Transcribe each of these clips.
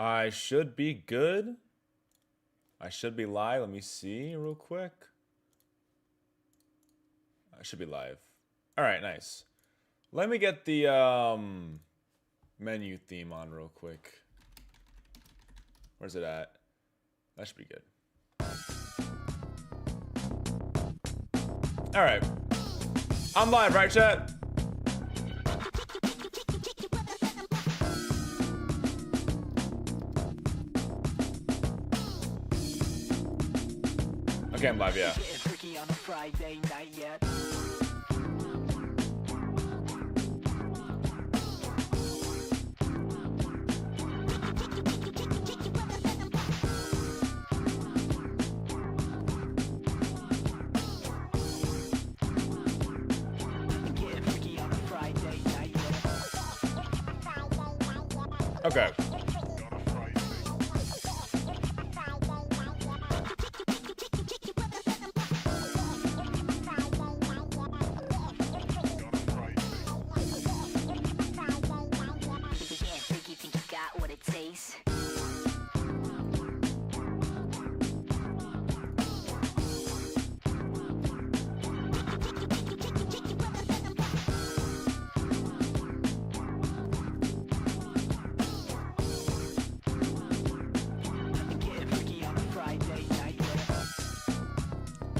I should be good. I should be live. Let me see real quick. I should be live. All right, nice. Let me get the menu theme on real quick. Where's it at? That should be good. All right. I'm live, right, chat? Okay, I'm live, yeah. Okay.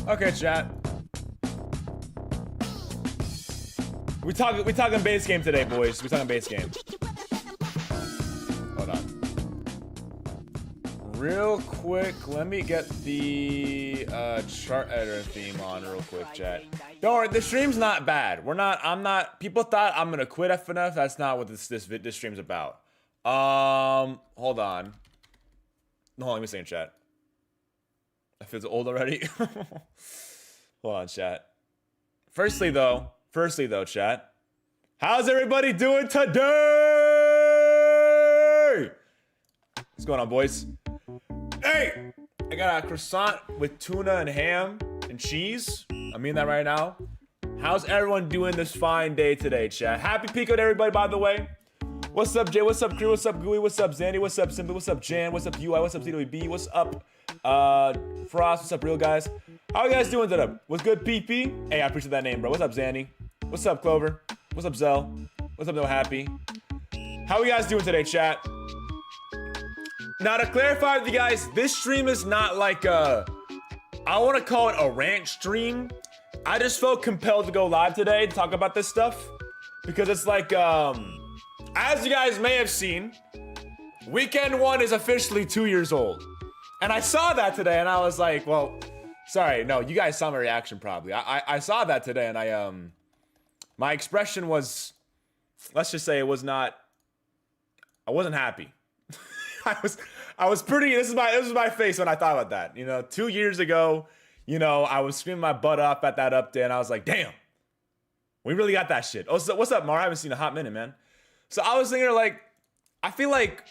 Okay, chat. We talking base game today, boys. We talking base game. Hold on. Real quick, let me get the chart editor theme on real quick, chat. Don't worry, the stream's not bad. I'm not. People thought I'm gonna quit FNF. That's not what this stream's about. Hold on. Hold on, let me say in chat. I feel old already. Hold on, chat. Firstly though, chat. How's everybody doing today? What's going on, boys? Hey! I got a croissant with tuna and ham and cheese. I mean that right now. How's everyone doing this fine day today, chat? Happy Pico to everybody, by the way. What's up, Jay? What's up, Crew? What's up, Gooey? What's up, Zandy? What's up, Simply? What's up, Jan? What's up, UI? What's up, CWB? What's up, Frost? What's up, real guys? How you guys doing today? What's good, PP? Hey, I appreciate that name, bro. What's up, Zandy? What's up, Clover? What's up, Zell? What's up, No Happy? How you guys doing today, chat? Now, to clarify with you guys, this stream is not like I want to call it a rant stream. I just felt compelled to go live today to talk about this stuff because it's like, as you guys may have seen, Weekend 1 is officially 2 years old. And I saw that today and I was like, well, sorry, no, you guys saw my reaction probably. I saw that today and my expression was, let's just say it was not, I wasn't happy. I was pretty, this was my face when I thought about that. You know, 2 years ago, you know, I was screaming my butt up at that update and I was like, damn, we really got that shit. Oh, so what's up, Mar? I haven't seen a hot minute, man. So I was thinking like, I feel like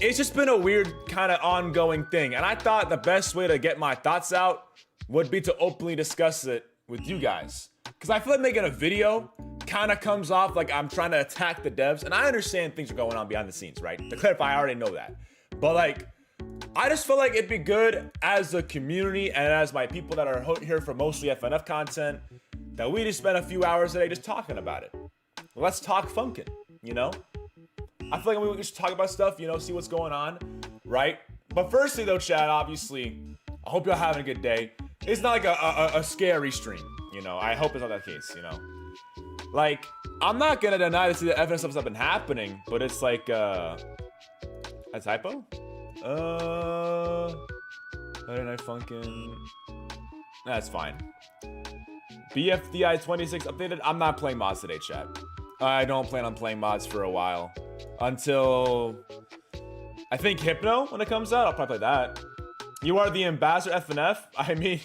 it's just been a weird kind of ongoing thing. And I thought the best way to get my thoughts out would be to openly discuss it with you guys. Because I feel like making a video kind of comes off like I'm trying to attack the devs. And I understand things are going on behind the scenes, right? To clarify, I already know that. But like, I just feel like it'd be good as a community and as my people that are here for mostly FNF content that we just spend a few hours a day just talking about it. Let's talk Funkin', you know? I feel like we should talk about stuff, you know, see what's going on, right? But firstly though, chat, obviously, I hope y'all having a good day. It's not like a scary stream, you know? I hope it's not that case, you know? Like, I'm not gonna deny to see the evidence stuff that's been happening, but it's like, a typo? Night Funkin'. That's fine. BFDI 26 updated. I'm not playing mods today, chat. I don't plan on playing mods for a while. Until I think Hypno, when it comes out, I'll probably play that. You are the ambassador FNF? I mean,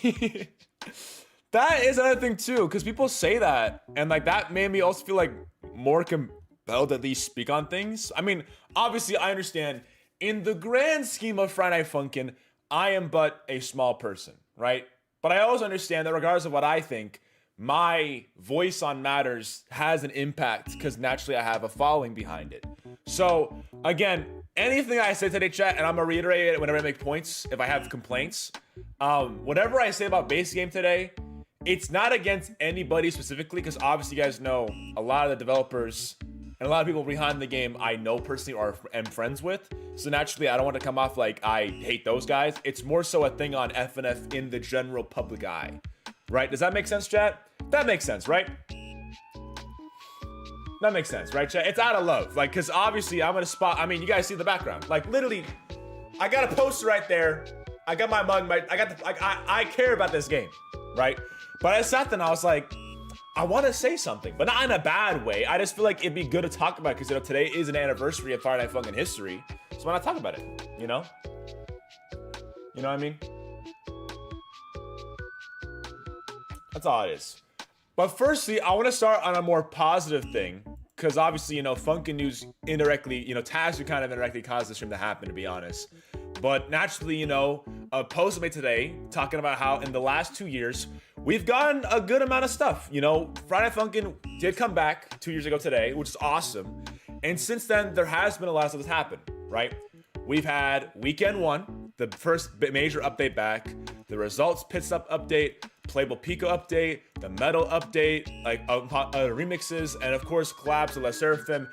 that is another thing too, because people say that, and like that made me also feel like more compelled to at least speak on things. I mean, obviously I understand in the grand scheme of Friday Night Funkin', I am but a small person, right? But I also understand that regardless of what I think, my voice on matters has an impact because naturally I have a following behind it. So again, anything I say today, chat, and I'm gonna reiterate it whenever I make points if I have complaints. Whatever I say about base game today, it's not against anybody specifically, because obviously you guys know a lot of the developers and a lot of people behind the game I know personally or am friends with. So naturally, I don't want to come off like I hate those guys. It's more so a thing on FNF in the general public eye, right? Does that make sense, chat? That makes sense, right? That makes sense, right, chat? It's out of love, like, because obviously I'm gonna spot. I mean, you guys see the background, like, literally, I got a poster right there. I got my mug. I care about this game, right? But I sat there and I was like, I want to say something, but not in a bad way. I just feel like it'd be good to talk about it because, you know, today is an anniversary of Friday Night Funkin' history. So why not talk about it? You know? You know what I mean? That's all it is. But firstly, I want to start on a more positive thing, because obviously, you know, Funkin' News indirectly, you know, Taz kind of indirectly caused this stream to happen, to be honest. But naturally, you know, a post I made today talking about how in the last 2 years, we've gotten a good amount of stuff. You know, Friday Night Funkin' did come back 2 years ago today, which is awesome. And since then, there has been a lot of stuff that's happened, right? We've had Weekend 1, the first major update back, the Results Pit Stop update, Playable Pico update, the Metal update, like remixes, and of course collabs with La Seraphim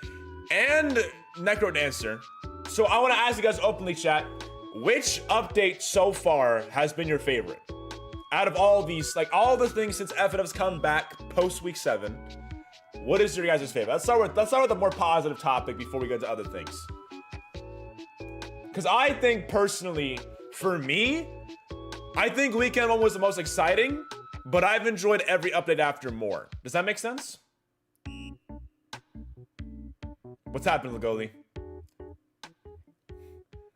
and Necro Dancer. So I want to ask you guys openly, chat, which update so far has been your favorite? Out of all these, like all the things since FNF's come back post week 7, what is your guys' favorite? Let's start with a more positive topic before we go to other things. Because I think personally, for me, I think Weekend 1 was the most exciting, but I've enjoyed every update after more. Does that make sense? What's happening, Lagoli?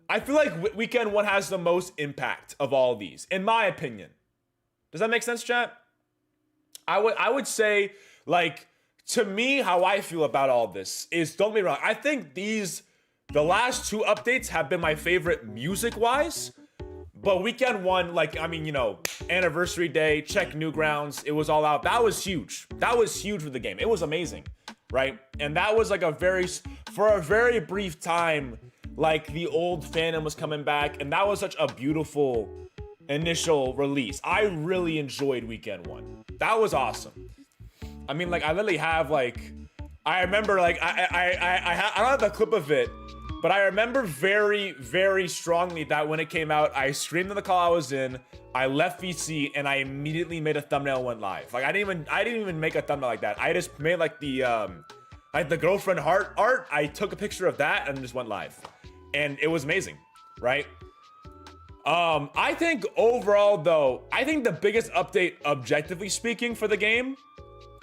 I feel like Weekend 1 has the most impact of all these, in my opinion. Does that make sense, chat? I would say, like, to me, how I feel about all this is, don't be wrong, I think the last 2 updates have been my favorite music-wise, but Weekend 1, like, I mean, you know, Anniversary Day, Check Newgrounds, it was all out. That was huge. That was huge for the game. It was amazing, right? And that was like for a very brief time, like the old fandom was coming back, and that was such a beautiful initial release. I really enjoyed Weekend 1. That was awesome. I mean, like, I literally have, like, I remember, like, I don't have the clip of it, but I remember very, very strongly that when it came out, I screamed in the call I was in, I left VC, and I immediately made a thumbnail and went live. Like, I didn't even make a thumbnail like that. I just made, like, the girlfriend heart art. I took a picture of that and just went live. And it was amazing, right? I think overall, though, I think the biggest update, objectively speaking, for the game,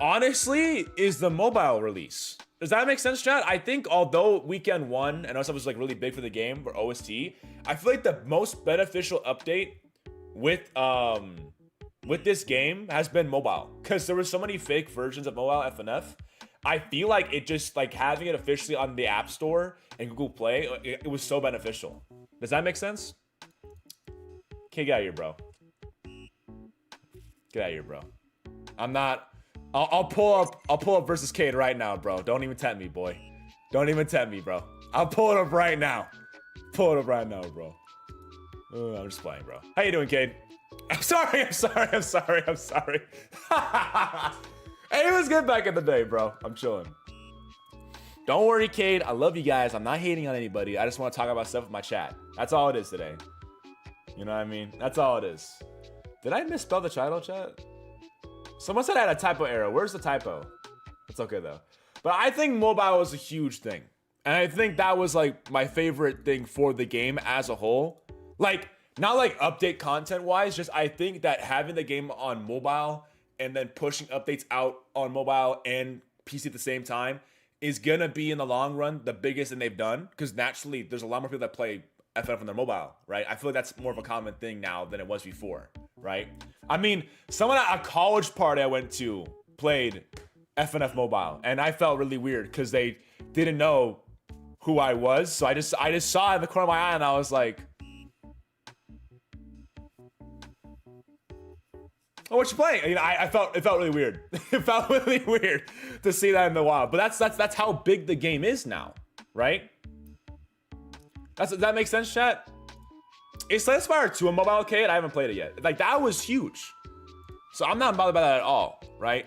honestly, is the mobile release. Does that make sense, chat? I think although Weekend 1 and also was like really big for the game for OST, I feel like the most beneficial update with this game has been mobile, because there were so many fake versions of mobile FNF. I feel like it just, like, having it officially on the App Store and Google Play, it was so beneficial. Does that make sense? Okay, get out of here, bro. Get out of here, bro. I'm not. I'll pull up versus Kade right now, bro. Don't even tempt me, boy. Don't even tempt me, bro. I'll pull it up right now. Pull it up right now, bro. I'm just playing, bro. How you doing, Kade? I'm sorry. Hey, it was good back in the day, bro. I'm chilling. Don't worry, Kade. I love you guys. I'm not hating on anybody. I just want to talk about stuff with my chat. That's all it is today. You know what I mean? That's all it is. Did I misspell the title, chat? Someone said I had a typo error. Where's the typo? It's okay, though. But I think mobile was a huge thing. And I think that was, like, my favorite thing for the game as a whole. Like, not, like, update content-wise. Just I think that having the game on mobile and then pushing updates out on mobile and PC at the same time is going to be, in the long run, the biggest thing they've done. Because naturally, there's a lot more people that play FNF on their mobile, right? I feel like that's more of a common thing now than it was before, right? I mean, someone at a college party I went to played FNF mobile, and I felt really weird because they didn't know who I was. So I just saw it in the corner of my eye, and I was like, "Oh, what you playing?" You know, it felt really weird. It felt really weird to see that in the wild. But that's how big the game is now, right? Does that make sense, chat? Is Slay Spire 2 a mobile arcade? I haven't played it yet. Like, that was huge. So I'm not bothered by that at all, right?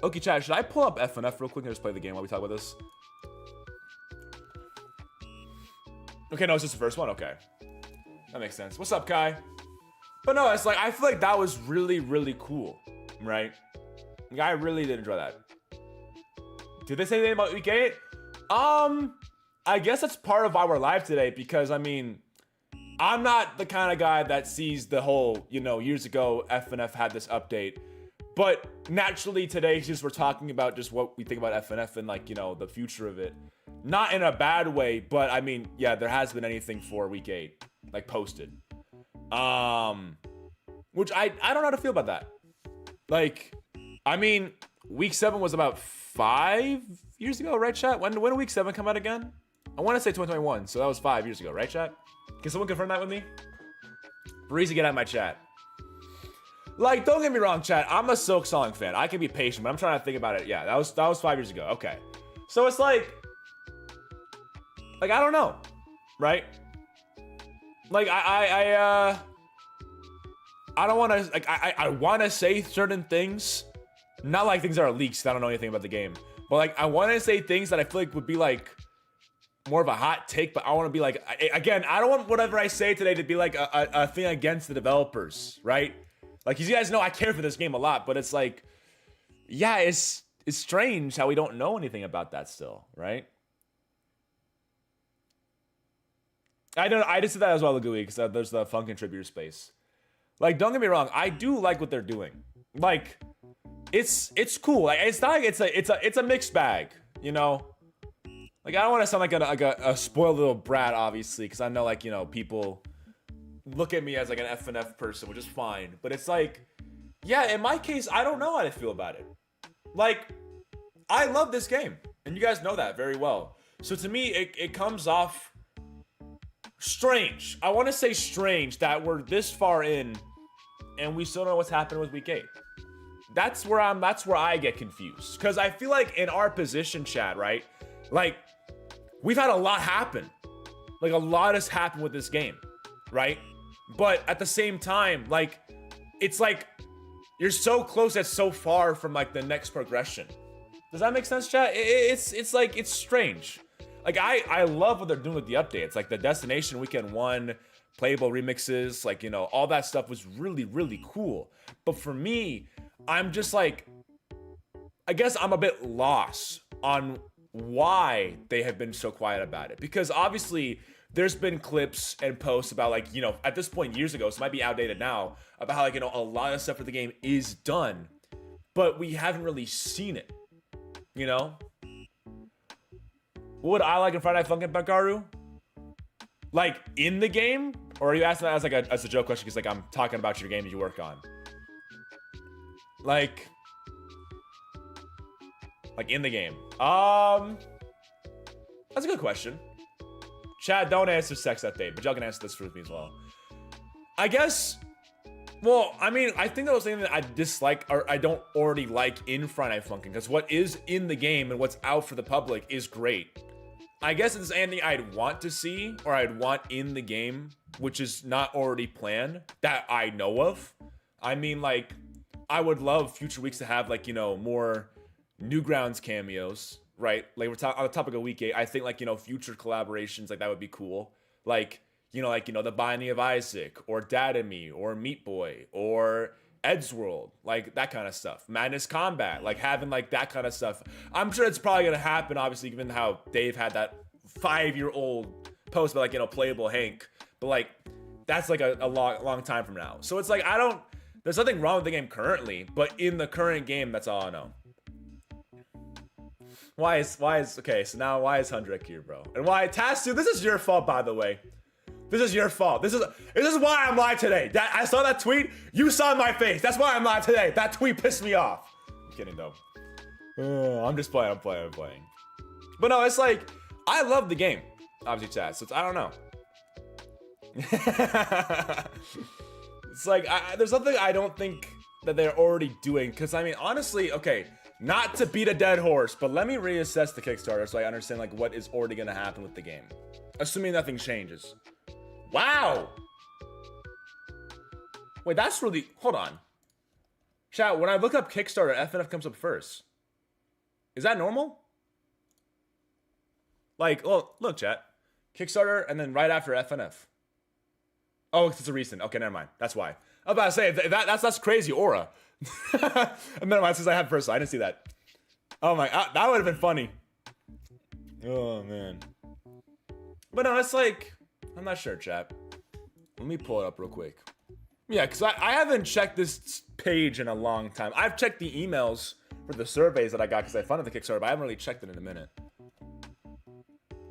Okay, chat, should I pull up FNF real quick and just play the game while we talk about this? Okay, no, it's just the first one? Okay. That makes sense. What's up, Kai? But no, it's like, I feel like that was really, really cool, right? Like, I really did enjoy that. Did they say anything about week 8? I guess that's part of why we're live today, because, I mean, I'm not the kind of guy that sees the whole, you know, years ago, FNF had this update. But naturally today, just we're talking about just what we think about FNF and, like, you know, the future of it. Not in a bad way, but I mean, yeah, there hasn't been anything for week 8, like, posted. Which I don't know how to feel about that. Like, I mean, week 7 was about 5 years ago, right, chat? When did week 7 come out again? I want to say 2021, so that was 5 years ago, right, chat? Can someone confirm that with me? Breezy, get out of my chat. Like, don't get me wrong, chat. I'm a Silk Song fan. I can be patient, but I'm trying to think about it. Yeah, that was 5 years ago. Okay. So it's like I don't know, right? Like, I don't want to, like, I want to say certain things, not like things that are leaks, 'cause I don't know anything about the game, but like, I want to say things that I feel like would be like more of a hot take, but I want to be like, again, I don't want whatever I say today to be like a thing against the developers, right? Like, you guys know I care for this game a lot, but it's like, yeah, it's strange how we don't know anything about that still, right? I just did that as well, Lagui, because there's the fun contributor space. Like, don't get me wrong, I do like what they're doing. Like, it's cool. Like, it's not like it's a mixed bag, you know. Like, I don't want to sound like a spoiled little brat, obviously, because I know, like, you know, people look at me as like an FNF person, which is fine. But it's like, yeah, in my case, I don't know how to feel about it. Like, I love this game, and you guys know that very well. So to me, it comes off strange. I want to say strange that we're this far in and we still don't know what's happening with week 8. That's where I get confused, because I feel like in our position, chat, right? Like, we've had a lot happen. Like, a lot has happened with this game, right? But at the same time, like, it's like you're so close yet so far from like the next progression. Does that make sense, chat? It's like, it's strange. Like, I love what they're doing with the updates. Like, the Destination Weekend 1, playable remixes, like, you know, all that stuff was really, really cool. But for me, I'm just like, I guess I'm a bit lost on why they have been so quiet about it. Because obviously, there's been clips and posts about, like, you know, at this point years ago, so it might be outdated now, about how, like, you know, a lot of stuff for the game is done, but we haven't really seen it, you know? What would I like in Friday Night Funkin', penkaru? Like, in the game? Or are you asking that as like as a joke question, because, like, I'm talking about your game that you work on? Like in the game. That's a good question. Chad, don't answer sex update, but y'all can answer this with me as well. I guess, well, I mean, I think that was something that I dislike, or I don't already like in Friday Night Funkin', because what is in the game and what's out for the public is great. I guess it's anything I'd want to see, or I'd want in the game, which is not already planned, that I know of. I mean, like, I would love future weeks to have, like, you know, more Newgrounds cameos, right? Like, we're on the topic of week 8, I think, like, you know, future collaborations, like, that would be cool. Like, you know, The Binding of Isaac, or Dad and Me, or Meat Boy, or Eddsworld, like, that kind of stuff. Madness Combat, like, having, like, that kind of stuff. I'm sure it's probably gonna happen, obviously, given how Dave had that 5-year-old post about, like, you know, playable Hank. But, like, that's, like, a long time from now. So it's like, there's nothing wrong with the game currently, but in the current game, that's all I know. Okay, so now why is Hundrec here, bro? And why, Tasu, this is your fault, by the way. This is your fault. This is why I'm live today. I saw that tweet. You saw my face. That's why I'm live today. That tweet pissed me off. I'm kidding, though. I'm just playing. I'm playing. But no, it's like, I love the game. Obviously, chat. So I don't know. It's like, there's something I don't think that they're already doing. Because, I mean, honestly, okay, not to beat a dead horse, but let me reassess the Kickstarter so I understand, like, what is already going to happen with the game. Assuming nothing changes. Wow! Wait, that's really... Hold on. Chat, when I look up Kickstarter, FNF comes up first. Is that normal? Like, oh, look, chat. Kickstarter, and then right after FNF. Oh, it's a recent. Okay, never mind. That's why. I was about to say, that's crazy aura. Never mind, since I had first, I didn't see that. Oh my, that would have been funny. Oh, man. But no, it's like, I'm not sure, chat. Let me pull it up real quick. Yeah, because I haven't checked this page in a long time. I've checked the emails for the surveys that I got because I funded the Kickstarter, but I haven't really checked it in a minute.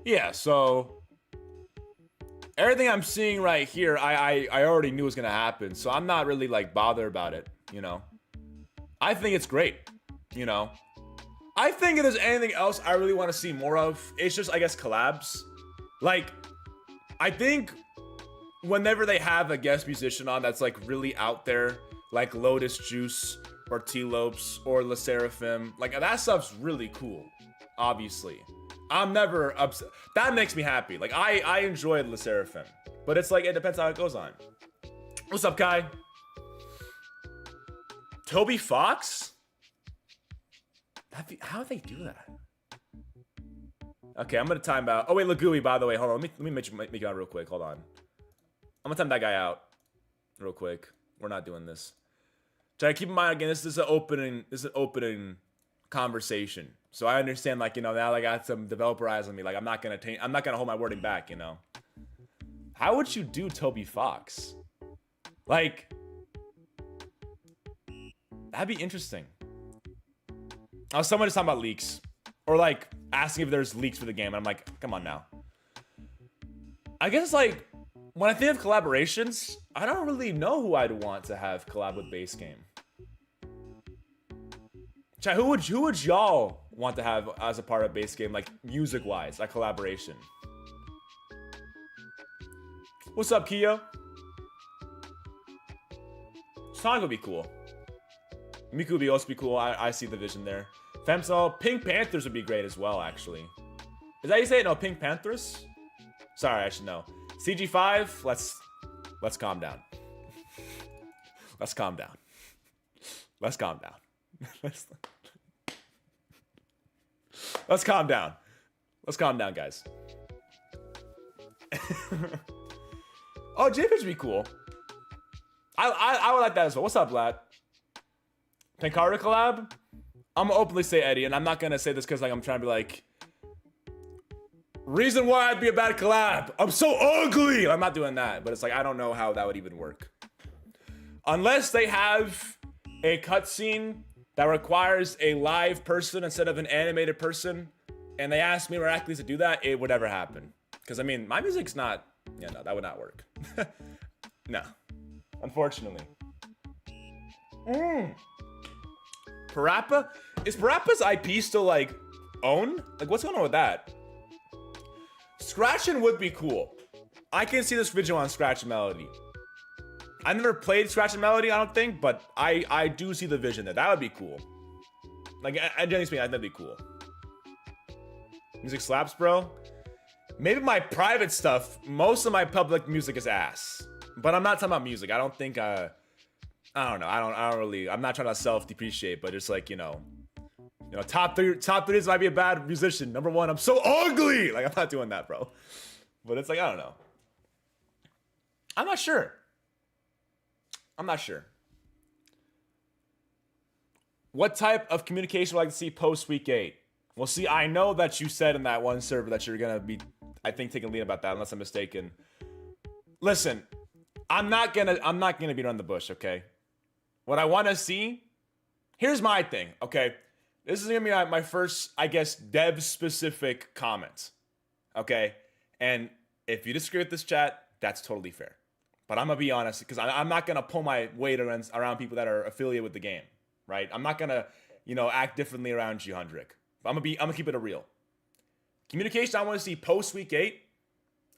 Yeah, so everything I'm seeing right here, I already knew was gonna happen, so I'm not really like bothered about it, you know. I think it's great, you know. I think if there's anything else I really want to see more of, it's just, I guess, collabs. Like, I think whenever they have a guest musician on that's like really out there, like Lotus Juice or T-Lopes or Le Seraphim, like that stuff's really cool, obviously. I'm never upset. That makes me happy. Like, I enjoyed Le Seraphim, but it's like, it depends how it goes on. What's up, Kai? Toby Fox? How'd they do that? Okay, I'm gonna time out. Oh wait, Lagui, by the way, hold on. Let me make it out real quick. Hold on. I'm gonna time that guy out real quick. We're not doing this. Try to keep in mind again. This is an opening conversation. So I understand, like, you know, now I got some developer eyes on me. Like, I'm not gonna hold my wording back, you know. How would you do Toby Fox? Like, that'd be interesting. Someone just talking about leaks, or like asking if there's leaks for the game, and I'm like, come on now. I guess like when I think of collaborations, I don't really know who I'd want to have collab with Base Game. Chat, who would y'all want to have as a part of Base Game, like music-wise, like collaboration? What's up, Kyo? Sonic would be cool. Miku would also be cool. I see the vision there. Femsol, Pink Panthers would be great as well, actually. Is that how you say it? No, Pink Panthers? Sorry, I should know. CG5, let's calm down. Let's calm down. Let's calm down. Let's calm down. Let's calm down, guys. Oh, J-Pitch would be cool. I would like that as well. What's up, lad? Penkaru collab? I'm gonna openly say Eddie, and I'm not gonna say this because like I'm trying to be like, reason why I'd be a bad collab. I'm so ugly. I'm not doing that, but it's like I don't know how that would even work. Unless they have a cutscene that requires a live person instead of an animated person, and they ask me miraculously to do that, it would never happen. Because I mean, my music's not. Yeah, no, that would not work. No, unfortunately. Parappa? Is Parappa's IP still like owned? Like what's going on with that? Scratchin' would be cool. I can see this video on Scratch Melody. I never played Scratch Melody, I don't think, but I do see the vision there. That would be cool. Like, generally speaking, that'd be cool. Music slaps, bro. Maybe my private stuff, most of my public music is ass. But I'm not talking about music. I don't think, I don't know. I don't really, I'm not trying to self-depreciate, but it's like, you know, top three might be a bad musician. Number one, I'm so ugly. Like, I'm not doing that, bro. But it's like, I don't know. I'm not sure. What type of communication would I like to see post week 8? Well, see, I know that you said in that one server that you're going to be, I think, taking lead about that, unless I'm mistaken. Listen, I'm not gonna beat around the bush, okay? What I want to see, here's my thing, okay? This is gonna be my first, I guess, dev-specific comment, okay? And if you disagree with this chat, that's totally fair. But I'm gonna be honest, because I'm not gonna pull my weight around people that are affiliated with the game, right? I'm not gonna, act differently around you, Hundrec. I'm gonna keep it a real. Communication I want to see post week 8.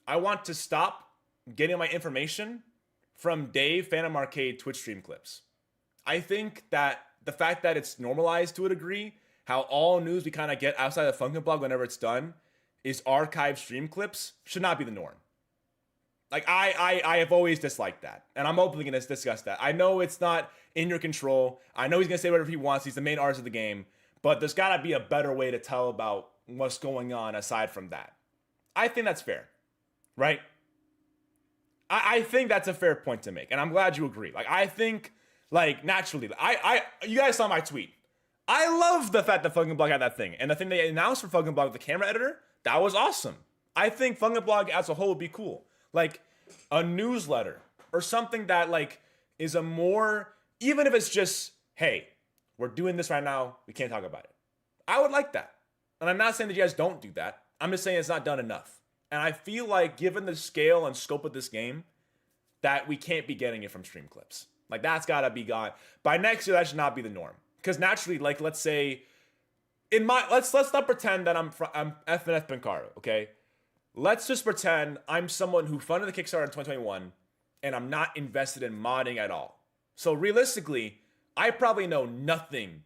I want to stop getting my information from Dave Phantom Arcade Twitch stream clips. I think that the fact that it's normalized to a degree, how all news we kind of get outside of Funkin blog whenever it's done, is archive stream clips should not be the norm. Like, I have always disliked that. And I'm openly going to discuss that. I know it's not in your control. I know he's going to say whatever he wants. He's the main artist of the game. But there's got to be a better way to tell about what's going on aside from that. I think that's fair. Right? I think that's a fair point to make. And I'm glad you agree. Like, I think, like, naturally, you guys saw my tweet. I love the fact that Funkin' Blog had that thing. And the thing they announced for Funkin' Blog with the camera editor, that was awesome. I think Funkin' Blog as a whole would be cool. Like, a newsletter or something that, like, is a more, even if it's just, hey, we're doing this right now, we can't talk about it. I would like that. And I'm not saying that you guys don't do that. I'm just saying it's not done enough. And I feel like, given the scale and scope of this game, that we can't be getting it from stream clips. Like, that's got to be gone. By next year, that should not be the norm. Because naturally, like, let's say, let's not pretend that I'm FNF penkaru, okay? Let's just pretend I'm someone who funded the Kickstarter in 2021 and I'm not invested in modding at all. So realistically, I probably know nothing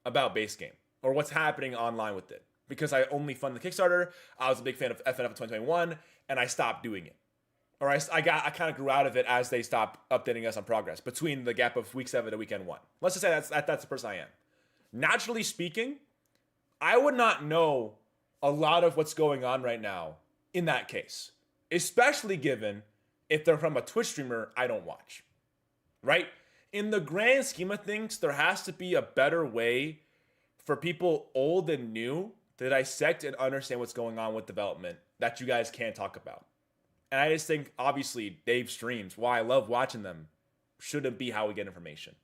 about base game or what's happening online with it because I only funded the Kickstarter. I was a big fan of FNF in 2021 and I stopped doing it. Or I kind of grew out of it as they stopped updating us on progress between the gap of week 7 to weekend 1. Let's just say that's the person I am. Naturally speaking, I would not know a lot of what's going on right now in that case, especially given if they're from a Twitch streamer I don't watch, right? In the grand scheme of things, there has to be a better way for people old and new to dissect and understand what's going on with development that you guys can't talk about. And I just think, obviously, Dave's streams, while I love watching them, shouldn't be how we get information,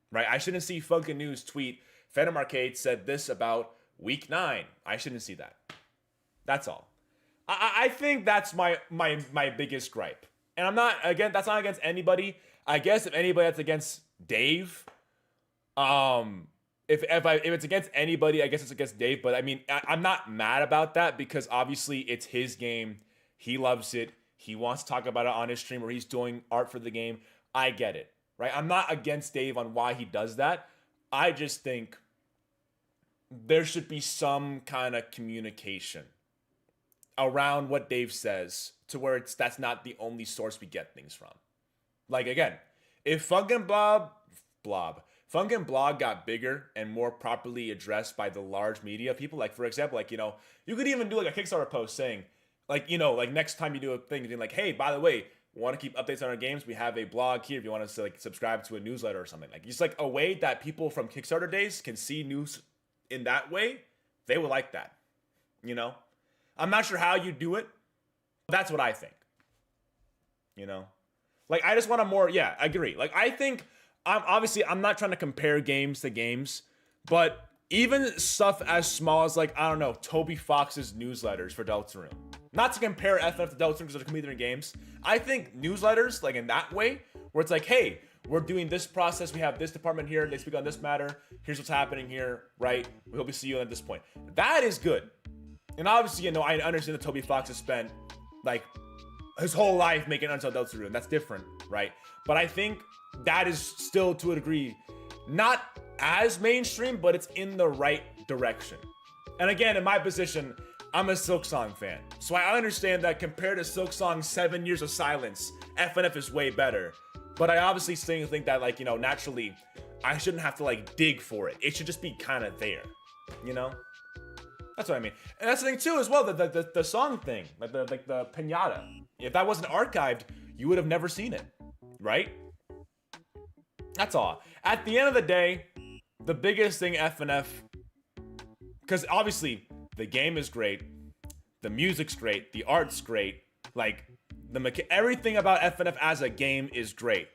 right? I shouldn't see Funkin' News tweet, Phantom Arcade said this about week 9. I shouldn't see that. That's all. I think that's my biggest gripe. And I'm not, again, that's not against anybody. I guess if anybody that's against Dave, if it's against anybody, I guess it's against Dave. But I mean, I'm not mad about that because obviously it's his game. He loves it. He wants to talk about it on his stream where he's doing art for the game. I get it, right? I'm not against Dave on why he does that. I just think there should be some kind of communication around what Dave says to where that's not the only source we get things from. Like, again, if Funkin' Blog got bigger and more properly addressed by the large media people, like, for example, like, you know, you could even do like a Kickstarter post saying, like, you know, like next time you do a thing, being like, hey, by the way, we want to keep updates on our games. We have a blog here if you want us to like subscribe to a newsletter or something. Like, just like a way that people from Kickstarter days can see news in that way. They would like that, you know? I'm not sure how you do it. That's what I think. You know? Like, I just want a more, yeah, I agree. Like, I think, I'm not trying to compare games to games, but even stuff as small as, like, I don't know, Toby Fox's newsletters for Deltarune. Not to compare FF to Deltarune because they're completely different games. I think newsletters, like, in that way, where it's like, hey, we're doing this process, we have this department here, they speak on this matter, here's what's happening here, right? We hope to see you at this point. That is good. And obviously, you know, I understand that Toby Fox has spent, like, his whole life making Until Deltarune. That's different, right? But I think that is still, to a degree, not as mainstream, but it's in the right direction. And again, in my position, I'm a Silksong fan. So I understand that compared to Silksong's 7 Years of Silence, FNF is way better. But I obviously still think that, like, you know, naturally, I shouldn't have to, like, dig for it. It should just be kind of there, you know? That's what I mean. And that's the thing too, as well, the song thing, like the pinata. If that wasn't archived, you would have never seen it, right? That's all. At the end of the day, the biggest thing FNF, because obviously the game is great, the music's great, the art's great, like everything about FNF as a game is great.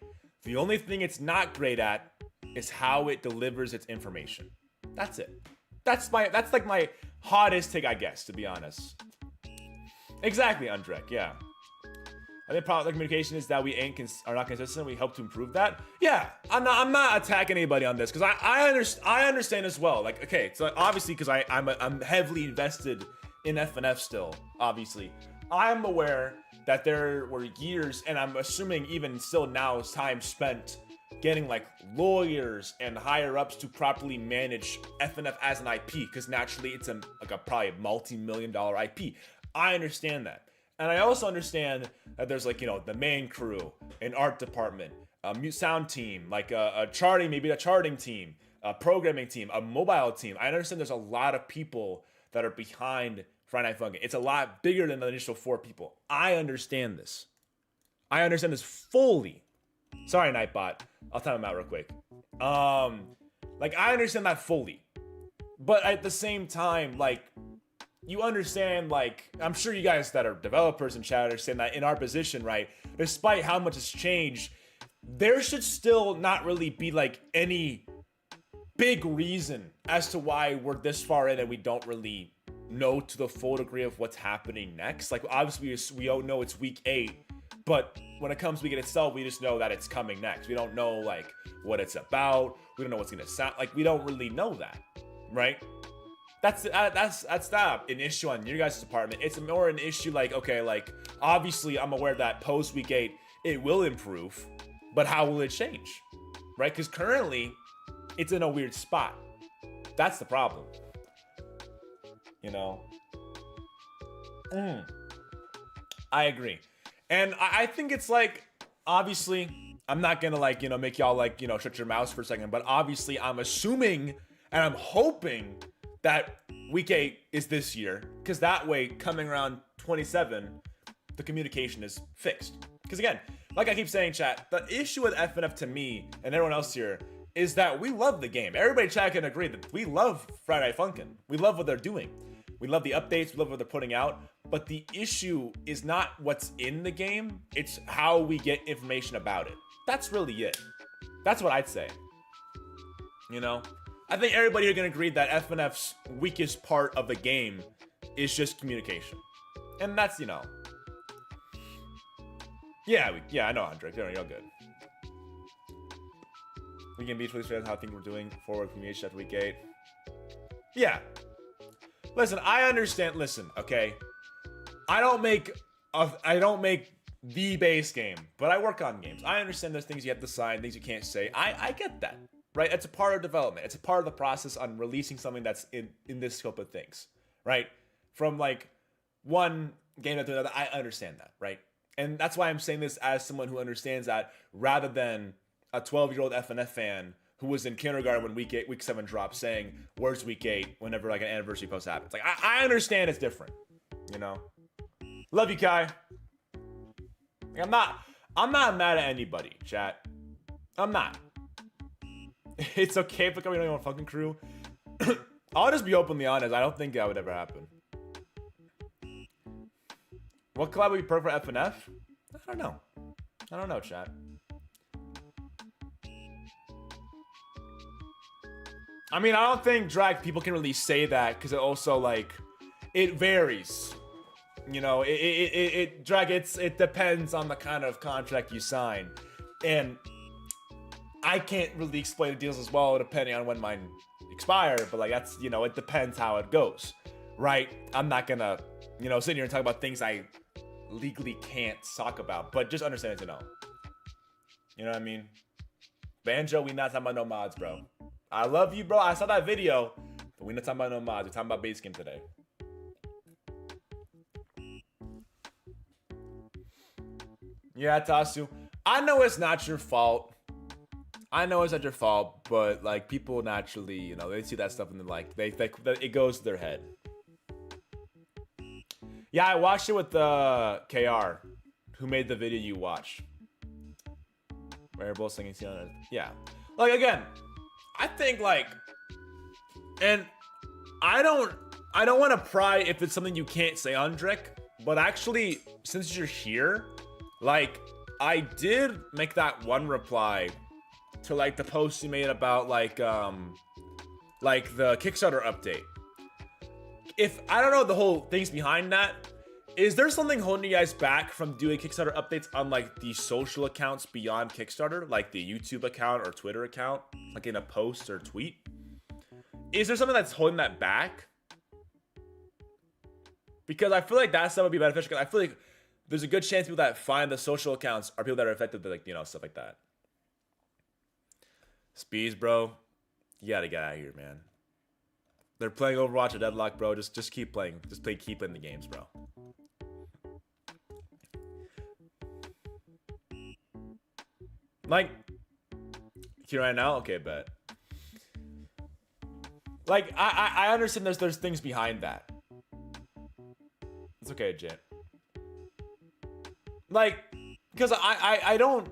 The only thing it's not great at is how it delivers its information. That's it. That's like my hottest take, I guess, to be honest. Exactly, Hundrec, yeah. I think problem with communication is that we are not consistent. We hope to improve that. Yeah, I'm not attacking anybody on this because I understand as well. Like, okay, so obviously because I'm heavily invested in FNF still. Obviously, I'm aware that there were years, and I'm assuming even still now is time spent getting like lawyers and higher ups to properly manage FNF as an IP, because naturally it's like a probably multi-million-dollar IP. I understand that. And I also understand that there's like, the main crew, an art department, a sound team, like a charting, maybe a charting team, a programming team, a mobile team. I understand there's a lot of people that are behind Friday Night Funkin'. It's a lot bigger than the initial 4 people. I understand this. I understand this fully. Sorry, Nightbot. I'll time him out real quick. Like, I understand that fully. But at the same time, like, you understand, like, I'm sure you guys that are developers and chat understand that in our position, right, despite how much has changed, there should still not really be, like, any big reason as to why we're this far in and we don't really know to the full degree of what's happening next. Like, obviously, we all know it's week 8, but when it comes to week 8 itself, we just know that it's coming next. We don't know, like, what it's about. We don't know what's gonna sound like. We don't really know that, right? That's not an issue on your guys' department. It's more an issue like, okay, like, obviously I'm aware that post week 8, it will improve, but how will it change, right? Because currently, it's in a weird spot. That's the problem, I agree. And I think it's like, obviously, I'm not gonna like, make y'all like, shut your mouths for a second, but obviously I'm assuming and I'm hoping that week 8 is this year, because that way, coming around 27, the communication is fixed. Because again, like I keep saying, chat, the issue with FNF to me and everyone else here is that we love the game. Everybody chat can agree that we love Friday Night Funkin'. We love what they're doing. We love the updates, we love what they're putting out, but the issue is not what's in the game, it's how we get information about it. That's really it. That's what I'd say. I think everybody here can agree that FNF's weakest part of the game is just communication. And that's, Yeah, I know, Hundrec. You're good. We can be really sure how things we're doing forward communication after week 8. Yeah. Listen, I understand. Listen, okay. I don't make the base game, but I work on games. I understand there's things you have to sign, things you can't say. I get that, right? It's a part of development. It's a part of the process on releasing something that's in this scope of things, right? From like one game to another, I understand that, right? And that's why I'm saying this as someone who understands that, rather than a 12-year-old FNF fan who was in kindergarten when week 7 dropped saying, where's week 8 whenever like an anniversary post happens. Like, I understand it's different, Love you, Kai. Like, I'm not mad at anybody, chat. I'm not. It's okay if we don't even fucking crew. I'll just be openly honest. I don't think that would ever happen. What collab would be perfect for FNF? I don't know, chat. I mean, I don't think drag people can really say that, because it also, like, it varies. It depends on the kind of contract you sign. And I can't really explain the deals as well, depending on when mine expire, but like, that's, it depends how it goes, right? I'm not gonna, sit here and talk about things I legally can't talk about, but just understand it to know. You know what I mean? Banjo, we not talking about no mods, bro. I love you, bro. I saw that video, but we not talking about no mods. We're talking about base game today. Yeah, Tasu. I know it's not your fault. But like, people naturally, they see that stuff and then like it goes to their head. Yeah, I watched it with the KR, who made the video you watched. Where you're both singing. Yeah. Like, again, I think like, and I don't want to pry if it's something you can't say, Hundrec, but actually, since you're here, like, I did make that one reply to like the post you made about like the Kickstarter update. If I don't know the whole things behind that, is there something holding you guys back from doing Kickstarter updates on like the social accounts beyond Kickstarter, like the YouTube account or Twitter account, like in a post or tweet? Is there something that's holding that back? Because I feel like that stuff would be beneficial. Because I feel like there's a good chance people that find the social accounts are people that are affected by, like, stuff like that. Speedz, bro. You gotta get out of here, man. They're playing Overwatch at Deadlock, bro. Just keep playing. Keep playing the games, bro. Like, here right now? Okay, bet. Like, I understand there's things behind that. It's okay, Jet. Like, because I don't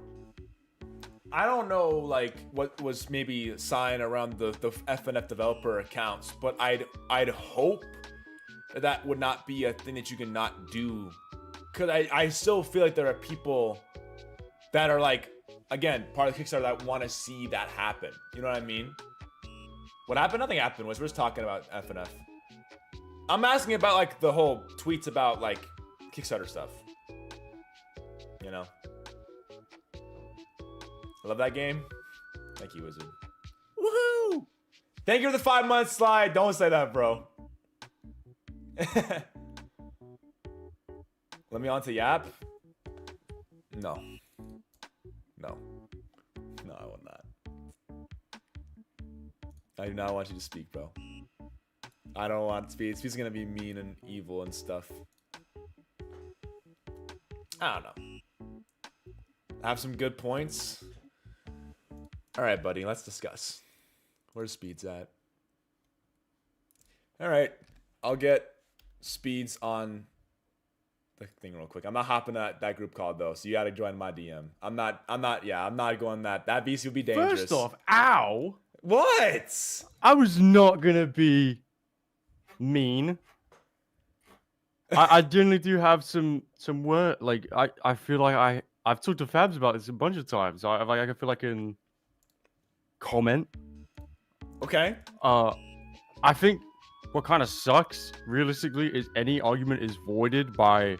know, like, what was maybe signed around the FNF developer accounts, but I'd hope that would not be a thing that you can not do. Because I still feel like there are people that are, like, again, part of the Kickstarter that want to see that happen. You know what I mean? What happened? Nothing happened. We're just talking about FNF. I'm asking about, like, the whole tweets about, like, Kickstarter stuff. You know? I love that game. Thank you, Wizard. Woohoo! Thank you for the 5-month slide. Don't say that, bro. Let me on to Yap. No. No. No, I want that. I do not want you to speak, bro. I don't want Speedz. Speedz is gonna be mean and evil and stuff. I don't know. Have some good points. Alright, buddy, let's discuss. Where's Speedz at? Alright, I'll get Speedz on the thing real quick. I'm not hopping that group call though, so you gotta join my DM. I'm not going that. That VC will be dangerous. First off, ow! What? I was not gonna be mean. I generally do have some word, like, I feel like I've talked to Fabs about this a bunch of times. I feel like I can comment. Okay. I think what kind of sucks, realistically, is any argument is voided by,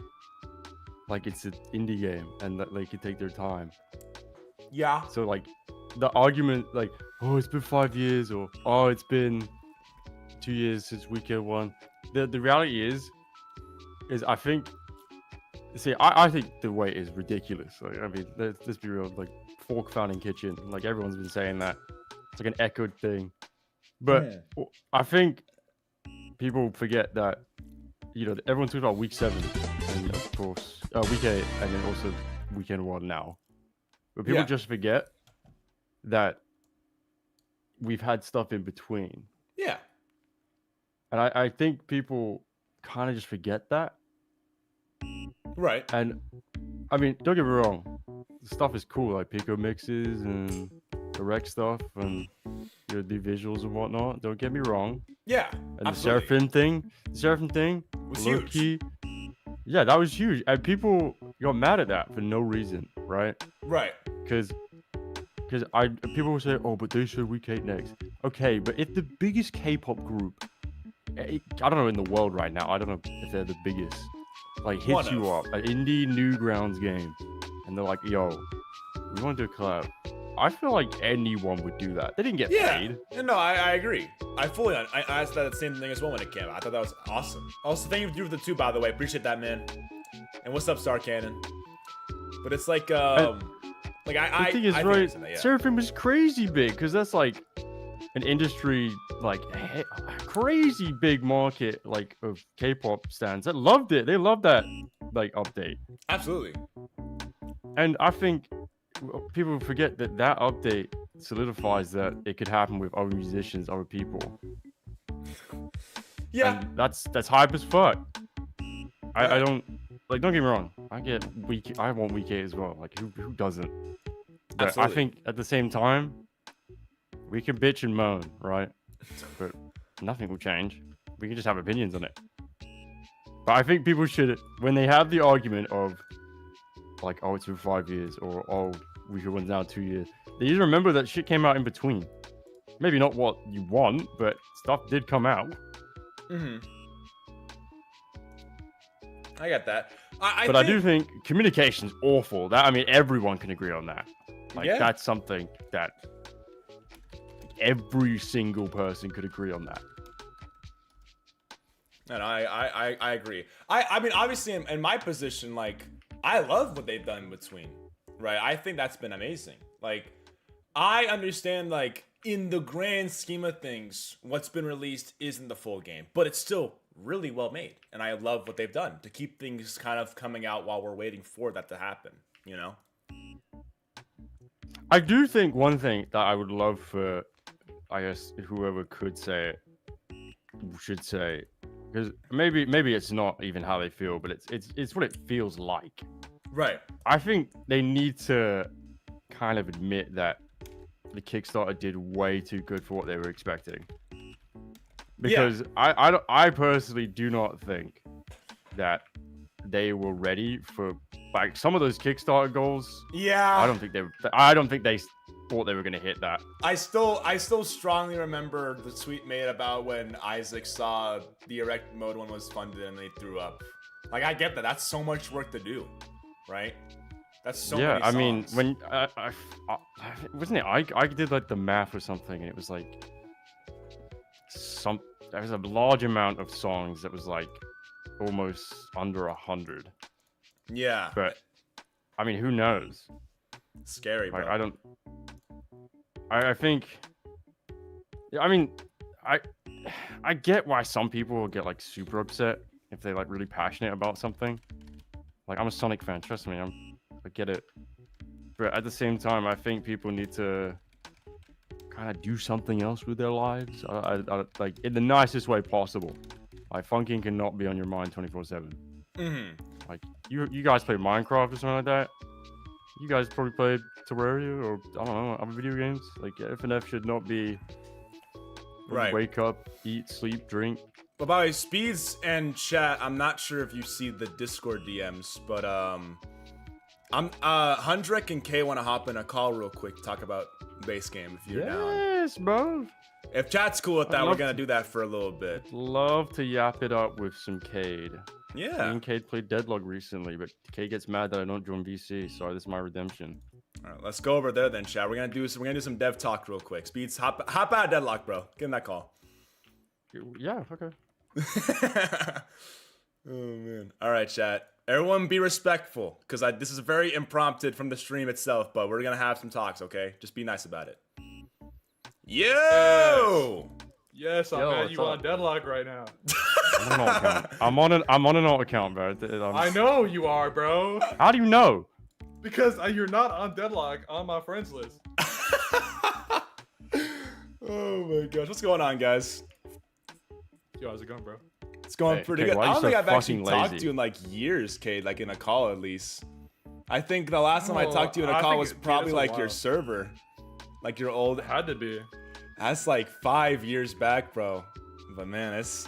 like, it's an indie game and that they can take their time. Yeah. So, like, the argument, like, oh, it's been 5 years, or oh, it's been 2 years since weekend one. The reality is I think, see, I think the wait is ridiculous. Like, I mean, let's be real. Like, fork found in kitchen. Like, everyone's been saying that. It's like an echoed thing. But I think people forget that, you know, everyone talks about week 7 and of course week 8 and then also weekend 1 now. But people just forget that we've had stuff in between. Yeah. And I think people kind of just forget that. Right. And I mean, don't get me wrong, the stuff is cool, like Pico mixes and direct stuff and, you know, the visuals and whatnot. Don't get me wrong. Yeah. And absolutely. the Seraphim thing was low huge. Key, yeah, that was huge. And people got mad at that for no reason, right? Right. Because people will say, oh, but they should week 8 next. Okay, but if the biggest K-pop group, I don't know in the world right now, I don't know if they're the biggest, like hits you up, an indie Newgrounds game, and they're like, yo, we want to do a collab. I feel like anyone would do that. They didn't get paid. No, I agree. I asked that same thing as well when it came out. I thought that was awesome. Also, thank you for the 2, by the way. Appreciate that, man. And what's up, Star Cannon? But it's like, the thing is, right, Seraphim was crazy big, because that's like an industry, like, crazy big market, like, of K-pop stands that loved it. They loved that, like, update. Absolutely. And I think people forget that update solidifies that it could happen with other musicians, other people. Yeah. And that's hype as fuck. I don't, like, don't get me wrong. I want week 8 as well. Like, who doesn't? But absolutely. I think at the same time, we can bitch and moan, right? But nothing will change. We can just have opinions on it. But I think people should, when they have the argument of, like, oh, it's been 5 years, or oh, we should win now 2 years, they need to remember that shit came out in between. Maybe not what you want, but stuff did come out. Mm-hmm. I get that. I do think communication's awful. That, I mean, everyone can agree on that. Like, that's something that every single person could agree on that. And I agree. I mean, obviously, in my position, like, I love what they've done in between, right? I think that's been amazing. Like, I understand, like, in the grand scheme of things, what's been released isn't the full game, but it's still really well made, and I love what they've done to keep things kind of coming out while we're waiting for that to happen. You know? I do think one thing that I would love for, I guess, whoever could say it, should say, because maybe it's not even how they feel, but it's what it feels like. Right. I think they need to kind of admit that the Kickstarter did way too good for what they were expecting. Because I personally do not think that they were ready for, like, some of those Kickstarter goals. Yeah. I don't think they thought they were gonna hit that. I still strongly remember the tweet made about when Isaac saw the Erect Mode one was funded and they threw up. Like, I get that. That's so much work to do, right? That's so many songs. I mean, when wasn't it? I did like the math or something, and it was like there was a large amount of songs that was like almost under 100. Yeah. But I mean, who knows? Scary, bro. Like, I think. I mean, I get why some people will get like super upset if they're like really passionate about something. Like, I'm a Sonic fan. Trust me, I get it. But at the same time, I think people need to kind of do something else with their lives. I like, in the nicest way possible. Like, Funkin cannot be on your mind 24/7. Like, you guys play Minecraft or something like that. You guys probably played Terraria or, I don't know, other video games. Like, FNF should not be right. Wake up, eat, sleep, drink. But by the way, Speedz and chat, I'm not sure if you see the Discord DMs, but Hundrec and K want to hop in a call real quick to talk about base game if you're down. Yes, bro. If chat's cool with that, we're gonna do that for a little bit. Love to yap it up with some Kade. Yeah. Me and Kade played Deadlock recently, but Kade gets mad that I don't join VC. Sorry, this is my redemption. All right, let's go over there then, chat. We're gonna do some dev talk real quick. Speedz, hop out of Deadlock, bro. Give him that call. Yeah. Okay. Oh man. All right, chat. Everyone be respectful, because this is very impromptu from the stream itself, but we're gonna have some talks, okay? Just be nice about it. Yo! Yes, I'm at you on Deadlock right now. I'm on an alt account, bro. I know you are, bro. How do you know? Because you're not on Deadlock on my friends list. Oh my gosh, what's going on, guys? Yo, how's it going, bro? It's going pretty good. I don't think I've actually talked to you in like years, Kade, like in a call at least. I think the last time I talked to you in a call was probably like your server. Like your old. It had to be. That's like 5 years back, bro. But man, it's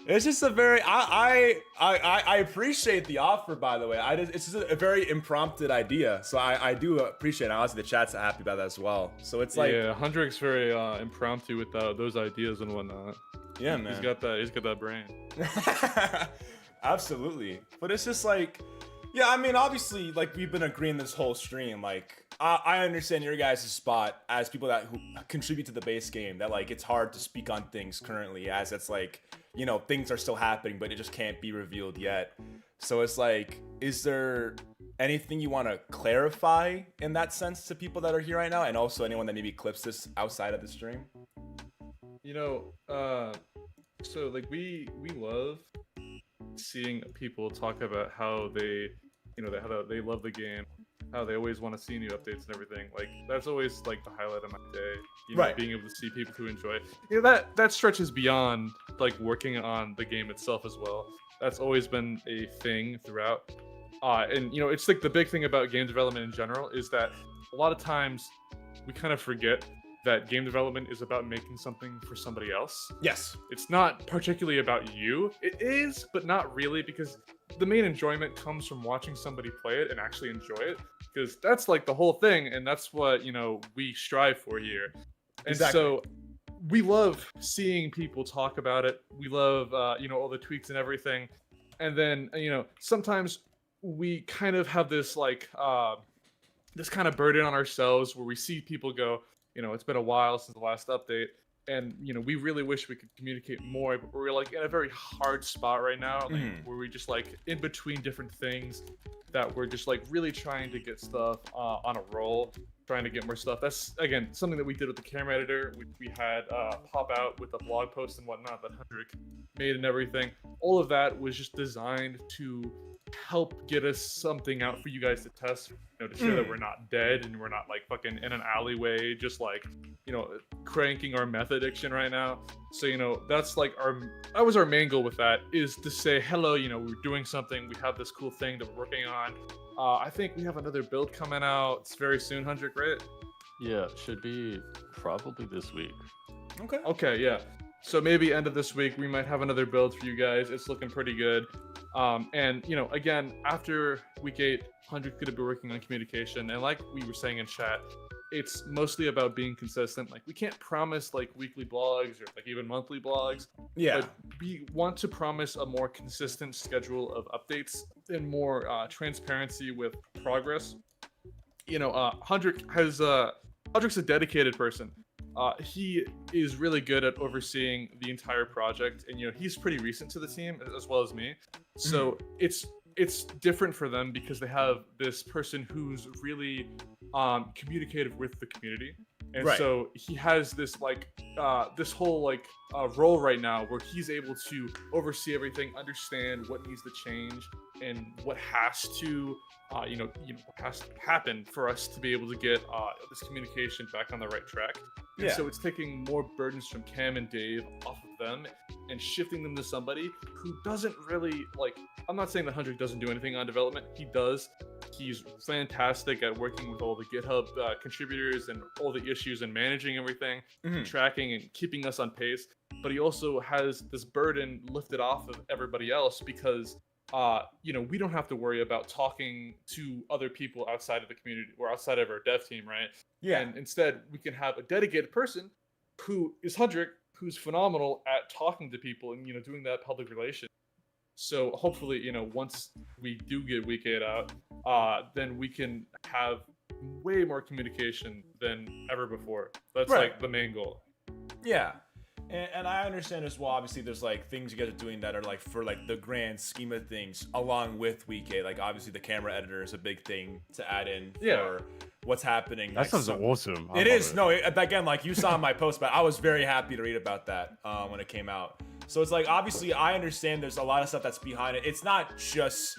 just a very I appreciate the offer, by the way. It's just a very impromptu idea, so I do appreciate it. Honestly, the chat's happy about that as well. So it's like, yeah, Hundrec's very impromptu with those ideas and whatnot. Yeah, man. He's got that brain. Absolutely. But it's just like, yeah, I mean, obviously, like, we've been agreeing this whole stream. Like, I understand your guys' spot as people who contribute to the base game, that, like, it's hard to speak on things currently, as it's like, you know, things are still happening, but it just can't be revealed yet. So it's like, is there anything you want to clarify in that sense to people that are here right now, and also anyone that maybe clips this outside of the stream? You know, so like we love seeing people talk about how they, you know, how they love the game, how they always want to see new updates and everything. Like, that's always like the highlight of my day, you know, being able to see people who enjoy it. You know, that stretches beyond like working on the game itself as well. That's always been a thing throughout. And you know, it's like the big thing about game development in general is that a lot of times we kind of forget that game development is about making something for somebody else. Yes. It's not particularly about you. It is, but not really, because the main enjoyment comes from watching somebody play it and actually enjoy it, because that's like the whole thing, and that's what, you know, we strive for here. And so we love seeing people talk about it. We love, you know, all the tweets and everything. And then, you know, sometimes we kind of have this like, this kind of burden on ourselves where we see people go, you know, it's been a while since the last update, and, you know, we really wish we could communicate more, but we're like in a very hard spot right now, like, where we just like in between different things that we're just like really trying to get stuff on a roll. trying to get more stuff. That's again something that we did with the camera editor. We had pop out with a blog post and whatnot that Hundrec made and everything. All of that was just designed to help get us something out for you guys to test, you know, to show that we're not dead and we're not like fucking in an alleyway just like, you know, cranking our meth addiction right now. So, you know, that was our main goal with that, is to say hello, you know, we're doing something, we have this cool thing that we're working on. I think we have another build coming out. It's very soon, Hundrec, right? Yeah, should be probably this week. Okay, yeah. So maybe end of this week, we might have another build for you guys. It's looking pretty good. And, you know, again, after week 8, Hundrec could be working on communication. And like we were saying in chat, it's mostly about being consistent. Like, we can't promise like weekly blogs or like even monthly blogs. Yeah. But we want to promise a more consistent schedule of updates and more transparency with progress. You know, Hundrec's a dedicated person. He is really good at overseeing the entire project, and you know, he's pretty recent to the team as well as me. So it's different for them because they have this person who's really communicative with the community, and so he has this like this whole like role right now where he's able to oversee everything, understand what needs to change and what has to has to happen for us to be able to get this communication back on the right track. And so it's taking more burdens from Cam and Dave off of them and shifting them to somebody who doesn't really like. I'm not saying that Hundrec doesn't do anything on development. He does. He's fantastic at working with all the GitHub contributors and all the issues and managing everything, tracking and keeping us on pace. But he also has this burden lifted off of everybody else because you know, we don't have to worry about talking to other people outside of the community or outside of our dev team, right? Yeah. And instead, we can have a dedicated person who is Hundrec, who's phenomenal at talking to people and, you know, doing that public relation. So hopefully, you know, once we do get week 8 out, then we can have way more communication than ever before. That's like the main goal. Yeah. And I understand as well, obviously there's like things you guys are doing that are like for like the grand scheme of things along with week 8. Like obviously the camera editor is a big thing to add in for what's happening. That sounds awesome. It is. No, again, like you saw my post, but I was very happy to read about that when it came out. So it's like, obviously I understand there's a lot of stuff that's behind it. It's not just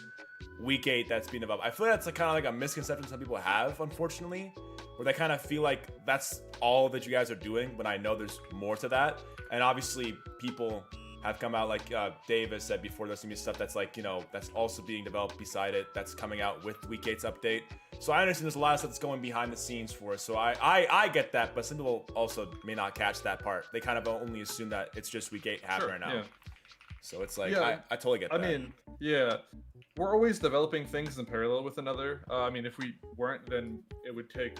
week 8 that's being developed. I feel like that's kind of like a misconception some people have, unfortunately, where they kind of feel like that's all that you guys are doing, but I know there's more to that. And obviously people have come out, like Dave has said before, there's gonna be stuff that's like, you know, that's also being developed beside it, that's coming out with week 8's update. So I understand there's a lot of stuff that's going behind the scenes for us. So I get that, but some people also may not catch that part. They kind of only assume that it's just week 8 happening now. Yeah. So it's like, I totally get that. I mean, yeah, we're always developing things in parallel with another. I mean, if we weren't, then it would take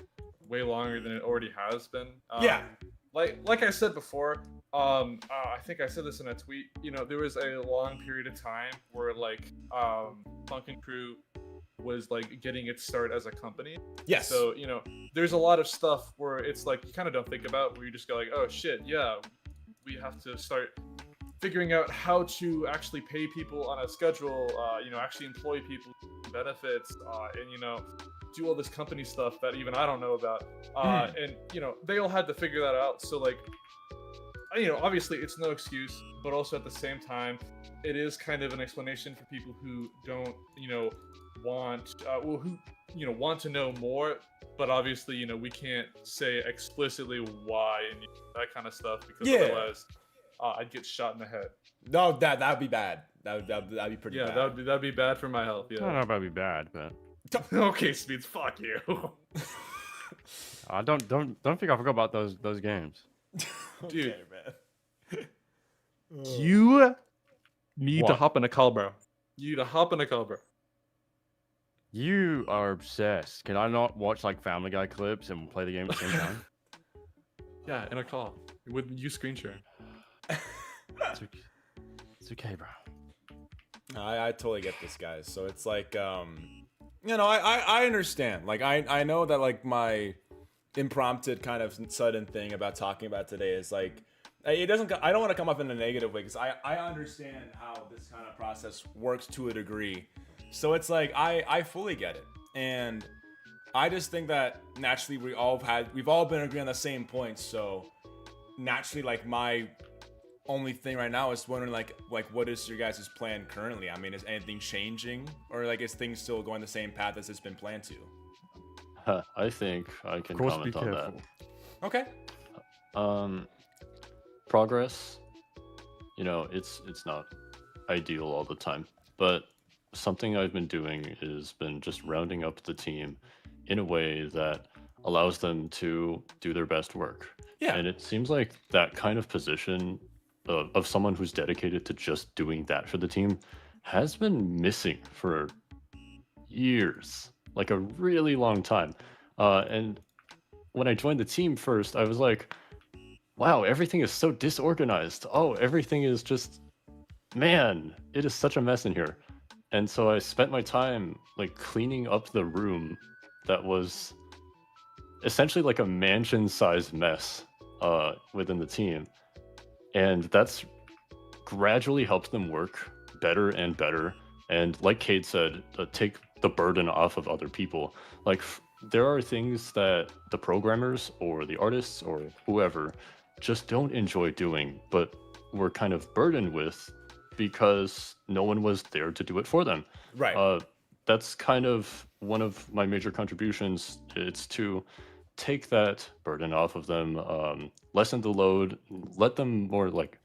way longer than it already has been. Like I said before, I think I said this in a tweet, you know, there was a long period of time where like Funkin Crew was like getting its start as a company. Yes. So, you know, there's a lot of stuff where it's like you kind of don't think about, where you just go like, oh shit, yeah, we have to start figuring out how to actually pay people on a schedule, you know, actually employ people, benefits, and, you know, do all this company stuff that even I don't know about. And, you know, they all had to figure that out. So, like, you know, obviously it's no excuse, but also at the same time, it is kind of an explanation for people who don't, you know, want, who, you know, want to know more, but obviously, you know, we can't say explicitly why and that kind of stuff, because otherwise I'd get shot in the head. No, that'd be bad. That'd be pretty bad. Yeah, that'd be bad for my health. Yeah. I don't know if that'd be bad, but okay, Speedz, fuck you. Don't think I forgot about those games. Dude, man. You need to hop in a call, bro. You need to hop in a call, bro. You are obsessed. Can I not watch like Family Guy clips and play the game at the same time? Yeah, in a call. With you screen share. It's okay, bro. I totally get this, guys. So it's like, you know, I understand. Like, I know that like my impromptu kind of sudden thing about talking about today is like, it doesn't, I don't want to come up in a negative way, because I understand how this kind of process works to a degree. So it's like, I fully get it. And I just think that naturally we've all been agreeing on the same points. So naturally, like my only thing right now is wondering like what is your guys' plan currently? I mean, is anything changing, or like is things still going the same path as it's been planned to? I think I can Of course, be comment on careful. Okay. that. Progress, you know, it's not ideal all the time, but something I've been doing is been just rounding up the team in a way that allows them to do their best work. Yeah. And it seems like that kind of position of someone who's dedicated to just doing that for the team has been missing for years, like a really long time. And when I joined the team first, I was like, wow, everything is so disorganized. Oh, everything is just, man, it is such a mess in here. And so I spent my time like cleaning up the room that was essentially like a mansion-sized mess within the team. And that's gradually helped them work better and better. And like Cade said, take the burden off of other people. Like there are things that the programmers or the artists or whoever just don't enjoy doing, but were kind of burdened with because no one was there to do it for them. Right. That's kind of one of my major contributions. It's to take that burden off of them, lessen the load, let them more like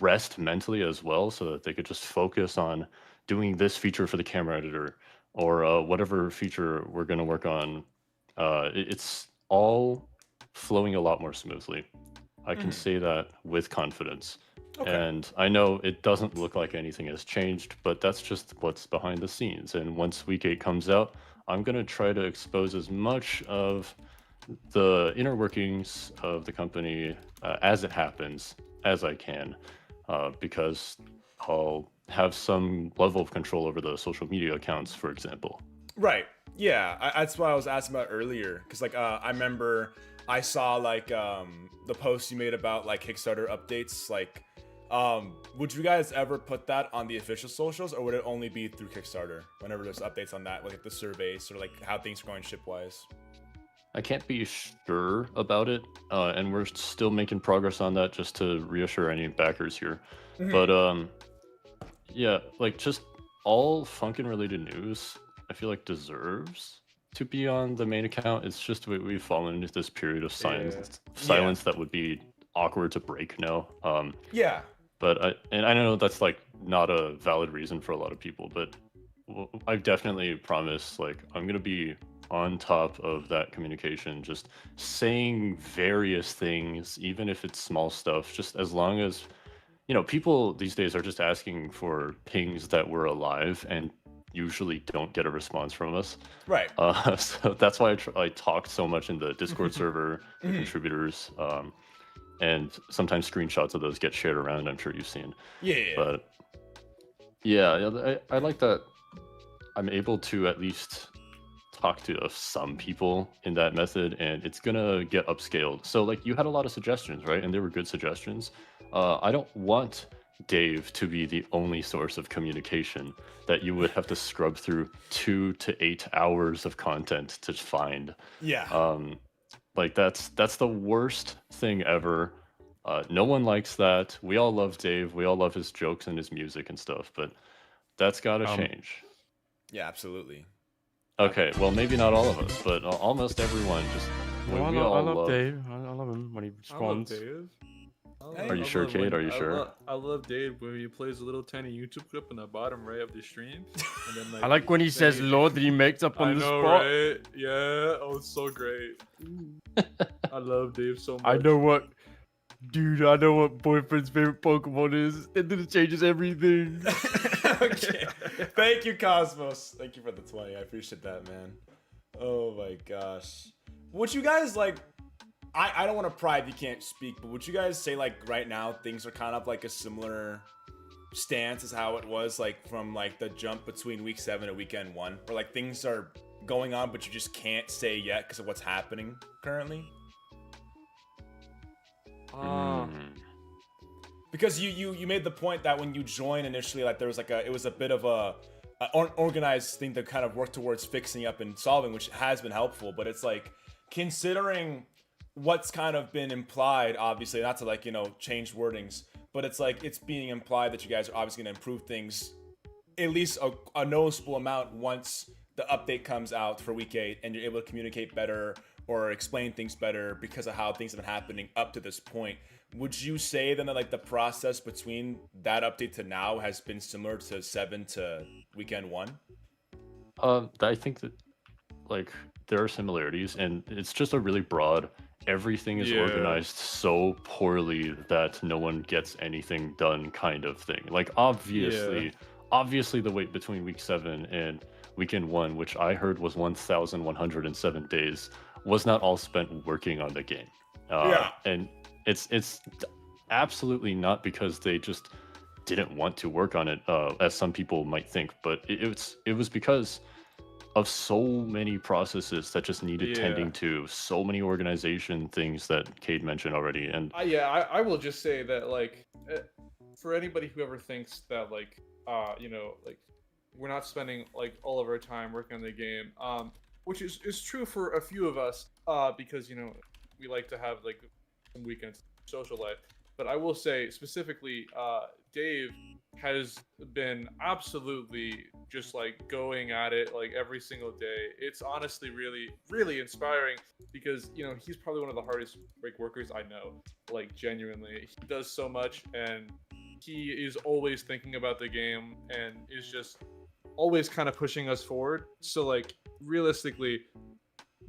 rest mentally as well, so that they could just focus on doing this feature for the camera editor or whatever feature we're going to work on. It's all flowing a lot more smoothly. I can say that with confidence. Okay. And I know it doesn't look like anything has changed, but that's just what's behind the scenes. And once week 8 comes out, I'm going to try to expose as much of the inner workings of the company as it happens as I can, because I'll have some level of control over the social media accounts, for example. Right. Yeah, that's what I was asking about earlier. Because, like, I remember I saw, like, the post you made about, like, Kickstarter updates. Like, would you guys ever put that on the official socials, or would it only be through Kickstarter whenever there's updates on that, like the surveys, or, like, how things are going ship-wise? I can't be sure about it, and we're still making progress on that just to reassure any backers here. But, yeah, like, just all Funkin-related news, I feel like deserves to be on the main account. It's just we've fallen into this period of silence that would be awkward to break now. Yeah. But I know that's like not a valid reason for a lot of people, but I've definitely promised, like, I'm gonna be on top of that communication, just saying various things, even if it's small stuff, just as long as, you know, people these days are just asking for pings that we're alive and usually don't get a response from us. Right. So that's why I talked so much in the Discord server, the contributors, and sometimes screenshots of those get shared around. I'm sure you've seen. Yeah. But yeah, I like that I'm able to at least talk to some people in that method, and it's gonna get upscaled. So like you had a lot of suggestions, right? And they were good suggestions. I don't want Dave to be the only source of communication that you would have to scrub through 2 to 8 hours of content to find. Yeah. Like that's the worst thing ever. No one likes that. We all love Dave. We all love his jokes and his music and stuff, but that's gotta change. Yeah, absolutely. Okay, well maybe not all of us, but almost everyone. Just No, we I all love Dave. I love him when he responds. I love Dave. Are you sure, Cade? Are you sure? I love Dave when he plays a little tiny YouTube clip in the bottom right of the stream. And then, like, I like when he says Lord that he makes up on I the know, spot. right? Yeah. Oh, it's so great. I love Dave so much. I know what boyfriend's favorite Pokemon is, and then it changes everything. Okay. Thank you, Cosmos. Thank you for the 20. I appreciate that, man. Oh my gosh. Would you guys like? I don't want to pry if you can't speak, but would you guys say like right now things are kind of like a similar stance as how it was like from like the jump between week 7 and weekend 1, where like things are going on but you just can't say yet because of what's happening currently? Because you made the point that when you joined initially, like there was like it was a bit of a organized thing to kind of work towards fixing up and solving, which has been helpful. But it's like, considering what's kind of been implied, obviously, not to like, change wordings, but it's like it's being implied that you guys are obviously going to improve things at least a noticeable amount once the update comes out for week 8 and you're able to communicate better or explain things better because of how things have been happening up to this point. Would you say then that like the process between that update to now has been similar to 7 to weekend 1? I think that like there are similarities, and it's just a really broad. Everything is organized so poorly that no one gets anything done kind of thing. Like obviously the wait between week 7 and weekend 1, which I heard was 1,107 days, was not all spent working on the game. And it's absolutely not because they just didn't want to work on it, as some people might think, but it was because of so many processes that just needed tending to, so many organization things that Cade mentioned already. And I will just say that like for anybody who ever thinks that like like we're not spending like all of our time working on the game, which is true for a few of us, because we like to have like some weekends social life. But I will say specifically, Dave has been absolutely just like going at it like every single day. It's honestly really, really inspiring because he's probably one of the hardest like workers I know. Like genuinely, he does so much, and he is always thinking about the game and is just always kind of pushing us forward. So like realistically,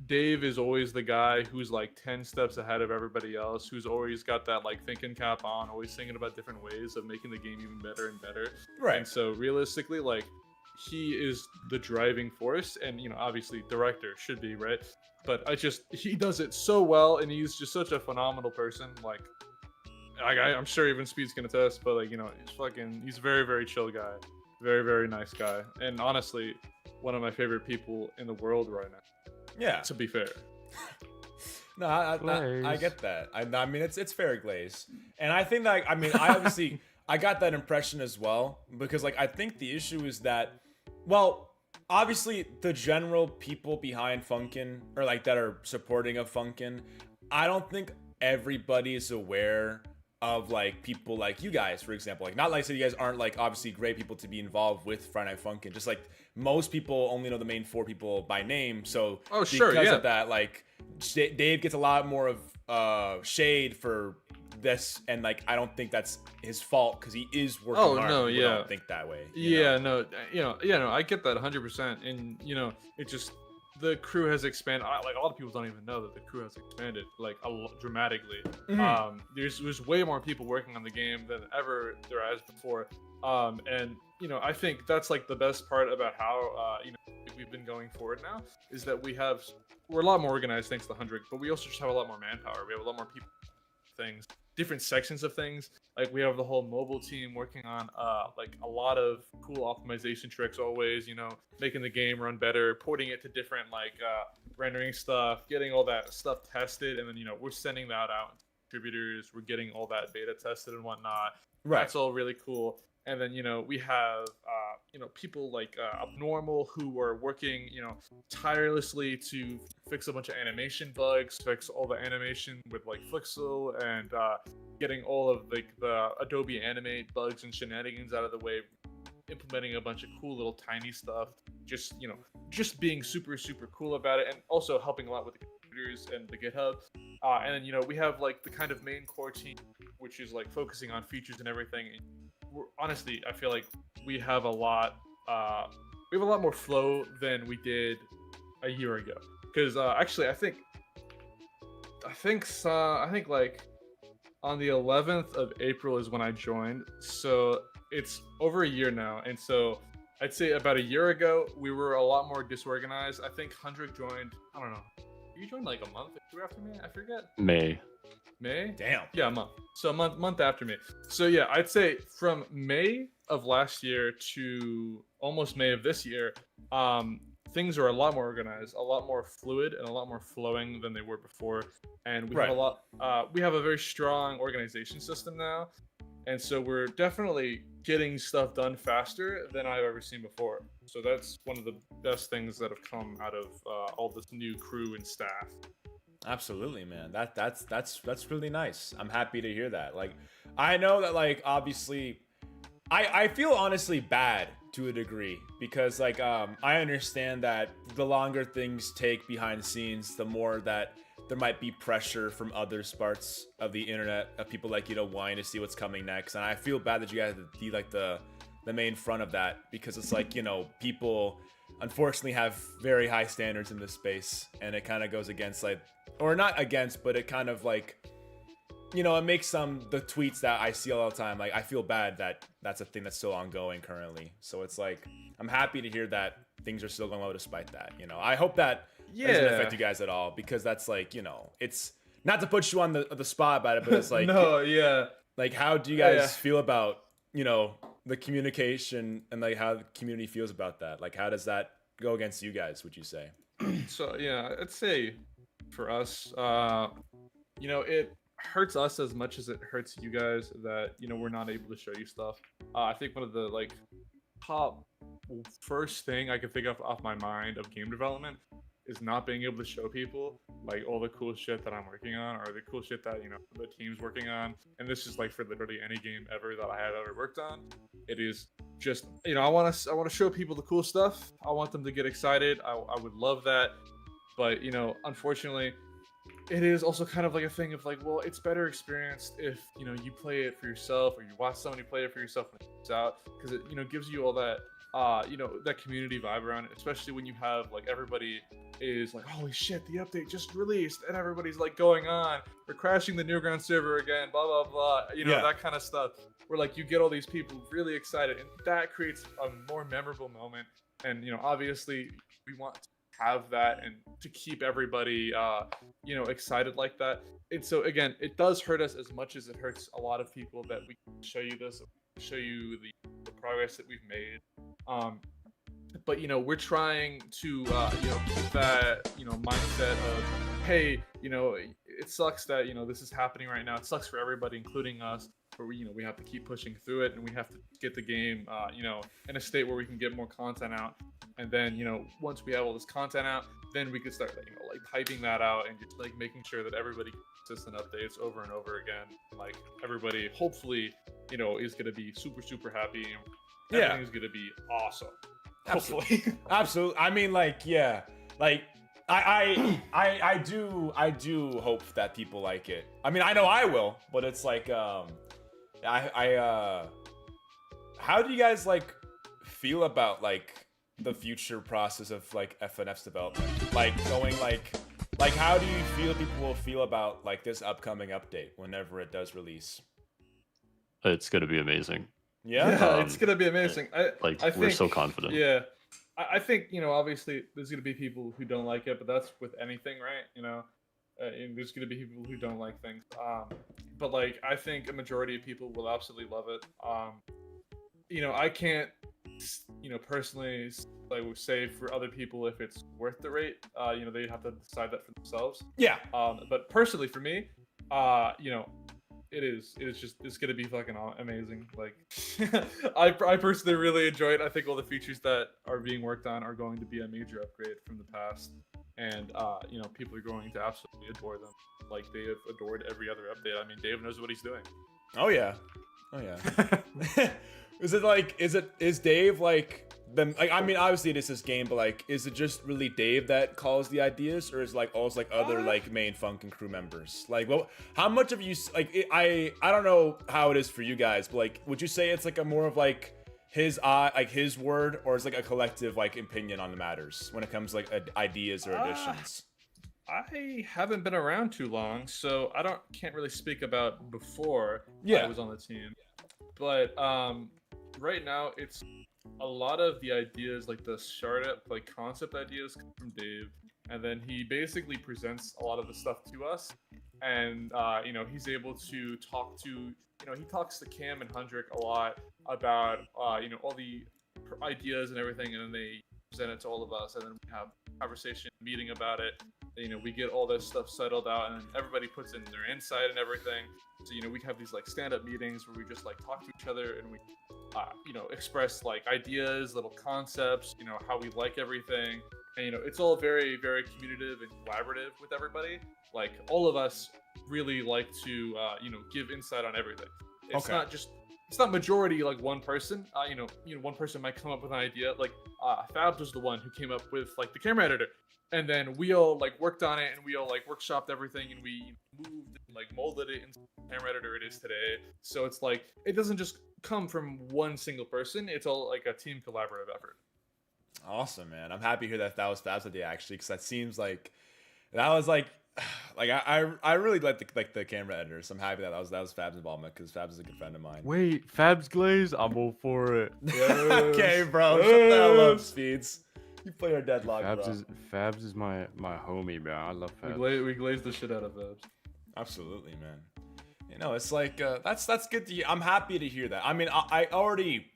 Dave is always the guy who's like 10 steps ahead of everybody else, who's always got that like thinking cap on, always thinking about different ways of making the game even better and better. Right. And so realistically, like he is the driving force, and obviously director should be, right? But he does it so well, and he's just such a phenomenal person. Like I'm sure even Speedz can attest, but like he's a very, very chill guy, very, very nice guy, and honestly one of my favorite people in the world right now. Yeah. To be fair. No, I get that. I mean, it's fair glaze, and I think that I obviously I got that impression as well, because like I think the issue is that, well, obviously the general people behind Funkin, or like that are supporting of Funkin, I don't think everybody is aware of like people like you guys, for example. Like, not like so you guys aren't like obviously great people to be involved with Friday Night Funkin'. Just like most people only know the main 4 people by name. So because of that, like Dave gets a lot more of shade for this, and like I don't think that's his fault because he is working hard. No, People don't think that way. No, I get that 100%, and it just, the crew has expanded. Like a lot of people don't even know that the crew has expanded like dramatically. Mm-hmm. There's way more people working on the game than ever there has before. And I think that's like the best part about how we've been going forward now, is that we're a lot more organized thanks to Hundrec, but we also just have a lot more manpower. We have a lot more people, things, different sections of things. Like we have the whole mobile team working on like a lot of cool optimization tricks always, making the game run better, porting it to different like rendering stuff, getting all that stuff tested, and then we're sending that out to contributors, we're getting all that beta tested and whatnot. Right. That's all really cool. And then we have people like Abnormal, who are working tirelessly to fix a bunch of animation bugs, fix all the animation with like Flixel, and getting all of like the Adobe Animate bugs and shenanigans out of the way, implementing a bunch of cool little tiny stuff, just being super, super cool about it, and also helping a lot with the computers and the GitHub. And then we have like the kind of main core team, which is like focusing on features and everything. And honestly, I feel like we have a lot more flow than we did a year ago. Because actually, I think like on the 11th of April is when I joined, so it's over a year now. And so I'd say about a year ago we were a lot more disorganized. I think Hundrec joined, I don't know, you joined like a month or 2 after me, I forget. May. Damn. Yeah, a month. So a month after me. So yeah, I'd say from May of last year to almost May of this year, things are a lot more organized, a lot more fluid, and a lot more flowing than they were before. And we have a lot. We have a very strong organization system now, And so we're definitely getting stuff done faster than I've ever seen before. So that's one of the best things that have come out of all this new crew and staff. Absolutely, man. That's really nice. I'm happy to hear that. Like, I know that, like, obviously, I feel honestly bad to a degree because, like, I understand that the longer things take behind the scenes, the more that there might be pressure from other parts of the internet of people like, you know, wanting to see what's coming next. And I feel bad that you guys have to be like the main front of that, because it's like, you know, people unfortunately have very high standards in this space, and it kind of goes against, like, or not against, but it kind of like, you know, it makes the tweets that I see all the time, like, I feel bad that that's a thing that's still ongoing currently. So it's like, I'm happy to hear that things are still going well despite that, you know. I hope that doesn't affect you guys at all, because that's like, you know, it's not to put you on the spot about it, but it's like, No, yeah. like, how do you guys feel about, you know, the communication and like how the community feels about that? Like, how does that go against you guys, would you say? So yeah, I'd say for us, you know, it hurts us as much as it hurts you guys that, you know, we're not able to show you stuff. I think one of the like top first thing I can think of off my mind of game development is not being able to show people like all the cool shit that I'm working on, or the cool shit that, you know, the team's working on. And this is like for literally any game ever that I have ever worked on. It is just, you know, I want to show people the cool stuff. I want them to get excited. I would love that. But, you know, unfortunately, it is also kind of like a thing of like, well, it's better experienced if, you know, you play it for yourself, or you watch somebody play it for yourself when it comes out, because it, you know, gives you all that, you know, that community vibe around it, especially when you have like everybody is like, holy shit, the update just released, and everybody's like going on, we're crashing the Newground server again, blah blah blah, you know, that kind of stuff, where like you get all these people really excited, and that creates a more memorable moment. And, you know, obviously we want to have that and to keep everybody you know, excited like that. And so again, it does hurt us as much as it hurts a lot of people that we can show you this, show you the progress that we've made. But, you know, we're trying to, you know, keep that, you know, mindset of, hey, you know, it sucks that, you know, this is happening right now. It sucks for everybody, including us, but we, you know, we have to keep pushing through it, and we have to get the game, you know, in a state where we can get more content out. And then, you know, once we have all this content out, then we can start, you know, like hyping that out and just like making sure that everybody gets consistent updates over and over again. Like, everybody hopefully, you know, is going to be super, super happy. And everything's going to be awesome. Hopefully. Absolutely. I mean, like, yeah, like, I do hope that people like it. I mean, I know I will, but it's like, how do you guys like feel about like the future process of like FNF's development? Like, going like how do you feel people will feel about like this upcoming update whenever it does release? It's gonna be amazing. Yeah, It's gonna be amazing. I we're think, so confident. Yeah, I think, you know, obviously there's gonna be people who don't like it, but that's with anything, right? You know, and there's gonna be people who don't like things. But like, I think a majority of people will absolutely love it. You know, I can't, you know, personally, like, say for other people if it's worth the rate. You know, they have to decide that for themselves. yeah. But personally for me, you know, it's gonna be fucking amazing. Like, I personally really enjoy it. I think all the features that are being worked on are going to be a major upgrade from the past, and you know, people are going to absolutely adore them, like they have adored every other update. I mean, Dave knows what he's doing. Oh yeah. Is Dave like like, I mean, obviously it is his game, but like, is it just really Dave that calls the ideas, or is it like also like other like main Funkin crew members? Like, well, how much of you like I don't know how it is for you guys, but like, would you say it's like a more of like his like his word, or is like a collective like opinion on the matters when it comes to like ideas or additions? I haven't been around too long, so can't really speak about before I was on the team. But right now it's a lot of the ideas, like the startup, like concept ideas, come from Dave, and then he basically presents a lot of the stuff to us, and you know, he's able to talk to, you know, he talks to Cam and Hundrec a lot about you know, all the ideas and everything, and then they present it to all of us, and then we have a conversation, meeting about it. You know, we get all this stuff settled out, and everybody puts in their insight and everything. So, you know, we have these like stand-up meetings where we just like talk to each other and we, you know, express like ideas, little concepts, you know, how we like everything. And, you know, it's all very, very communicative and collaborative with everybody. Like, all of us really like to, you know, give insight on everything. It's not just, it's not majority like one person. You know, one person might come up with an idea. Like, Fabs was the one who came up with like the camera editor. And then we all like worked on it, and we all like workshopped everything, and we moved and like molded it into the camera editor it is today. So it's like, it doesn't just come from one single person. It's all like a team collaborative effort. Awesome, man. I'm happy to hear that was Fab's idea, actually, because that seems like that was like I really like the camera editor. So I'm happy that was Fab's involvement, because Fab's is a good friend of mine. Wait, Fab's Glaze? I'm all for it. Okay, bro. Shut the hell up, Speedz. You play our deadlock, bro. Fabs is my homie, man. I love Fabs. We glazed the shit out of Fabs. Absolutely, man. You know, it's like that's good to hear. I'm happy to hear that. I mean, I already,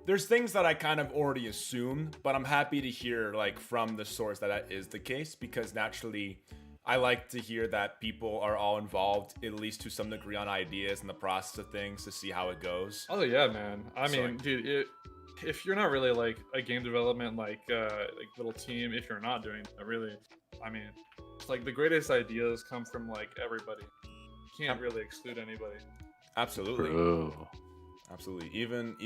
there's things that I kind of already assumed, but I'm happy to hear like from the source that is the case, because naturally I like to hear that people are all involved, at least to some degree, on ideas and the process of things to see how it goes. Oh yeah, man. I mean, dude, if you're not really like a game development like little team, if you're not doing that, really, I mean, it's like the greatest ideas come from like everybody. You can't really exclude anybody. Absolutely. Bro. Absolutely. Even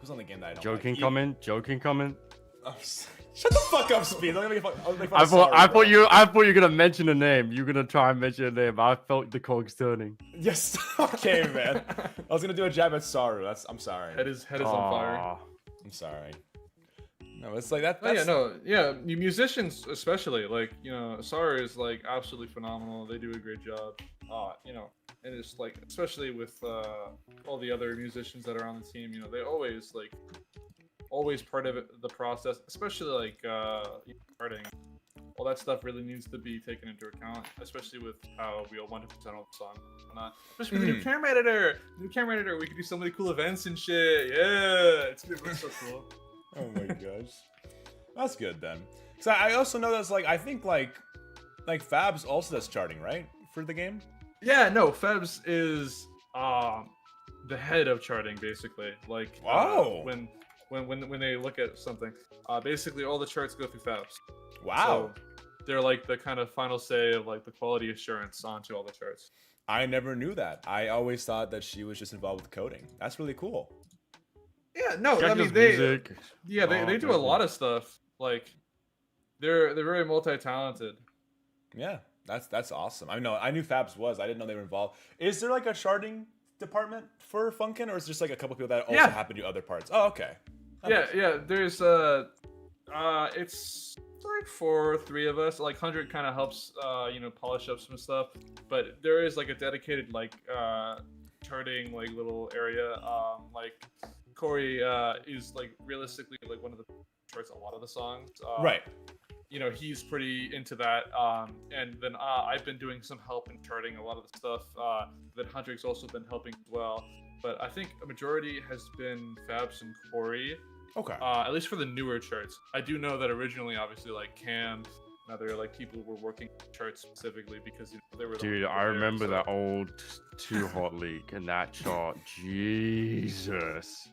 who's on the game that I don't Joking like? comment. Oh, shut the fuck up, Speed. Don't make fun. I thought you were gonna mention a name. You're gonna try and mention a name. I felt the cogs turning. Yes. Okay, man. I was gonna do a jab at Saru. I'm sorry. Head is on fire. I'm sorry. No, it's like that. Oh, yeah, no, yeah. Musicians, especially, like, you know, Saru is like absolutely phenomenal. They do a great job. You know, and it's like, especially with all the other musicians that are on the team, you know, they always part of the process, especially like charting. All that stuff really needs to be taken into account, especially with how we all want to present all the songs. Especially with the new camera editor. We can do so many cool events and shit. Yeah, it's so cool. Oh my gosh, that's good then. So I also know that's like, I think like Fabs also does charting, right, for the game? Yeah, no, Fabs is the head of charting, basically. Like, wow. When they look at something, basically all the charts go through Fabs. Wow. So they're like the kind of final say of like the quality assurance onto all the charts. I never knew that. I always thought that she was just involved with coding. That's really cool. Yeah, no, I mean they do a lot of stuff. Like, they're very multi-talented. Yeah, that's awesome. I know, I knew Fabs was. I didn't know they were involved. Is there like a charting department for Funkin, or is there just like a couple people that also happen to do other parts? Oh, okay. Yeah. There's it's like 4 or 3 of us. Like Hundrec kind of helps, you know, polish up some stuff, but there is like a dedicated like charting like little area. Like Corey is like realistically like one of the charts a lot of the songs. Right. You know, he's pretty into that. And then I've been doing some help in charting a lot of the stuff that Hundrec's also been helping as well. But I think a majority has been Fabs and Corey. Okay. At least for the newer charts. I do know that originally, obviously, like Cam and other like people were working charts specifically because, you know, they were. Dude, I remember that old Too Hot leak and that chart. Jesus.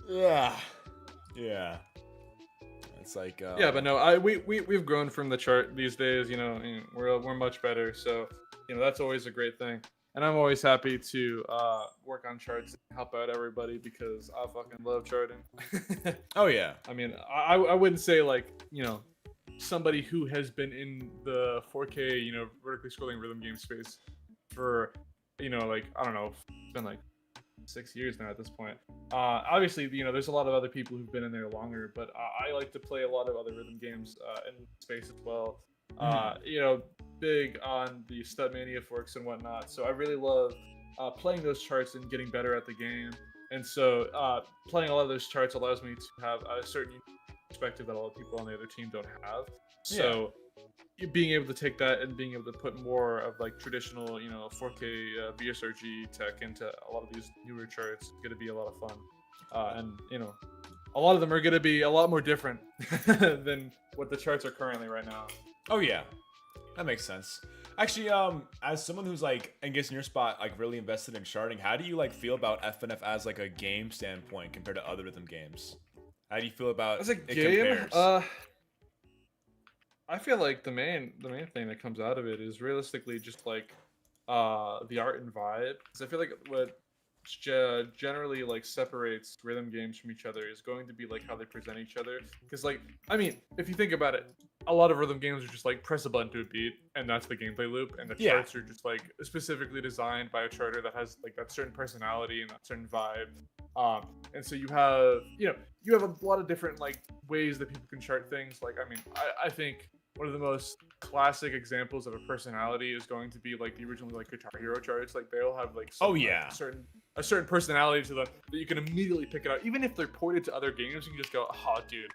Yeah. It's like yeah, but no, we've grown from the chart these days. You know, we're much better. So, you know, that's always a great thing. And I'm always happy to work on charts and help out everybody because I fucking love charting. Oh yeah. I mean, I wouldn't say like, you know, somebody who has been in the 4K, you know, vertically scrolling rhythm game space for, you know, like, I don't know, it's been like 6 years now at this point. Obviously, you know, there's a lot of other people who've been in there longer, but I like to play a lot of other rhythm games in space as well. You know, big on the Stubmania forks and whatnot. So I really love playing those charts and getting better at the game. And so playing a lot of those charts allows me to have a certain perspective that a lot of people on the other team don't have. So being able to take that and being able to put more of like traditional, you know, 4K VSRG tech into a lot of these newer charts is going to be a lot of fun. and a lot of them are going to be a lot more different than what the charts are currently right now. Oh yeah, that makes sense. Actually, as someone who's like, I guess in your spot, like really invested in charting, how do you like feel about FNF as like a game standpoint compared to other rhythm games? How do you feel about As a it game, compares? I feel like the main thing that comes out of it is realistically just like the art and vibe. Because I feel like what generally like separates rhythm games from each other is going to be like how they present each other. Because like, I mean, if you think about it, a lot of rhythm games are just like press a button to a beat and that's the gameplay loop, and the Yeah. charts are just like specifically designed by a charter that has like that certain personality and that certain vibe. And so you have a lot of different like ways that people can chart things. Like, I mean, I think one of the most classic examples of a personality is going to be like the original like Guitar Hero charts. Like they all have like some, Oh, yeah. like, a certain personality to them that you can immediately pick it out. Even if they're ported to other games, you can just go, "Oh, dude,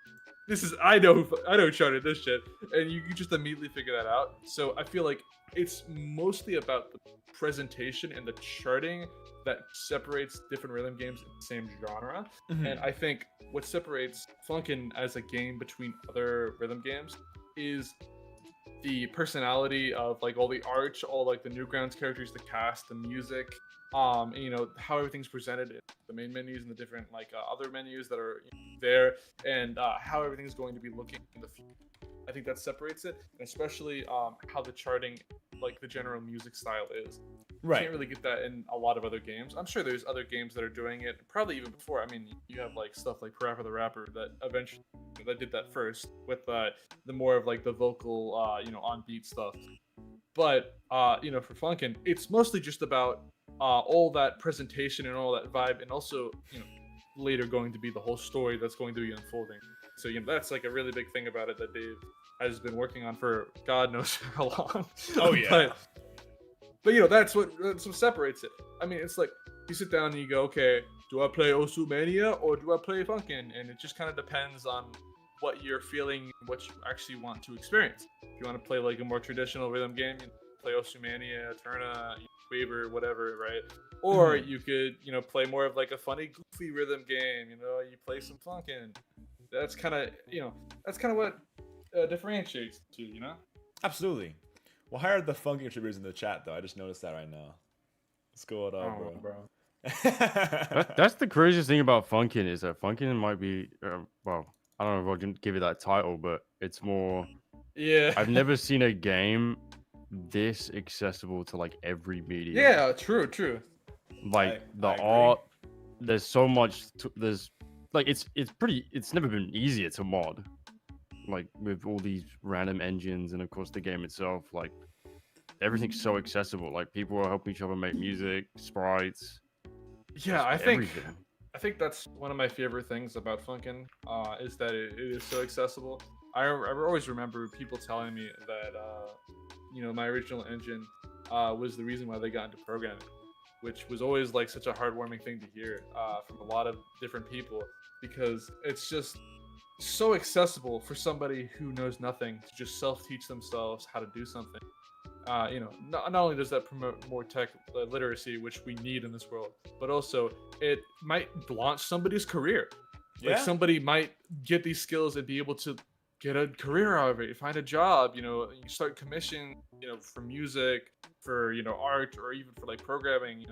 this is I know who charted this shit," and you can just immediately figure that out. So I feel like it's mostly about the presentation and the charting that separates different rhythm games in the same genre. Mhm. And I think what separates Funkin as a game between other rhythm games is the personality of like all the art, all like the Newgrounds characters, the cast, the music, and how everything's presented in the main menus and the different like other menus that are there, and how everything's going to be looking in the future. I think that separates it, and especially how the charting, like the general music style is. You Right. can't really get that in a lot of other games. I'm sure there's other games that are doing it, probably even before. I mean, you have like stuff like Parappa the Rapper that eventually that did that first with the more of like the vocal, on beat stuff. But for Funkin, it's mostly just about all that presentation and all that vibe, and also later going to be the whole story that's going to be unfolding. So that's like a really big thing about it that Dave has been working on for God knows how long. Oh, yeah. But that's what separates it. I mean, it's like you sit down and you go, okay, do I play Osu Mania or do I play Funkin? And it just kind of depends on what you're feeling, what you actually want to experience. If you want to play like a more traditional rhythm game, play Osu Mania, Eterna, Quaver, whatever, right? Or you could, play more of like a funny, goofy rhythm game. You play some Funkin. That's kind of what differentiates the two. Absolutely. Well, how are the Funky contributors in the chat though? I just noticed that right now. What's going on, Oh, bro. That's the craziest thing about Funkin is that Funkin might be, well, I don't know if I can give it that title, but it's more. Yeah. I've never seen a game this accessible to like every medium. Yeah, true. Like the I agree. art, there's so much. There's like it's never been easier to mod. Like with all these random engines and of course the game itself, like everything's so accessible. Like people are helping each other make music, sprites. Yeah, just I think everything. that's one of my favorite things about Funkin, is that it is so accessible. I always remember people telling me that my original engine was the reason why they got into programming, which was always like such a heartwarming thing to hear from a lot of different people, because it's just so accessible for somebody who knows nothing to just self-teach themselves how to do something. Not only does that promote more tech literacy, which we need in this world, but also it might launch somebody's career. Like Yeah. somebody might get these skills and be able to get a career out of it, find a job, you start commission, for music, for, art, or even for like programming,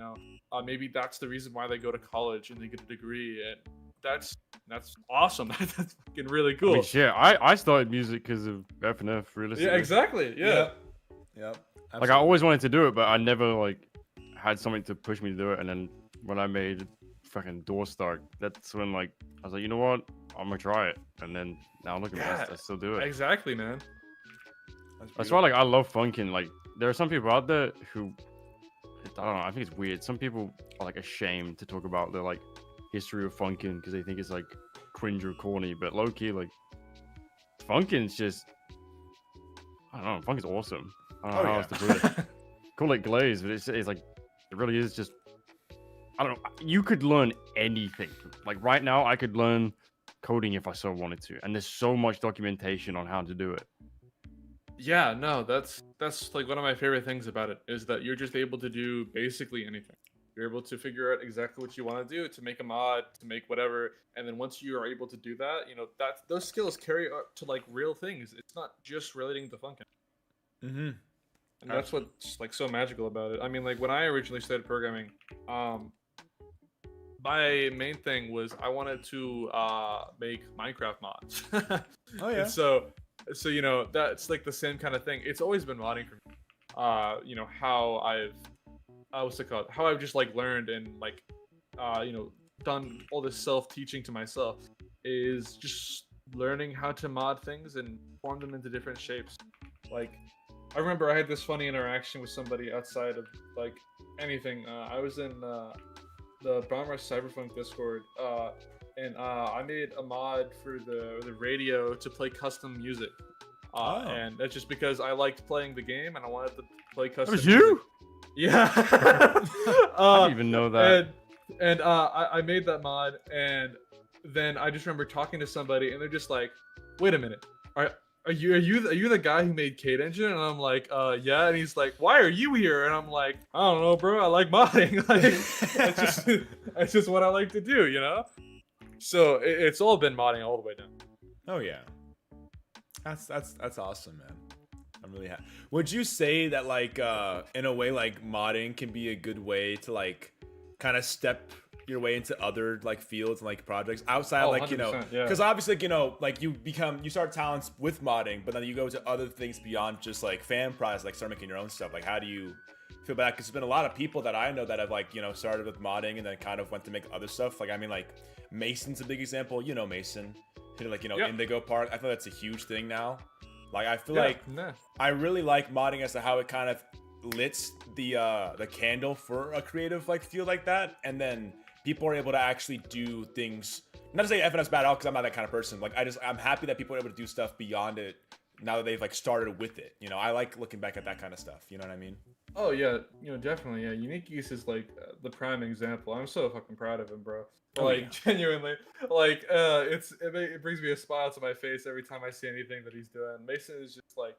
maybe that's the reason why they go to college and they get a degree. And that's awesome. That's fucking really cool. I mean, shit, I started music because of FNF, realistically. Yeah, exactly. Yeah. Yep. Like I always wanted to do it, but I never like had something to push me to do it. And then when I made fucking Door Stark, that's when like I was like, you know what, I'm gonna try it. And then now look at me, I still do it. Exactly, man. That's why like I love Funkin. Like there are some people out there who I don't know, I think it's weird. Some people are like ashamed to talk about their like history of Funkin because they think it's like cringe or corny. But low key, like Funkin's just I don't know, Funkin's awesome. I don't know how else to put it. Call it glaze, but it's like it really is just I don't know. You could learn anything. Like right now, I could learn coding if I so wanted to, and there's so much documentation on how to do it. Yeah, no, that's like one of my favorite things about it is that you're just able to do basically anything. You're able to figure out exactly what you want to do to make a mod, to make whatever, and then once you are able to do that, that those skills carry up to like real things. It's not just relating to Funkin. Mm-hmm. And that's what's like so magical about it. I mean, like when I originally started programming, my main thing was I wanted to make Minecraft mods. Oh yeah. And so that's like the same kind of thing. It's always been modding for me. How what's it called? How I've just like learned and like done all this self-teaching to myself is just learning how to mod things and form them into different shapes. Like I remember I had this funny interaction with somebody outside of like anything. I was in the Brown Rush Cyberpunk Discord, and I made a mod for the radio to play custom music. And that's just because I liked playing the game and I wanted to play custom. That was you? Yeah. I didn't even know that. And I made that mod, and then I just remember talking to somebody, and they're just like, "Wait a minute, are you the guy who made Kade Engine?" And I'm like, yeah. And he's like, "Why are you here?" And I'm like, "I don't know, bro. I like modding. Like, that's just what I like to do, you know." So it's all been modding all the way down. Oh yeah. That's awesome, man. I'm really happy. Would you say that like in a way like modding can be a good way to like kind of step your way into other like fields and like projects outside like 100%, yeah. because obviously like you start talents with modding, but then you go to other things beyond just like fan projects, like start making your own stuff. Like how do you feel about that? Because there's been a lot of people that I know that have like started with modding and then kind of went to make other stuff. Like I mean like Mason's a big example. Mason did like Yep. Indigo Park. I feel that's a huge thing now. Like I feel I really like modding as to how it kind of lits the candle for a creative like field like that, and then people are able to actually do things. Not to say FNF's bad out because I'm not that kind of person. Like I'm happy that people are able to do stuff beyond it now that they've like started with it. I like looking back at that kind of stuff. You know what I mean? Oh yeah, definitely. Yeah, Unique Geese is like the prime example. I'm so fucking proud of him, bro. Like genuinely, like it brings me a smile to my face every time I see anything that he's doing. Mason is just like,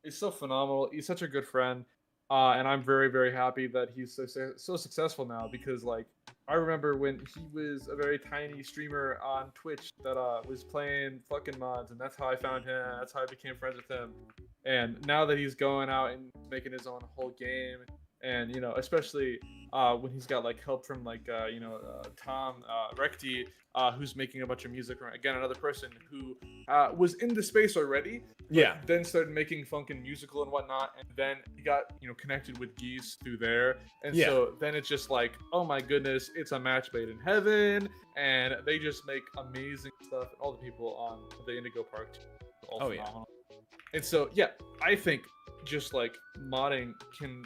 he's so phenomenal. He's such a good friend, and I'm very very happy that he's so successful now. Because like I remember when he was a very tiny streamer on Twitch that was playing fucking mods, and that's how I found him. That's how I became friends with him. And now that he's going out and making his own whole game, and especially when he's got like help from like Tom Rekti, who's making a bunch of music. Again, another person who was in the space already. Yeah. Then started making Funkin musical and whatnot, and then he got connected with Geese through there, and so then it's just like, oh my goodness, it's a match made in heaven, and they just make amazing stuff. And all the people on the Indigo Park too, all phenomenal. And so, yeah, I think just like modding can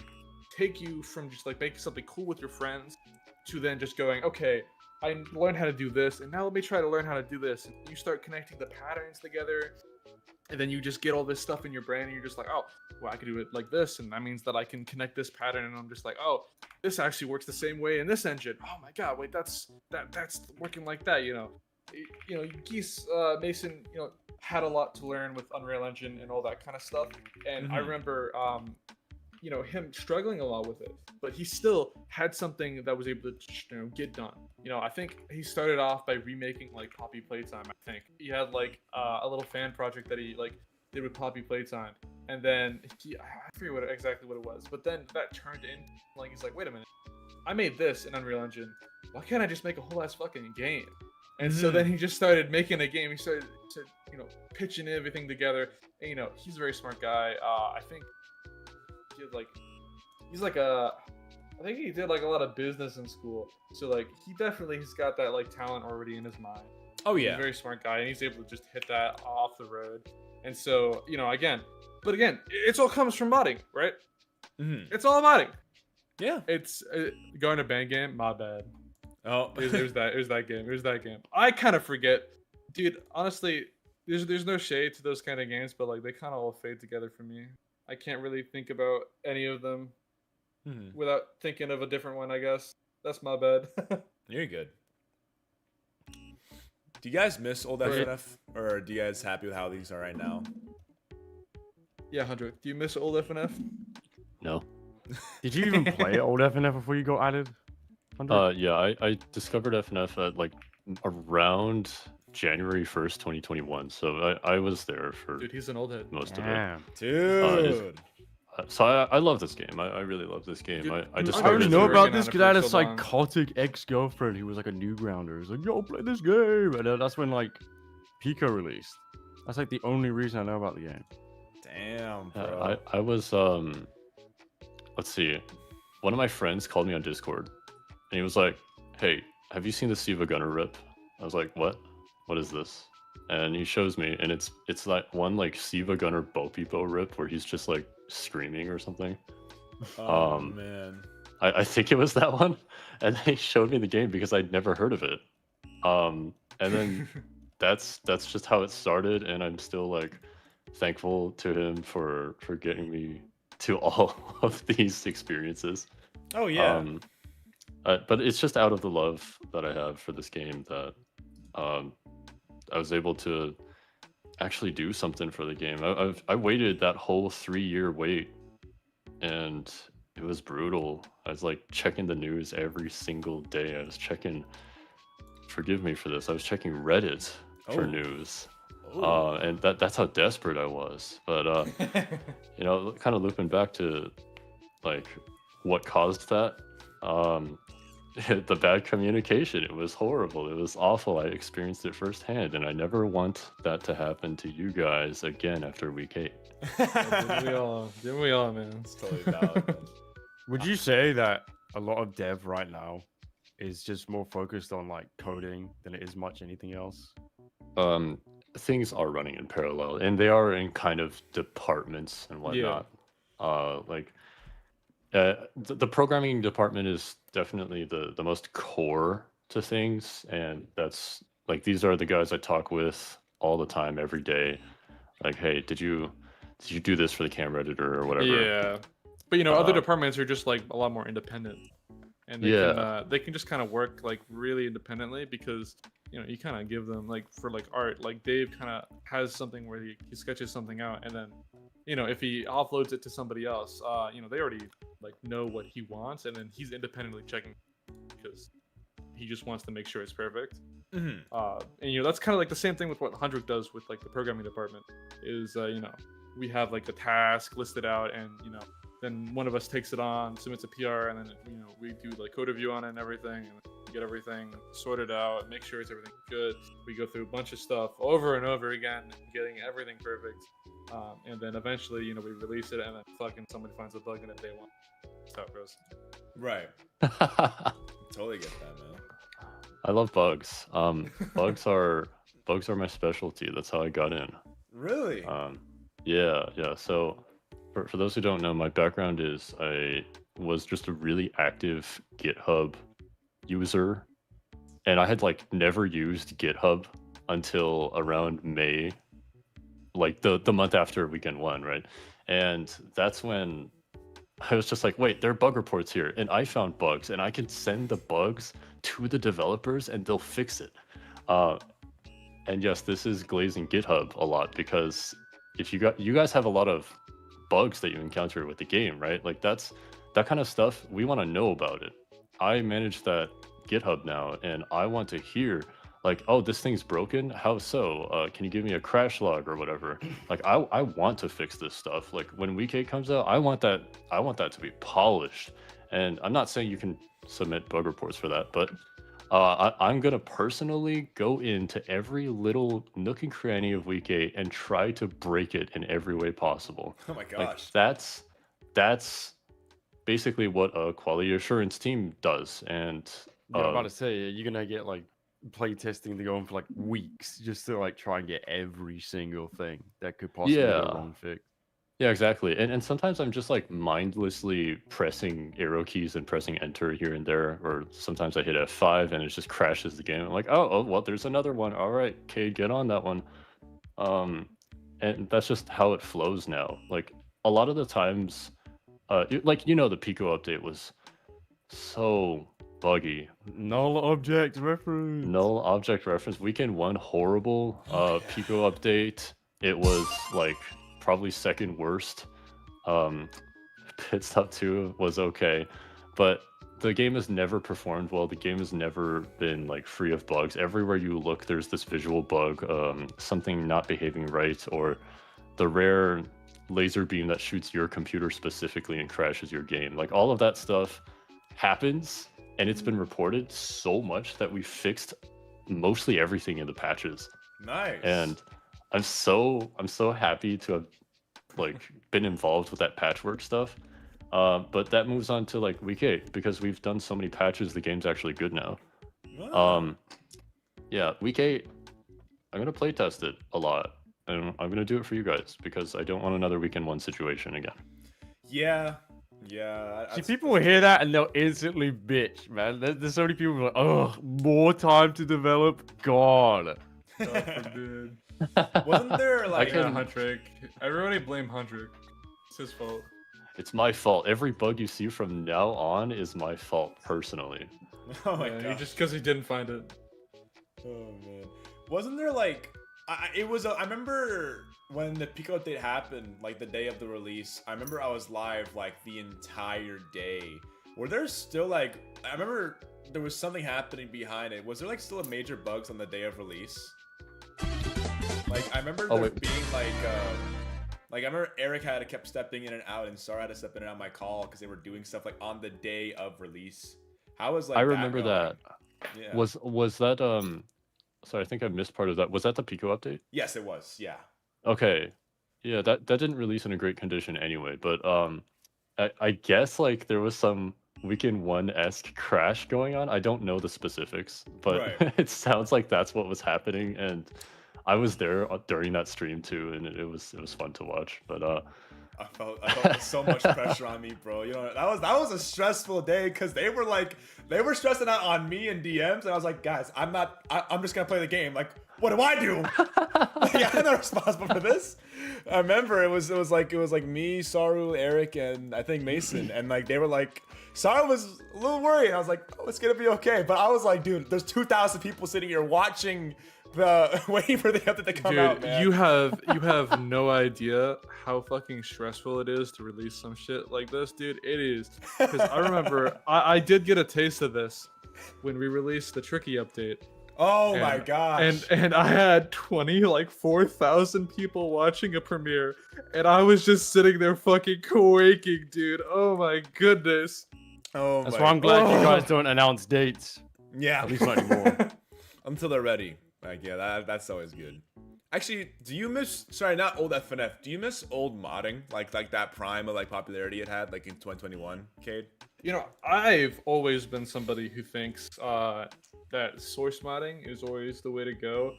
take you from just like making something cool with your friends to then just going, okay, I learned how to do this, and now let me try to learn how to do this. And you start connecting the patterns together, and then you just get all this stuff in your brain, and you're just like, oh, well, I can do it like this, and that means that I can connect this pattern, and I'm just like, oh, this actually works the same way in this engine. Oh my god, wait, that's working like that, Geese, Mason, had a lot to learn with Unreal Engine and all that kind of stuff. And I remember, him struggling a lot with it, but he still had something that was able to, get done. I think he started off by remaking like Poppy Playtime. I think he had like a little fan project that he like did with Poppy Playtime, and then I forget exactly what it was, but then that turned into like, he's like, wait a minute, I made this in Unreal Engine. Why can't I just make a whole ass fucking game? And so then he just started making a game. He started to, pitching everything together. And, he's a very smart guy. I think he did I think he did like a lot of business in school. So like he's got that like talent already in his mind. Oh yeah. He's a very smart guy, and he's able to just hit that off the road. And so, again, it all comes from modding, right? It's all modding. Yeah. It's going to bang game, my bad. Oh, There's that game. I kind of forget, dude. Honestly, there's no shade to those kind of games, but like they kind of all fade together for me. I can't really think about any of them without thinking of a different one. I guess that's my bad. You're good. Do you guys miss old FNF, or are you guys happy with how these are right now? Yeah, Hundrec. Do you miss old FNF? No. Did you even play old FNF before you got added? Yeah, I discovered FNF at like around January 1st, 2021. So I was there for Dude, he's an old head. most of it. Damn. Dude. So I love this game. I really love this game. Dude, I dude, I discovered only started know working about on this it because I had a for so long. psychotic ex-girlfriend who was like a new grounder. Who's like, yo, play this game. And then that's when like Pico released. That's like the only reason I know about the game. Damn, bro. I was let's see. One of my friends called me on Discord and he was like, "Hey, have you seen the Siva Gunner rip?" I was like, "What? What is this?" And he shows me and it's like one like Siva Gunner Bopipo rip where he's just like screaming or something. Oh, man. I think it was that one. And they showed me the game because I'd never heard of it. And then that's just how it started, and I'm still like thankful to him for getting me to all of these experiences. Oh, yeah. But it's just out of the love that I have for this game that I was able to actually do something for the game. I waited that whole 3-year wait, and it was brutal. I was like checking the news every single day. I was checking, forgive me for this, I was checking Reddit for Oh. news. Ooh. And that's how desperate I was. But you know, kind of looping back to like what caused that. The bad communication. It was horrible. It was awful. I experienced it firsthand, and I never want that to happen to you guys again after week 8. Didn't we all, man? It's totally valid, man. Would you say that a lot of dev right now is just more focused on like coding than it is much anything else? Things are running in parallel, and they are in kind of departments and whatnot. The programming department is definitely the most core to things, and that's like these are the guys I talk with all the time, every day. Like, hey, did you do this for the camera editor or whatever? Yeah, but you know, other departments are just like a lot more independent, and they can just kind of work like really independently because you know you kind of give them like for like art, like Dave kind of has something where he sketches something out, and then you know if he offloads it to somebody else, you know they already like know what he wants, and then he's independently checking because he just wants to make sure it's perfect. Mhm. And you know that's kind of like the same thing with what Hundrec does with like the programming department is you know we have like the task listed out, and you know then one of us takes it on, submits a PR, and then you know we do like code review on it and everything, and get everything sorted out, make sure it's everything good. We go through a bunch of stuff over and over again, getting everything perfect, and then eventually you know we release it, and then fucking somebody finds a bug in it day one. That's how it goes. Right. Totally get that, man. I love bugs. Bugs are my specialty. That's how I got in. Really? Yeah. So for those who don't know, my background is I was just a really active GitHub user, and I had like never used GitHub until around May, like the month after weekend 1, right? And that's when I was just like, wait, there are bug reports here, and I found bugs, and I can send the bugs to the developers, and they'll fix it. And yes, this is glazing GitHub a lot because if you guys have a lot of bugs that you encounter with the game, right? Like that kind of stuff, we want to know about it. I manage that GitHub now, and I want to hear like, oh, this thing's broken. How so? Can you give me a crash log or whatever? Like, I want to fix this stuff. Like when Week 8 comes out, I want that to be polished. And I'm not saying you can submit bug reports for that, but I'm gonna personally go into every little nook and cranny of Week 8 and try to break it in every way possible. Oh my Like, gosh. that's basically what a quality assurance team does. And Yeah, I'm about to say you're gonna get like play testing to go on for like weeks just to like try and get every single thing that could possibly go wrong fixed. Yeah, exactly. And sometimes I'm just like mindlessly pressing arrow keys and pressing enter here and there, or sometimes I hit F5 and it just crashes the game. I'm like, oh well, there's another one. All right, Cade, get on that one. And that's just how it flows now. Like a lot of the times, like you know, the Pico update was so buggy. Null object reference. Null object reference. Weekend 1 horrible. Pico update. It was like probably second worst. Pit stop 2 was okay, but the game has never performed well. The game has never been like free of bugs. Everywhere you look, there's this visual bug, something not behaving right, or the rare laser beam that shoots your computer specifically and crashes your game. Like all of that stuff happens, and it's been reported so much that we fixed mostly everything in the patches. Nice. And I'm so happy to have like been involved with that patchwork stuff. But that moves on to like week 8 because we've done so many patches. The game's actually good now. Wow. Yeah, week 8, I'm gonna play test it a lot, and I'm gonna do it for you guys because I don't want another weekend 1 situation again. Yeah. See, people will hear that and they'll instantly bitch, man. There's so many people who are like, oh, more time to develop. God. Dude. Wasn't there like Yeah, Hundrec. Everybody blame Hundrec. It's his fault. It's my fault. Every bug you see from now on is my fault personally. Oh my Yeah, god. just because he didn't find it. Oh man. Wasn't there like I remember when the Pico update happened, like the day of the release, I remember I was live like the entire day. Were there still like I remember there was something happening behind it. Was there like still major bugs on the day of release? Like I remember there being like I remember Eric had kept stepping in and out, and Sarah had to step in and out of my call because they were doing stuff like on the day of release. How was like I remember that? that. Yeah. Was that sorry, I think I missed part of that. Was that the Pico update? Yes, it was. Yeah. Okay. Yeah, that didn't release in a great condition anyway, but I guess like there was some weekend 1-esque crash going on. I don't know the specifics, but Right. it sounds like that's what was happening, and I was there during that stream too, and it was fun to watch. But I felt so much pressure on me, bro. You know, that was a stressful day because they were stressing out on me in DMs, and I was like, guys, I'm just gonna play the game. Like, what do I do? Like, I'm not responsible for this. I remember it was like me, Saru, Eric, and I think Mason, and like they were like, Saru was a little worried. I was like, oh, it's gonna be okay, but I was like, dude, there's 2,000 people sitting here watching. Waiting for the update to come out, man. You have no idea how fucking stressful it is to release some shit like this, dude. It is, because I remember I did get a taste of this when we released the Tricky update. Oh my gosh. And I had 4,000 people watching a premiere, and I was just sitting there fucking quaking, dude. Oh my goodness. Oh That's my why I'm glad you guys don't announce dates. Yeah. At least not anymore. Until they're ready. Like, yeah, that's always good. Actually, do you miss, sorry, not old FNF, do you miss old modding? Like that prime of like popularity it had like in 2021, Cade? You know, I've always been somebody who thinks that source modding is always the way to go.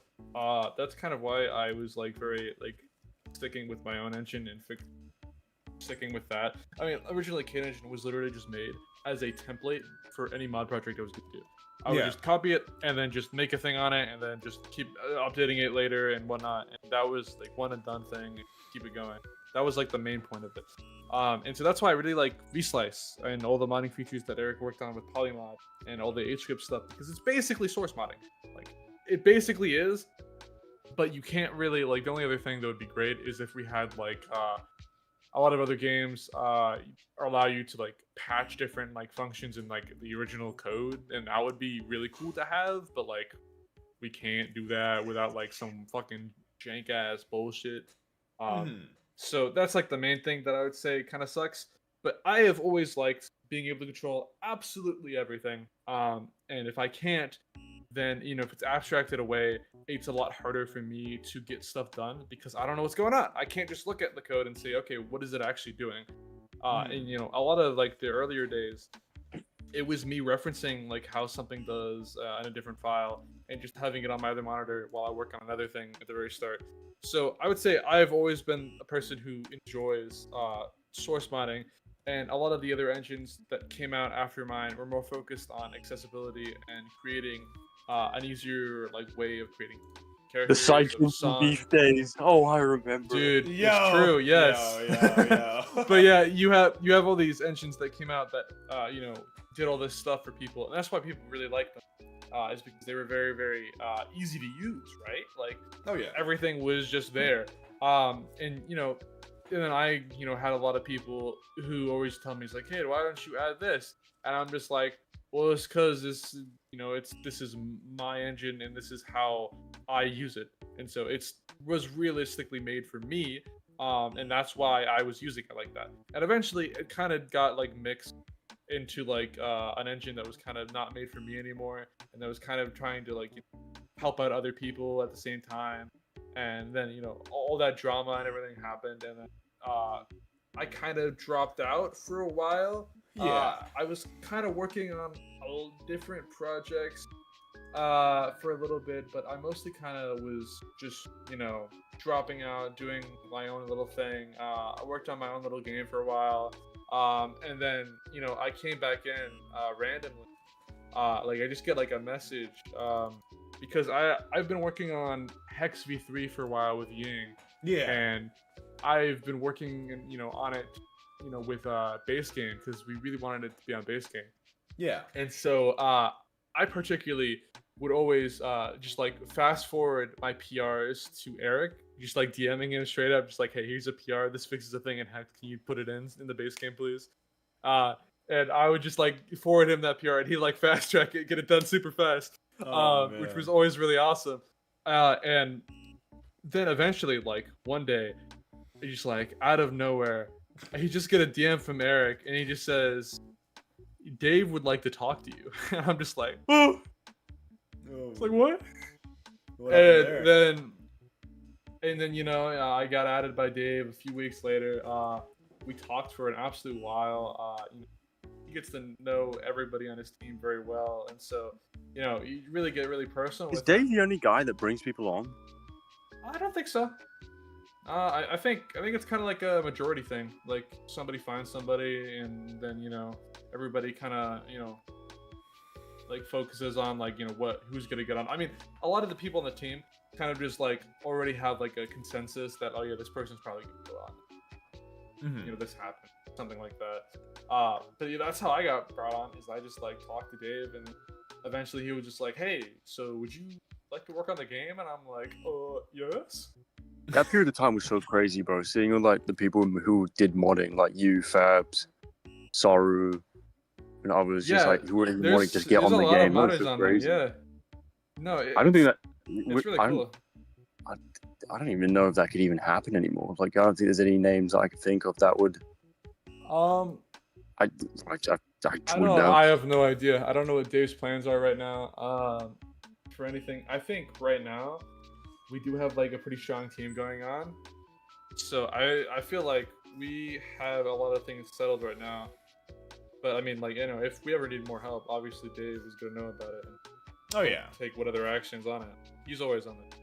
That's kind of why I was like very like sticking with my own engine and sticking with that. I mean, originally Kade Engine was literally just made as a template for any mod project I was going to do. I would just copy it and then just make a thing on it and then just keep updating it later and whatnot. And that was like one and done thing. And keep it going. That was like the main point of it. And so that's why I really like VSlice and all the modding features that Eric worked on with Polymod and all the HScript stuff, because it's basically source modding. Like it basically is, but you can't really like. The only other thing that would be great is if we had like a lot of other games allow you to like patch different like functions in like the original code, and that would be really cool to have, but like we can't do that without like some fucking jank ass bullshit. So that's like the main thing that I would say kind of sucks, but I have always liked being able to control absolutely everything, and if I can't, then you know, if it's abstracted away, it's a lot harder for me to get stuff done because I don't know what's going on. I can't just look at the code and say, okay, what is it actually doing? And you know, a lot of like the earlier days, it was me referencing like how something does in a different file and just having it on my other monitor while I work on another thing at the very start. So I would say I've always been a person who enjoys source modding, and a lot of the other engines that came out after mine were more focused on accessibility and creating an easier like way of creating The characters. Cycles and Beef days. Oh, I remember. Dude, Yo, it's true. Yes. Yo. But yeah, you have all these engines that came out that you know, did all this stuff for people, and that's why people really liked them. Is because they were very, very easy to use, right? Like, Oh yeah. everything was just there. And you know, and then I, had a lot of people who always tell me, it's like, hey, why don't you add this? And I'm just like, well, it's because this, this is my engine and this is how I use it. And so was realistically made for me. And that's why I was using it like that. And eventually it kind of got like mixed into like an engine that was kind of not made for me anymore. And that was kind of trying to like help out other people at the same time. And then, all that drama and everything happened. And then I kind of dropped out for a while. Yeah. I was kind of working on different projects for a little bit, but I mostly kind of was just, dropping out, doing my own little thing. I worked on my own little game for a while. And then, I came back in randomly. Like I just get like a message because I've been working on Hex V3 for a while with Ying. Yeah. And I've been working, on it, with base game because we really wanted it to be on base game. Yeah. And so I particularly would always just like fast forward my PRs to Eric, just like DMing him straight up, just like, hey, here's a PR. This fixes a thing, and can you put it in the base game, please? And I would just like forward him that PR, and he'd like fast track it, get it done super fast, which was always really awesome. And then eventually, like one day, just like out of nowhere, he just get a DM from Eric, and he just says, Dave would like to talk to you. And I'm just like, oh. It's like, what? And then I got added by Dave a few weeks later. We talked for an absolute while. He gets to know everybody on his team very well, and so you really get really personal. Is Dave the only guy that brings people on? I don't think so. I think it's kind of like a majority thing. Like somebody finds somebody, and then everybody kind of like focuses on like who's gonna get on. I mean, a lot of the people on the team kind of just like already have like a consensus that, oh yeah, this person's probably gonna go on. Mm-hmm. This happened, something like that. But that's how I got brought on. Is I just like talked to Dave, and eventually he was just like, hey, so would you like to work on the game? And I'm like, yes. That period of time was so crazy, bro. Seeing all like the people who did modding, like you, Fabs, Saru, and others, just like who were even wanting to just get on the game. That was so crazy. Yeah. No, I don't think that. It's really cool. I don't even know if that could even happen anymore. Like, I don't think there's any names that I could think of that would. I wouldn't know. I have no idea. I don't know what Dave's plans are right now. For anything, I think right now we do have like a pretty strong team going on. So I feel like we have a lot of things settled right now. But I mean, like, if we ever need more help, obviously Dave is gonna know about it. And oh yeah. Take what other actions on it. He's always on it.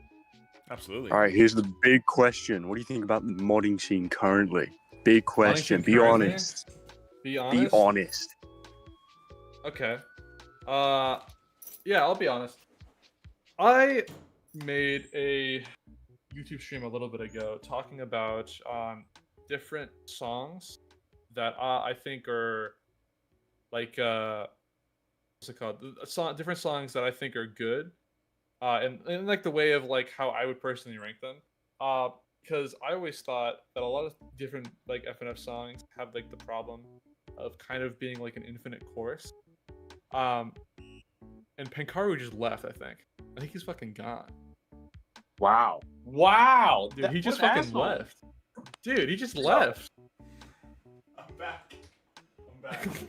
Absolutely. All right, here's the big question. What do you think about the modding scene currently? Big question. Be honest. Be honest? Be honest. Okay. Yeah, I'll be honest. I made a YouTube stream a little bit ago talking about different songs that I think are like what's it called? Different songs that I think are good. And like the way of like how I would personally rank them. Because I always thought that a lot of different like FNF songs have like the problem of kind of being like an infinite chorus. And Penkaru just left, I think he's fucking gone. Wow. Dude, he just fucking left. Dude, he just left. I'm back.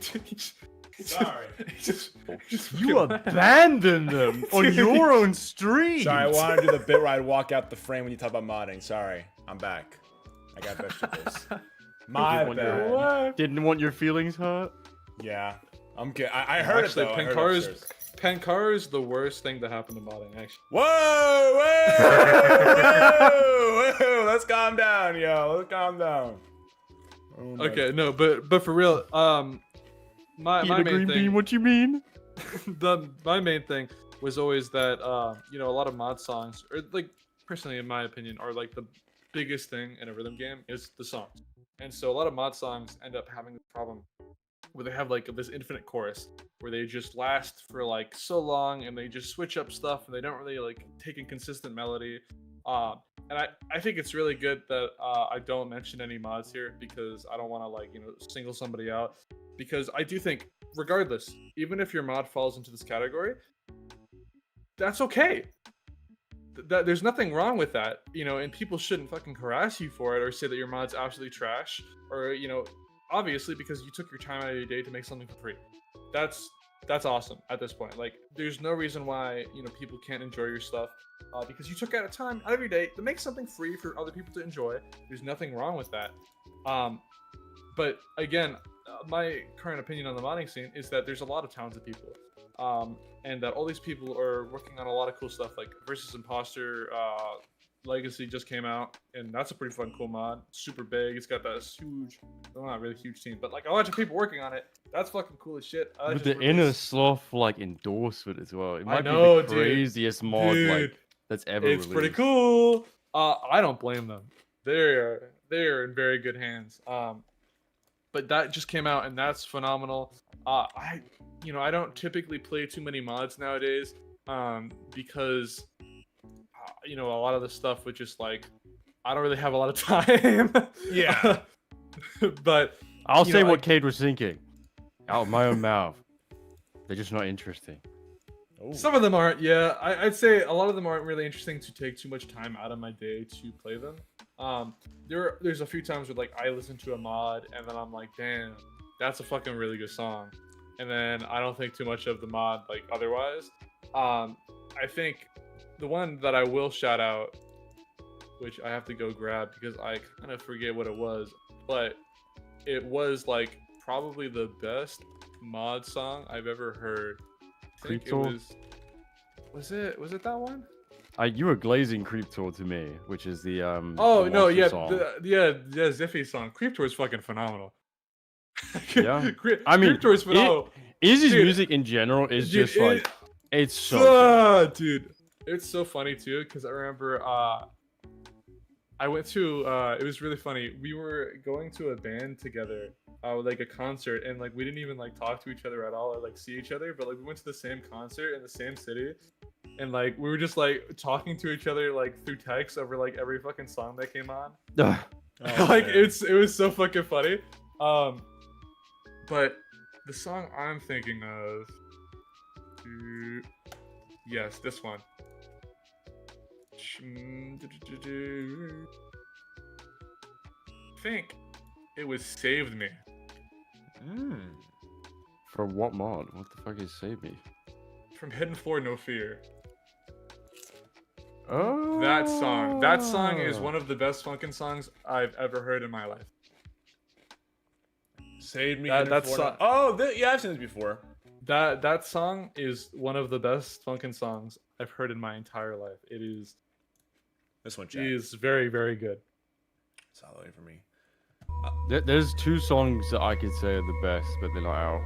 Dude, Sorry. You abandoned them on your own stream. Sorry, I wanted to do the bit where I'd walk out the frame when you talk about modding. Sorry, I'm back. I got vegetables. My bad. Didn't want your feelings hurt. Yeah, I'm good. I heard actually, it though. Penkaru's the worst thing to happen to modding. Actually. Whoa! Let's calm down, yo. Let's calm down. Oh okay, no, but for real, my main thing. What you mean? My main thing was always that a lot of mod songs, or like personally in my opinion, are like the biggest thing in a rhythm game is the songs. And so a lot of mod songs end up having this problem where they have like this infinite chorus where they just last for like so long, and they just switch up stuff, and they don't really like take a consistent melody. and I think it's really good that I don't mention any mods here because I don't want to like single somebody out, because I do think regardless, even if your mod falls into this category, that's okay. There's nothing wrong with that, and people shouldn't fucking harass you for it or say that your mod's absolutely trash, or obviously because you took your time out of your day to make something for free. That's awesome at this point. Like, there's no reason why people can't enjoy your stuff because you took out time out of your day to make something free for other people to enjoy. There's nothing wrong with that. But again, my current opinion on the modding scene is that there's a lot of talented people, and that all these people are working on a lot of cool stuff. Like Versus Imposter Legacy just came out, and that's a pretty fun, cool mod. Super big. It's got that huge, well, not really huge team, but like a bunch of people working on it. That's fucking cool as shit. With the Inner Sloth like endorsement as well. It might know, be the craziest mod like that's ever It's released. pretty cool. I don't blame them. They're in very good hands. But that just came out, and that's phenomenal. I don't typically play too many mods nowadays, because a lot of the stuff with just like I don't really have a lot of time. Yeah. But I'll say what Kade was thinking out of my own mouth. They're just not interesting. Oh. Some of them aren't. Yeah, I'd say a lot of them aren't really interesting to take too much time out of my day to play them. There's a few times where like I listen to a mod and then I'm like, damn, that's a fucking really good song, and then I don't think too much of the mod like otherwise. I think the one that I will shout out, which I have to go grab because I kind of forget what it was, but it was like probably the best mod song I've ever heard. I think it was it that one? You were glazing Creep Tour to me, which is the Oh the no, monster yeah, song. the Ziffy song. Creep Tour is fucking phenomenal. Yeah. Creep Tour is phenomenal. Izzy's Dude, music in general is dude, just like it's so good. dude, it's so funny too because I remember I went to it was really funny. We were going to a band together, like a concert, and like we didn't even like talk to each other at all or like see each other, but like we went to the same concert in the same city, and like we were just like talking to each other like through text over like every fucking song that came on. Ugh. Oh, Like man. it was so fucking funny. But the song I'm thinking of, yes, this one. I think it was Saved Me. For what mod? What the fuck is Save Me? From Hidden Floor No Fear. Oh, That song is one of the best Funkin' songs I've ever heard in my life. Save me. That's yeah, I've seen this before. That song is one of the best Funkin' songs I've heard in my entire life. It is This one, It Chad. is very, very good. Solid for me. There's two songs that I could say are the best, but they're not out.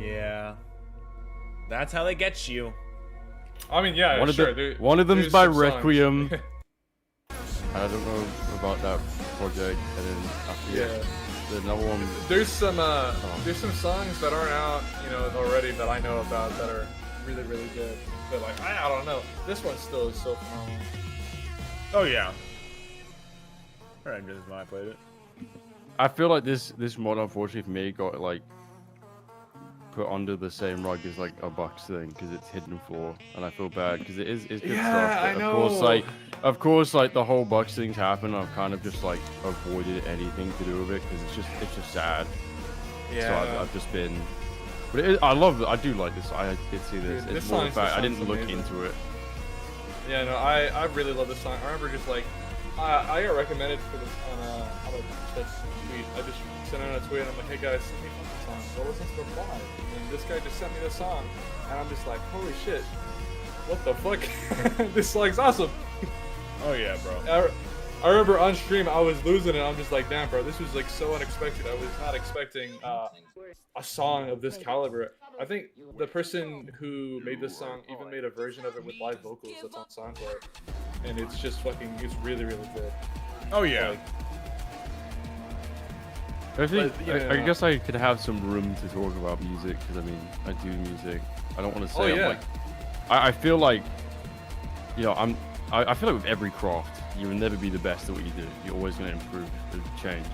Yeah. That's how they get you. I mean, yeah, One sure. of one of them's there's by some songs. Requiem. I don't know about that project, and then I forget Yeah. another one. There's some songs that aren't out, already that I know about that are really, really good. But like, I don't know. This one still is so phenomenal. Oh yeah. I remember this when I played it. I feel like this mod, unfortunately for me, got like put under the same rug as like a Bucks thing because it's Hidden Floor, and I feel bad because it's good Yeah, stuff. I But know. of course, like the whole Bucks things happen. I've kind of just like avoided anything to do with it because it's just sad. Yeah. So I've just been. But I do like this. I did see this. Dude, It's this more song's- the fact I this didn't song's look amazing. into it. Yeah, no, I really love this song. I remember just like, I got recommended for this on a tweet. I just sent out a tweet and I'm like, hey guys, send me a song. So listen to the live. And this guy just sent me this song, and I'm just like, holy shit, what the fuck? This song's awesome. Oh yeah, bro. I remember on stream I was losing it. I'm just like, damn, bro, this was like so unexpected. I was not expecting a song of this caliber. I think the person who made this song even made a version of it with live vocals that's on SoundCloud, and it's just fucking, it's really, really good. Oh yeah. Like, I think But, yeah. I guess I could have some room to talk about music because I mean I do music. I don't want to say Oh, I'm yeah. like I feel like I feel like with every craft you will never be the best at what you do. You're always going to improve and change.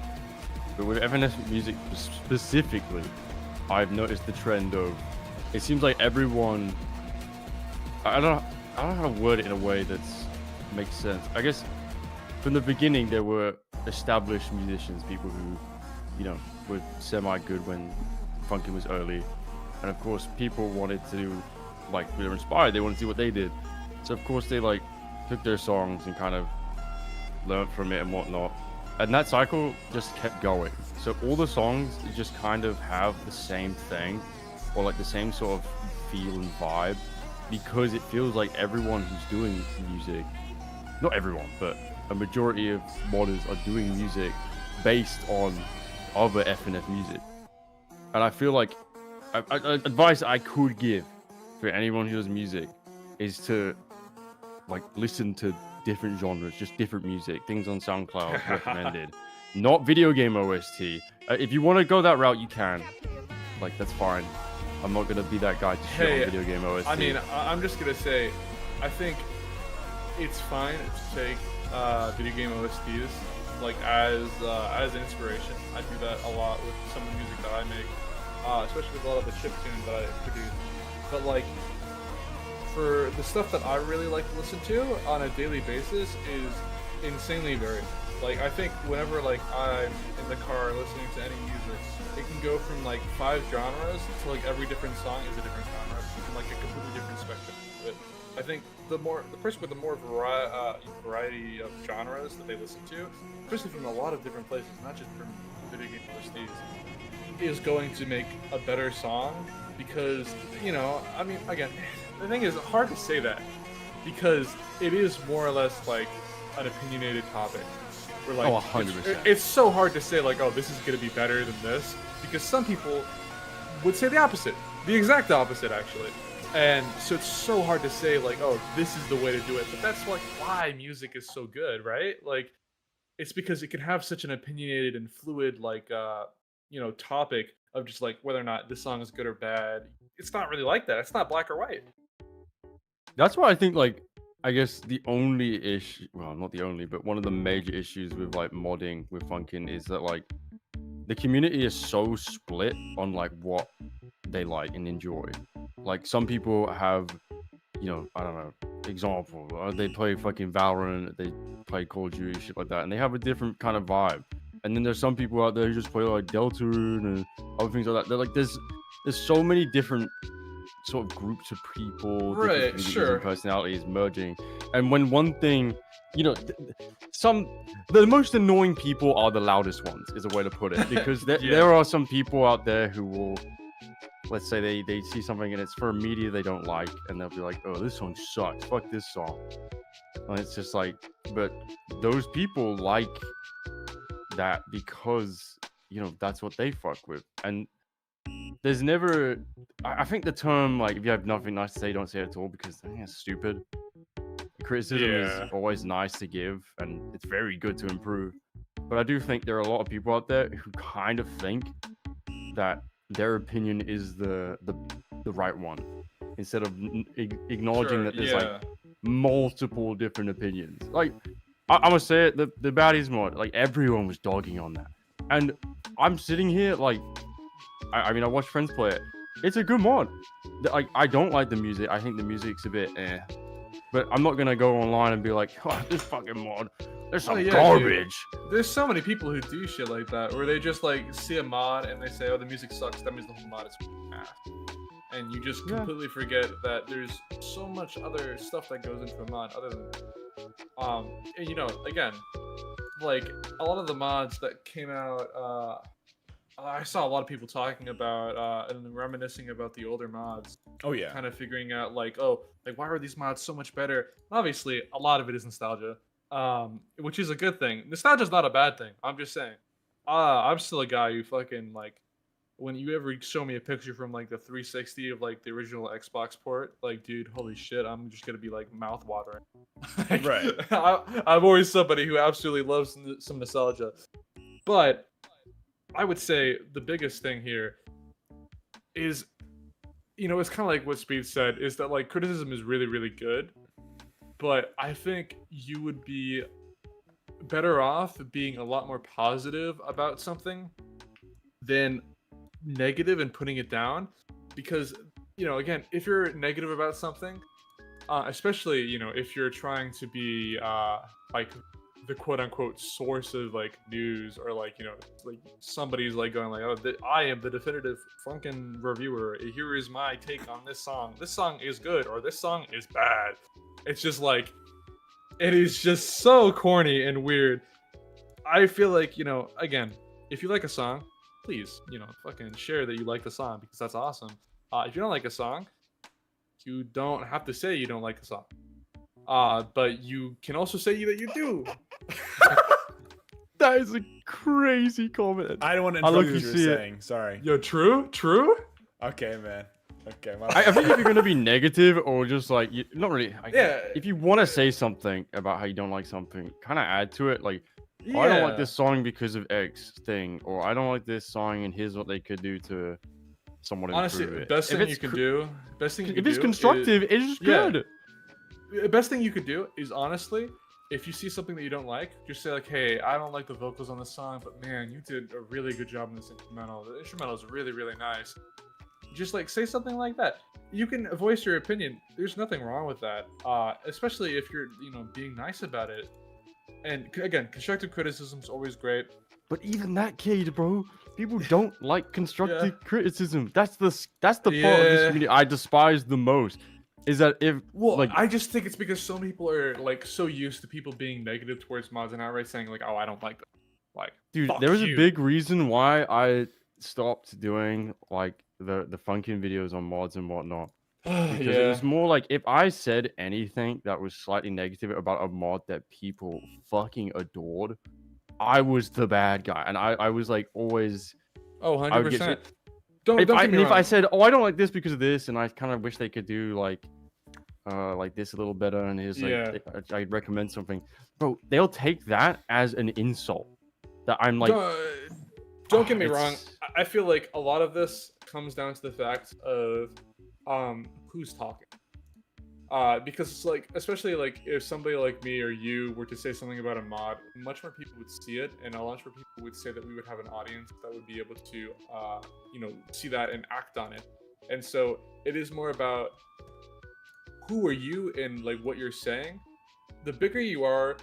But with FNF music specifically, I've noticed the trend of, it seems like everyone, I don't know how to word it in a way that makes sense. I guess from the beginning there were established musicians, people who, you know, were semi-good when funkin was early, and of course people wanted to, like, they were inspired, they wanted to see what they did, so of course they like took their songs and kind of learned from it and whatnot, and that cycle just kept going. So all the songs just kind of have the same thing, or like the same sort of feel and vibe, because it feels like everyone who's doing music, not everyone, but a majority of modders are doing music based on other FNF music. And I feel like advice I could give for anyone who does music is to like listen to different genres, just different music, things on SoundCloud recommended, not video game OST. If you want to go that route, you can. Like, that's fine. I'm not gonna be that guy to shit on video game OST. I mean, I'm just gonna say, I think it's fine to take video game OSTs like as inspiration. I do that a lot with some of the music that I make, especially with a lot of the chiptunes that I produce. But like, for the stuff that I really like to listen to on a daily basis is insanely varied. Like, I think whenever like I'm in the car listening to any music, it can go from like 5 genres to like every different song is a different genre and like a completely different spectrum of it. I think the person with the more variety of genres that they listen to, especially from a lot of different places, not just from video game OSTs, is going to make a better song because, you know, I mean, again, the thing is hard to say that because it is more or less like an opinionated topic. Where, like, 100%. It's so hard to say like, oh, this is going to be better than this, because some people would say the opposite, the exact opposite actually. And so it's so hard to say like, oh, this is the way to do it. But that's like why music is so good, right? Like, it's because it can have such an opinionated and fluid like you know, topic of just like whether or not this song is good or bad. It's not really like that. It's not black or white. That's why I think, like, I guess the only issue, well, not the only, but one of the major issues with like modding with funkin is that like the community is so split on like what they like and enjoy. Like, some people have, you know, I don't know, example, they play fucking Valorant, they play Call of Duty, shit like that, and they have a different kind of vibe. And then there's some people out there who just play like Deltarune and other things like that. They're like, there's so many different sort of groups of people, Right, different sure. personalities merging. And when one thing, you know, the most annoying people are the loudest ones, is a way to put it, because there are some people out there who will, let's say they see something and it's for a media they don't like, and they'll be like, oh, this song sucks, fuck this song. And it's just like, but those people like that because, you know, that's what they fuck with. And there's never, I think the term, like, if you have nothing nice to say, don't say it at all, because I think it's stupid. Criticism is always nice to give, and it's very good to improve. But I do think there are a lot of people out there who kind of think that their opinion is the right one, instead of acknowledging that there's like multiple different opinions. Like, I'm gonna say it, the baddies mod, like, everyone was dogging on that, and I'm sitting here like, I mean, I watch friends play it. It's a good mod. Like, I don't like the music. I think the music's a bit but I'm not gonna go online and be like, oh, this fucking mod, there's some garbage. Dude. There's so many people who do shit like that, where they just like see a mod and they say, oh, the music sucks, that means the whole mod is ass. And you just completely forget that there's so much other stuff that goes into a mod other than that. And you know, again, like, a lot of the mods that came out, I saw a lot of people talking about and reminiscing about the older mods. Oh yeah. Kind of figuring out like, oh, like, why are these mods so much better? Obviously, a lot of it is nostalgia, which is a good thing. Nostalgia's not a bad thing. I'm just saying. I'm still a guy who fucking, like, when you ever show me a picture from like the 360 of like the original Xbox port, like, dude, holy shit, I'm just gonna be like mouth watering. Like, right. I'm always somebody who absolutely loves some nostalgia, but I would say the biggest thing here is, you know, it's kind of like what Speedz said, is that like criticism is really, really good, but I think you would be better off being a lot more positive about something than negative and putting it down, because again, if you're negative about something, especially if you're trying to be like the quote unquote source of like news, or like like somebody's like going like, oh, I am the definitive Funkin reviewer, here is my take on this song is good or this song is bad. It's just like, it is just so corny and weird. I feel like, again, if you like a song, please, fucking share that you like the song, because that's awesome. If you don't like a song, you don't have to say you don't like a song. But you can also say that you do. That is a crazy comment. I don't want to I interrupt look what to you were see it. saying. Sorry. Yo, true? Okay, man. Okay, my I think if you're gonna be negative or just like not really, Yeah. If you want to say something about how you don't like something, kind of add to it. Like, oh, I don't like this song because of X thing, or I don't like this song and here's what they could do to somewhat Honestly, improve it. best If thing it's you can do. if it's constructive, it's just good. The best thing you could do is, honestly, if you see something that you don't like, just say like, hey, I don't like the vocals on this song, but man, you did a really good job in this instrumental. The instrumental is really, really nice. Just like say something like that. You can voice your opinion. There's nothing wrong with that. Especially if you're, being nice about it. And again, constructive criticism is always great. But even that, Cade, bro, people don't like constructive criticism. That's the part of this community I despise the most. Is that I just think it's because so many people are like so used to people being negative towards mods and outright saying like, oh, I don't like them. Like, dude, there was a big reason why I stopped doing like the Funkin videos on mods and whatnot. Because it was more like, if I said anything that was slightly negative about a mod that people fucking adored, I was the bad guy, and I was like always. Oh, 100%. If I said, oh, I don't like this because of this, and I kind of wish they could do like this a little better, and here's like I'd recommend something, bro, they'll take that as an insult. That I'm like, don't get me wrong. I feel like a lot of this comes down to the fact of who's talking. Because it's like, especially like if somebody like me or you were to say something about a mod, much more people would see it, and a lot more people would say that we would have an audience that would be able to see that and act on it. And so it is more about who are you and like what you're saying. The bigger you are,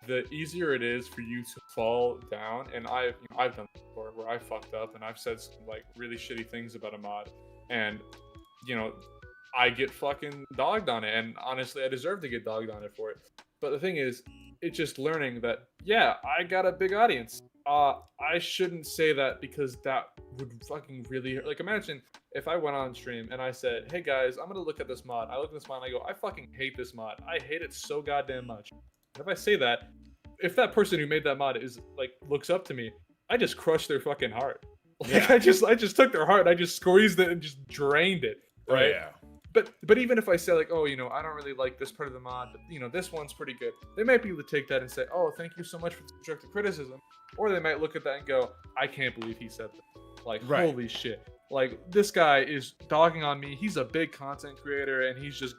the easier it is for you to fall down. And I've done this before, where I fucked up and I've said some like really shitty things about a mod, and I get fucking dogged on it, and honestly I deserve to get dogged on it for it. But the thing is, it's just learning that, yeah, I got a big audience. I shouldn't say that, because that would fucking really hurt. Like, imagine if I went on stream and I said, hey guys, I'm gonna look at this mod. I look at this mod and I go, I fucking hate this mod. I hate it so goddamn much. And if I say that, if that person who made that mod is like looks up to me, I just crushed their fucking heart. Like, I just took their heart and I just squeezed it and just drained it. Right? Yeah. But even if I say like, oh, I don't really like this part of the mod, but this one's pretty good, they might be able to take that and say, oh, thank you so much for the constructive criticism. Or they might look at that and go, I can't believe he said that. Like, holy shit. Like, this guy is dogging on me. He's a big content creator, and he's just,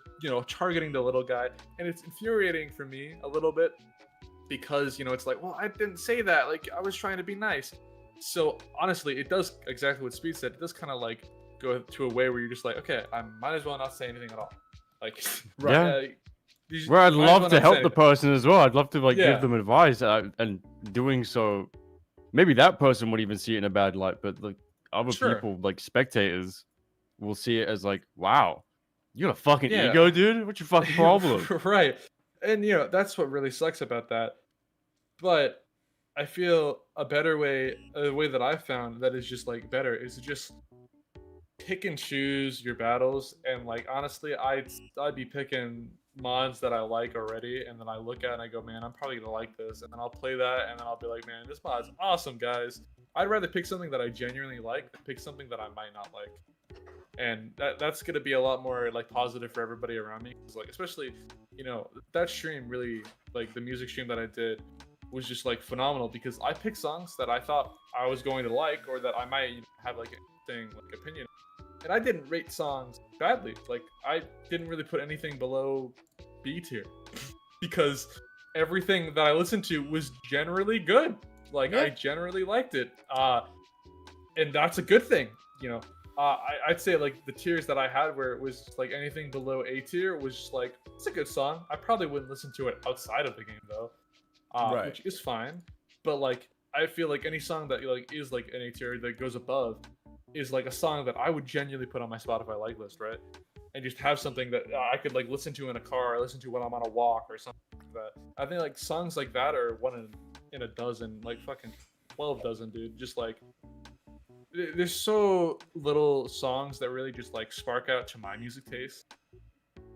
targeting the little guy. And it's infuriating for me a little bit, because, it's like, well, I didn't say that. Like, I was trying to be nice. So honestly, it does exactly what Speedz said. It does kind of like go to a way where you're just like, okay, I might as well not say anything at all. Like, where I'd love to help the person as well. I'd love to like give them advice, and doing so, maybe that person would even see it in a bad light, but like other people, like spectators, will see it as like, wow, you got a fucking ego, dude. What's your fucking problem? Right. And that's what really sucks about that. But I feel a way that I've found that is just like better is to just pick and choose your battles. And like, honestly, I'd be picking mods that I like already, and then I look at it and I go, man, I'm probably gonna like this, and then I'll play that, and then I'll be like, man, this mod's awesome, guys. I'd rather pick something that I genuinely like than pick something that I might not like. And that's gonna be a lot more like positive for everybody around me, because like, especially that stream, really, like the music stream that I did was just like phenomenal, because I picked songs that I thought I was going to like, or that I might have like an interesting like opinion. And I didn't rate songs badly. Like, I didn't really put anything below B tier because everything that I listened to was generally good. Like I generally liked it, and that's a good thing, you know. I'd say like the tiers that I had where it was just, like anything below A tier was just like it's a good song. I probably wouldn't listen to it outside of the game though, which is fine. But like I feel like any song that like is like an A tier that goes above is like a song that I would genuinely put on my Spotify like list, right? And just have something that I could like listen to in a car, or listen to when I'm on a walk or something like that. I think like songs like that are one in a dozen, like fucking 12 dozen, dude. Just like there's so little songs that really just like spark out to my music taste.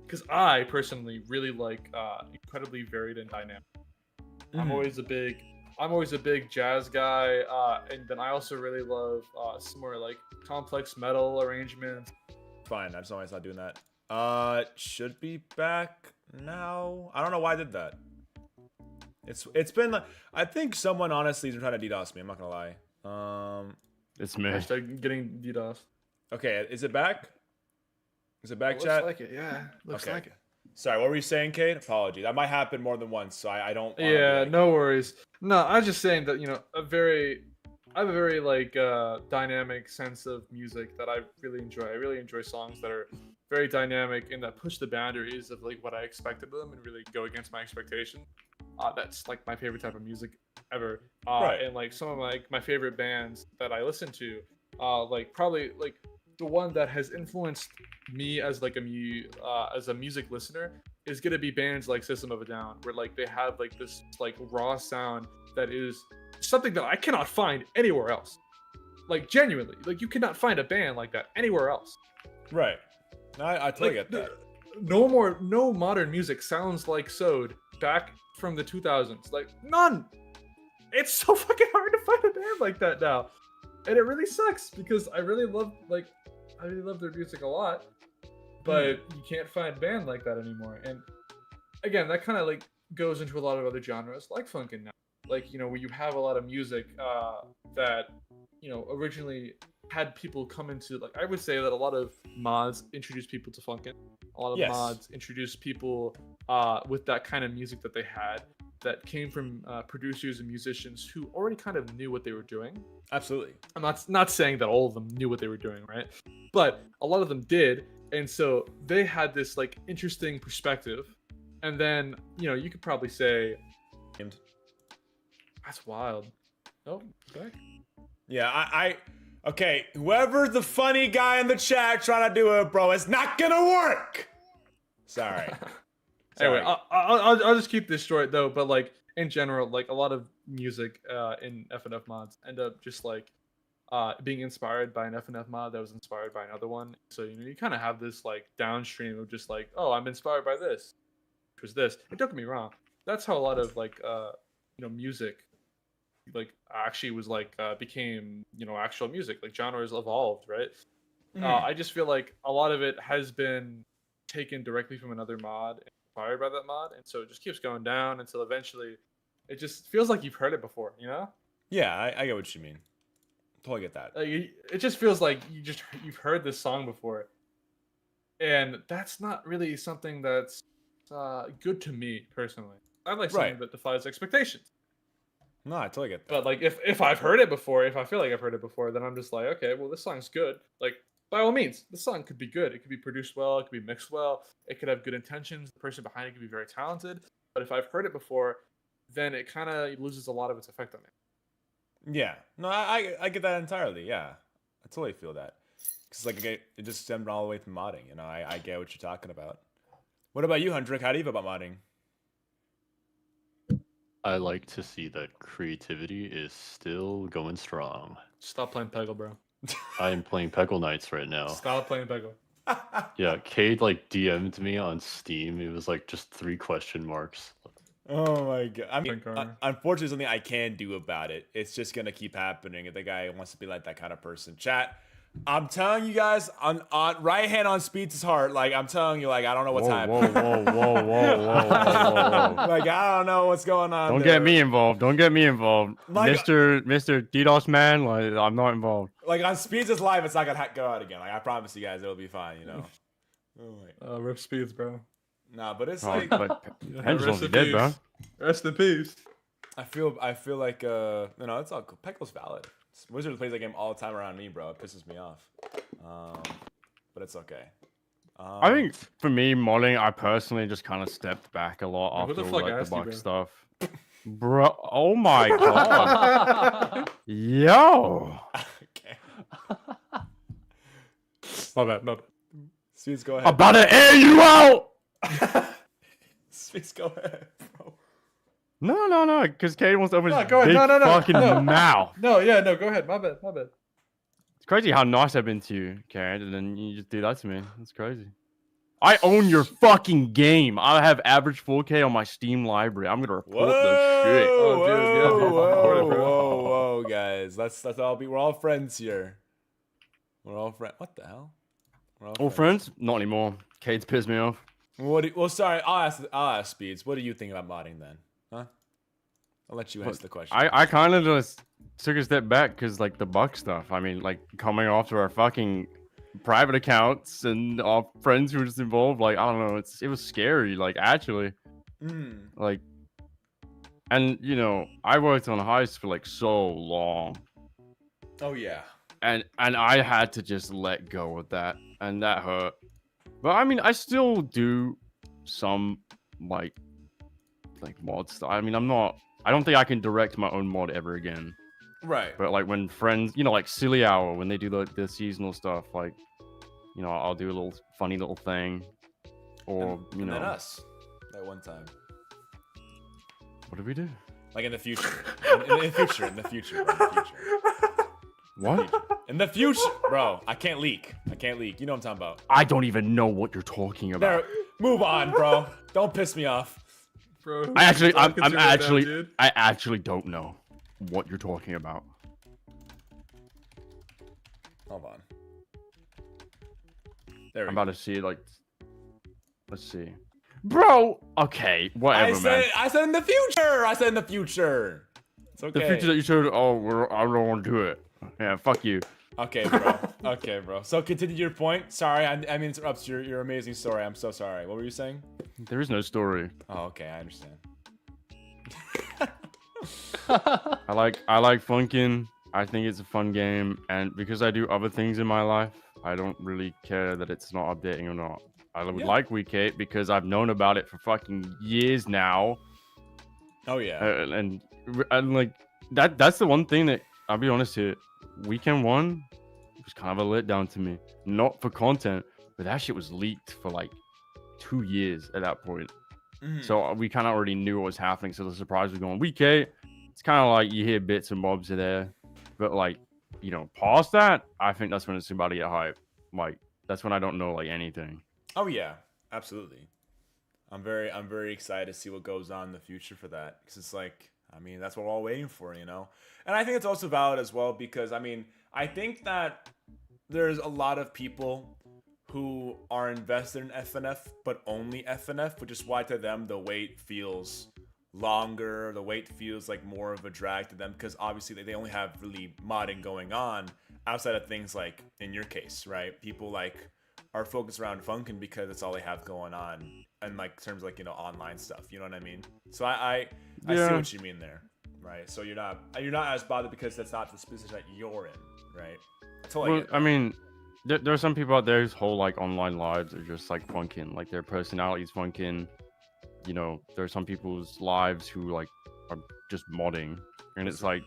Because I personally really like incredibly varied and dynamic. I'm always a big jazz guy, and then I also really love some more like complex metal arrangements. Fine, I just know why it's not doing that. Should be back now. I don't know why I did that. It's been like, I think someone honestly is trying to DDoS me. I'm not gonna lie. It's me. Hashtag getting DDoS. Okay, is it back? Is it back, Looks chat? like it, yeah. Looks like it. Sorry, what were you saying, Kate? Apology. That might happen more than once, so I don't. Yeah, like... no worries. No, I was just saying that, you know, I have a very like dynamic sense of music that I really enjoy. I really enjoy songs that are very dynamic and that push the boundaries of like what I expected them and really go against my expectation. That's like my favorite type of music ever. Right. And like some of my favorite bands that I listen to, like probably like the one that has influenced me as like as a music listener is gonna be bands like System of a Down, where like they have like this like raw sound that is something that I cannot find anywhere else. Like genuinely, like you cannot find a band like that anywhere else. Right. No, I totally get that. No modern music sounds like Sode back from the 2000s. Like none. It's so fucking hard to find a band like that now, and it really sucks because I really love their music a lot, but you can't find a band like that anymore. And again, that kind of like goes into a lot of other genres like funkin' now. Like, you know, where you have a lot of music that, you know, originally had people come into, like, I would say that a lot of mods introduced people to funkin'. A lot of mods introduced people with that kind of music that they had that came from producers and musicians who already kind of knew what they were doing. Absolutely. I'm not saying that all of them knew what they were doing, right? But a lot of them did. And so they had this, like, interesting perspective. And then, you know, you could probably say... That's wild. Oh, back. Yeah, okay, whoever's the funny guy in the chat trying to do it, bro, it's not gonna work. Sorry. Anyway, I'll just keep this short though. But like in general, like a lot of music in FNF mods end up just like being inspired by an FNF mod that was inspired by another one. So you know you kind of have this like downstream of just like, oh, I'm inspired by this, which was this. And don't get me wrong, that's how a lot of like you know music like actually was like became, you know, actual music. Like genres evolved, right? I just feel like a lot of it has been taken directly from another mod and inspired by that mod, and so it just keeps going down until eventually it just feels like you've heard it before, you know? Yeah, I get what you mean. Totally get that. Like it just feels like you've heard this song before, and that's not really something that's good to me personally. I like something that defies expectations. No, I totally get that. But like if I've heard it before, if I feel like I've heard it before, then I'm just like, okay, well this song's good. Like by all means, the song could be good. It could be produced well. It could be mixed well. It could have good intentions. The person behind it could be very talented. But if I've heard it before, then it kind of loses a lot of its effect on me. Yeah. No, I get that entirely. Yeah. I totally feel that. Because like it just stemmed all the way from modding. You know, I get what you're talking about. What about you, Hundrec? How do you feel about modding? I like to see that creativity is still going strong. Stop playing Peggle, bro. I am playing Peggle Knights right now. Stop playing Peggle. Yeah, Cade like DM'd me on Steam. It was like just 3 question marks. Oh my god. I mean, unfortunately, something I can do about it. It's just gonna keep happening if the guy wants to be like that kind of person. Chat, I'm telling you guys, on right hand on Speedz' heart, like I'm telling you, like I don't know what's happening. Whoa. Like I don't know what's going on. Don't get me involved. Don't get me involved, like, Mr. DDoS man. Like I'm not involved. Like on Speedz' live, it's not gonna go out again. Like I promise you guys, it'll be fine. You know. Rip Speedz, bro. Nah, but it's Oh, like Pen's Rest only in dead, bro. peace. Rest in peace. I feel like it's all cool. Penko's valid. Wizard plays that game all the time around me, bro. It pisses me off. But it's okay. I think for me, modding, I personally just kind of stepped back a lot Who after the all, fuck like the asked you, bug bro? stuff. Bro, oh my god. Yo. Okay. My bad. Speedz, go ahead. About to air you out. Speedz, go ahead, bro. No, because Kade wants to open No, his go ahead. big No, fucking no. mouth. No, go ahead. My bad. It's crazy how nice I've been to you, Kade, and then you just do that to me. That's crazy. I own your fucking game. I have average 4K on my Steam library. I'm gonna report the shit. Oh, dude, yeah, dude. Report it, bro. Whoa, guys. Let's all be. We're all friends here. We're all friends. What the hell? We're All friends? Not anymore. Kade's pissed me off. Well, sorry. I'll ask Speedz. What do you think about modding then? Huh? I'll let you answer the question. I kind of just took a step back because like the bug stuff. I mean, like coming off to our fucking private accounts and our friends who were just involved. Like I don't know, it was scary. Like actually, like, and you know, I worked on Heist for like so long, Oh yeah. and I had to just let go of that, and that hurt. But I mean, I still do some like mod stuff. I mean, I don't think I can direct my own mod ever again. Right. But like when friends, you know, like Silly Hour, when they do the seasonal stuff, like, you know, I'll do a little funny little thing, or you and know, then us that one time. what did we do? Like in the future. In the future. In the future. What? In the future, bro. I can't leak. You know what I'm talking about. I don't even know what you're talking about. There. Move on, bro. Don't piss me off. Bro, I actually, I'm I actually don't know what you're talking about. Hold on. There we I'm go. about to see like, let's see, bro. Okay, whatever, man. I said in the future. It's okay. The future that you showed. Oh, I don't want to do it. Yeah, fuck you. Okay, bro. So continue your point. Sorry, I mean to interrupt your amazing story. I'm so sorry. What were you saying? There is no story. Oh, okay, I understand. I like Funkin. I think it's a fun game, and because I do other things in my life, I don't really care that it's not updating or not. I would like Week 8 because I've known about it for fucking years now. Oh yeah. And like that's the one thing that I'll be honest here. Weekend 1 was kind of a letdown to me. Not for content, but that shit was leaked for like 2 years at that point. So we kind of already knew what was happening. So the surprise was going Week 8. It's kind of like you hear bits and bobs are there, but like, you know, past that, I think that's when it's about to get hype. Like that's when I don't know like anything. Oh yeah, absolutely. I'm very excited to see what goes on in the future for that, because it's like, I mean, that's what we're all waiting for, you know. And I think it's also valid as well because I mean, I think that there's a lot of people who are invested in FNF, but only FNF, which is why to them the wait feels longer, the wait feels like more of a drag to them, because obviously they only have really modding going on outside of things like, in your case, right? People like are focused around Funkin because it's all they have going on, and like terms of like, you know, online stuff, you know what I mean? So I see what you mean there, right? So you're not as bothered because that's not the position that you're in, right? Totally. Well, I mean, there are some people out there whose whole like online lives are just like Funkin, like their personalities Funkin. You know, there are some people's lives who like are just modding, and it's like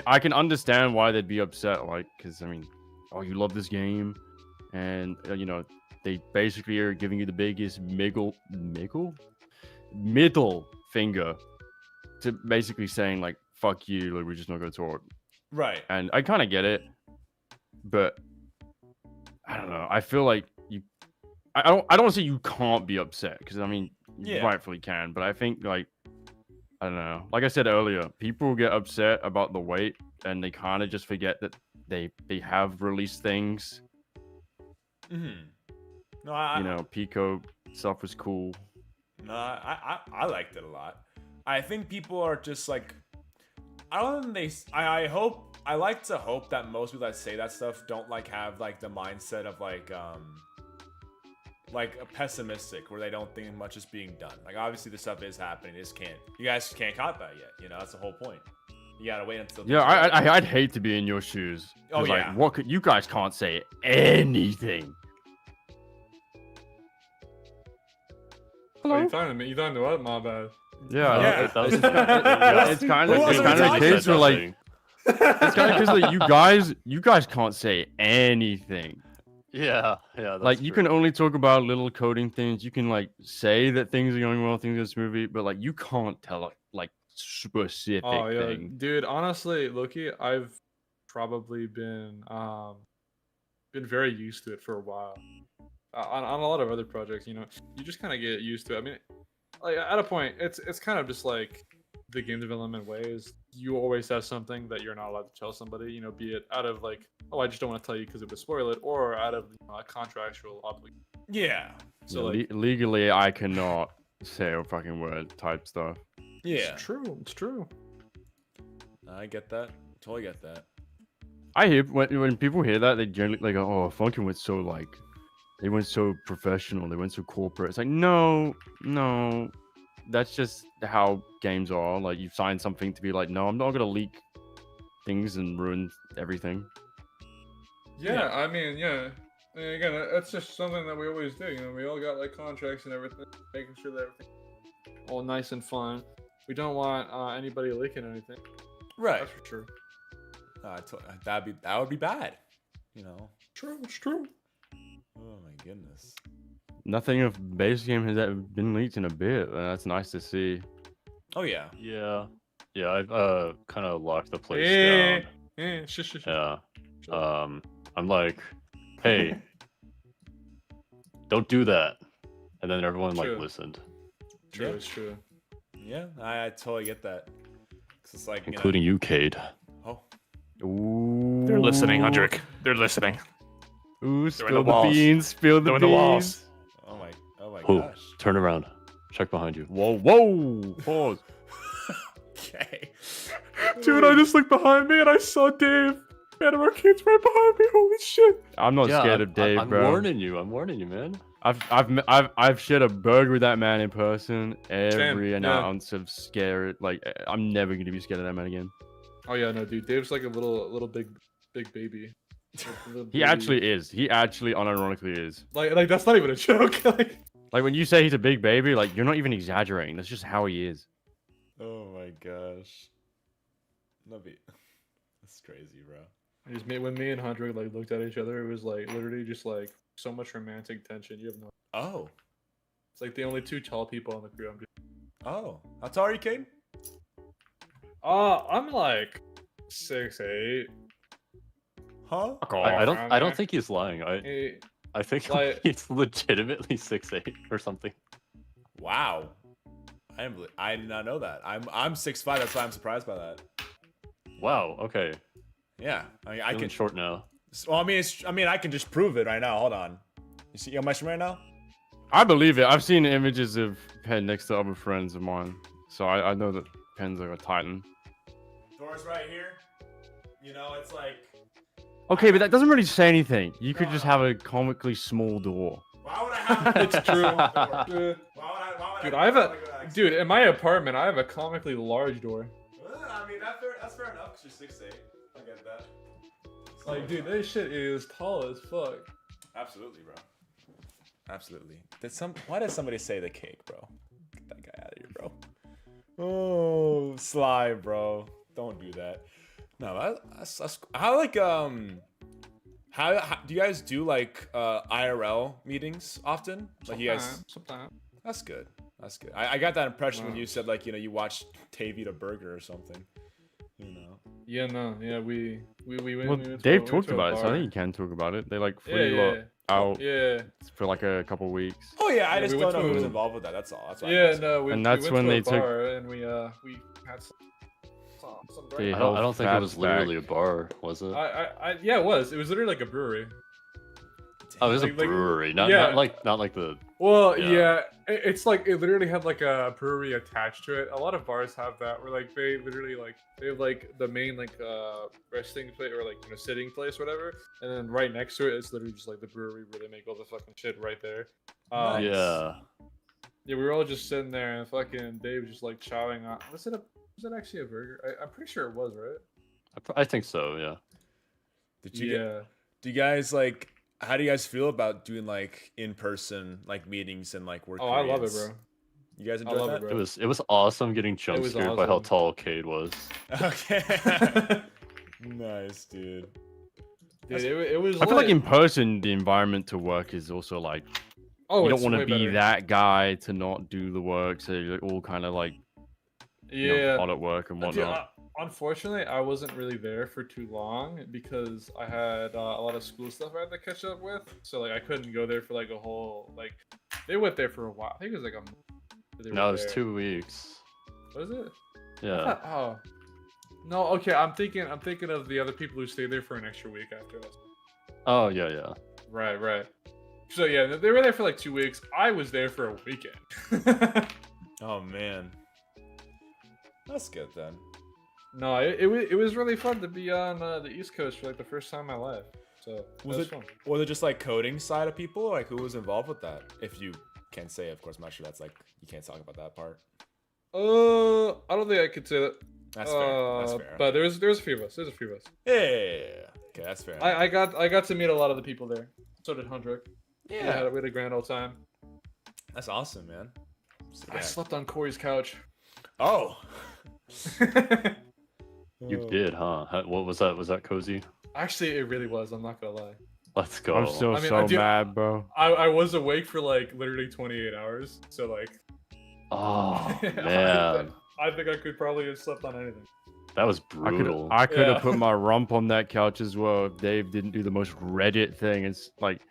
I can understand why they'd be upset, like, because I mean, oh, you love this game, and you know, they basically are giving you the biggest middle finger to basically saying like, fuck you, like we're just not gonna talk. Right. And I kind of get it, but I don't know. I feel like I don't want to say you can't be upset, because I mean, you rightfully can, but I think like, I don't know. Like I said earlier, people get upset about the wait, and they kind of just forget that they have released things. No, you know, Pico stuff was cool. No, I liked it a lot. I think people are just like, I like to hope that most people that say that stuff don't like have like the mindset of like like pessimistic, where they don't think much is being done. Like obviously the stuff is happening. You guys can't caught that yet. You know, that's the whole point. You gotta wait until. Yeah, I'd hate to be in your shoes. Oh, Like, yeah. what could you guys can't say anything. Oh, you talking to me? You talking to what? My bad. Yeah, Yeah. That was- it's kind of Who else are we the talking case where like Nothing. it's kind of because like you guys can't say anything. Yeah, that's Like you true. can only talk about little coding things. You can like say that things are going well, things are smoothly, but like you can't tell like specific Oh yeah, thing. dude. Honestly, Loki, I've probably been very used to it for a while. On a lot of other projects, you know, you just kind of get used to it. I mean, like at a point, it's kind of just like the game development way is you always have something that you're not allowed to tell somebody. You know, be it out of like, oh, I just don't want to tell you because it would spoil it, or out of a contractual obligation. Yeah. So Yeah, like, legally, I cannot say a fucking word type stuff. Yeah. it's true. It's true. I get that. Totally get that. I hear when people hear that, they generally like, oh, Funkin went so like, they went so professional, they went so corporate. It's like, no, that's just how games are. Like, you've signed something to be like, no, I'm not gonna leak things and ruin everything. Yeah, I mean, yeah. And again, that's just something that we always do. You know, we all got like contracts and everything, making sure that everything all nice and fun. We don't want anybody leaking anything. Right. That's for sure. That would be bad. You know. True. It's true. Oh my goodness. Nothing of base game has ever been leaked in a bit. And that's nice to see. Oh yeah. Yeah, I've kind of locked the place Yeah. down. Yeah. Shush. Yeah. I'm like, hey, don't do that, and then everyone like True. listened, True. Yeah. It's true. Yeah, I totally get that. 'Cause it's like, including you, Cade. Oh. Ooh. They're listening, Hundrec. They're listening. Ooh, in spill the the walls. beans, spill the They're in beans. the walls. Oh my Oh, gosh. turn around, check behind you. Whoa. Pause. Okay. Dude, I just looked behind me and I saw Dave. Man, our kids right behind me. Holy shit. I'm not scared of Dave, I'm bro. warning you, man. I've shared a burger with that man in person. Every yeah. ounce of scare. Like, I'm never gonna be scared of that man again. Oh yeah, no, dude. Dave's like a little big baby. Like, little He baby. actually is. He actually unironically is. like that's not even a joke. Like, Like when you say he's a big baby, like you're not even exaggerating. That's just how he is. Oh my gosh. That's crazy, bro. just when me and Hundrec like looked at each other, it was like literally just like so much romantic tension. You have no. Oh. It's like the only two tall people on the crew. I'm just. Oh. How tall are you, Kane? I'm like 6'8". Huh? I around don't there. think he's lying. Eh, I think Like- he's legitimately 6'8" or something. Wow. I did not know that. I'm 6'5". That's why I'm surprised by that. Wow. Okay. Yeah. I Feeling can. short now. Well, I mean, I can just prove it right now. Hold on. You see on my screen right now? I believe it. I've seen images of Penn next to other friends of mine, so I know that Penn's like a titan. Door's right here. You know, it's like. Okay, but that doesn't really say anything. You could just have a comically small door. Why would I have? It's true. Why would Eh, I Dude, I have a dude in my apartment. I have a comically large door. I mean, that's fair enough. Cause you're 6'8". I get that. Like, dude, this shit is tall as fuck. Absolutely, bro. Absolutely. Why did somebody say the cake, bro? Get that guy out of here, bro. Oh, Sly, bro. Don't do that. No, that's how like how do you guys do like IRL meetings often? Like you guys. Sometimes. That's good. That's good. I got that impression when you said like you watched Dave eat a burger or something. You know. Yeah, no, yeah, we went. Well, we went to Dave we went talked to a about it, so I bar. think you can talk about it. They like Yeah, flew yeah, out yeah. for like a couple weeks. Oh yeah, I Yeah, just we don't went know to who was a- involved with that. That's all. That's why. Yeah, no, we, And that's we went when to they a took- bar and we had some They drink. I don't think it Fabs was back. literally a bar, was it? Yeah, it was. It was literally like a brewery. Oh, it was a Like- brewery, not yeah. not like the. Well, Yeah. yeah, it's like it literally had like a brewery attached to it. A lot of bars have that, where like they literally like they have like the main like resting place or like sitting place, whatever, and then right next to it is literally just like the brewery where they make all the fucking shit right there. Nice. Yeah. Yeah, we were all just sitting there, and fucking Dave was just like chowing on. Was it actually a burger? I'm pretty sure it was, right? I think so. Yeah. Did you Yeah. do you guys like? How do you guys feel about doing like in-person like meetings and like work? Oh, I love it, periods? bro. You guys I enjoy love that? it, bro. It was awesome getting jump was scared by how awesome. tall Cade was. Okay. Nice, dude. Dude, it was. I feel like lit. in person, the environment to work is also like Oh, you don't it's want to way be better. that guy to not do the work, so you're all kind of like Yeah. hard at work and Dude, whatnot. unfortunately, I wasn't really there for too long because I had a lot of school stuff I had to catch up with. So like I couldn't go there for like a whole like. They went there for a while. I think it was like a month. that they No, were it was there. 2 weeks. Was it? I Yeah. thought- oh. No, okay. I'm thinking of the other people who stayed there for an extra week after us. Oh yeah, yeah. Right. So yeah, they were there for like 2 weeks. I was there for a weekend. Oh man. That's good then. No, it was really fun to be on the East Coast for like the first time in my life. So Was was it fun. was it just like coding side of people? Like who was involved with that? If you can say, of course, I'm not sure that's like you can't talk about that part. I don't think I could say that. That's fair. That's fair. But there's a few of us. There's a few of us. Yeah. Okay, that's fair. I got to meet a lot of the people there. So did Hundrec. We yeah. had a grand old time. That's awesome, man. I slept on Corey's couch. Oh. You Oh. did, huh? What was that? Was that cozy? Actually, it really was. I'm not gonna lie. Let's go. I'm still I mean, so dude, mad, bro. I was awake for like literally 28 hours. So like. Oh man, I think I could probably have slept on anything. that was I could brutal. have Yeah. put my rump on that couch as well if Dave didn't do the most Reddit thing. It's like,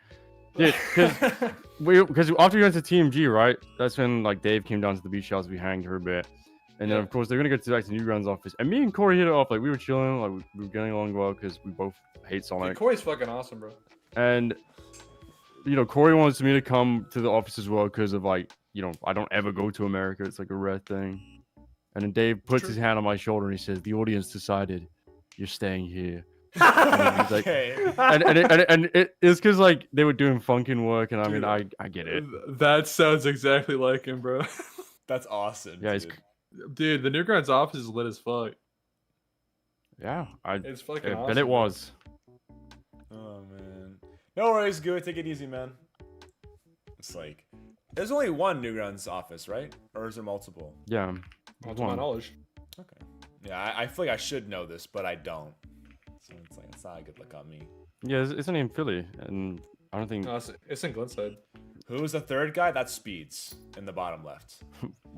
dude, because after we went to TMG, right? That's when like Dave came down to the beach house. We hanged for a bit, and then Yeah. of course they're gonna go back to Newground's office. And me and Corey hit it off. Like we were chilling, like we were getting along well because we both hate Dude, Sonic. Corey's fucking awesome, bro. And Corey wants me to come to the office as well because of like, I don't ever go to America. It's like a rare thing. And then Dave puts True. his hand on my shoulder and he says, "The audience decided you're staying here." And he's like- Okay. and it's because like they were doing funkin' work, and I mean, Dude, I get it. That sounds exactly like him, bro. That's awesome. Yeah, it's dude. Dude, the Newgrounds office is lit as fuck. Yeah, It's fucking I awesome. bet it was. Oh man. No worries, good. Take it easy, man. It's like there's only one Newgrounds office, right? Or is there multiple? Yeah. Not to my one. knowledge. Okay. Yeah, I feel like I should know this, but I don't. So it's like it's not a good look on me. Yeah, it's only in Philly, and I don't think. No, it's in Glenside. Who's the third guy? That's Speedz in the bottom left.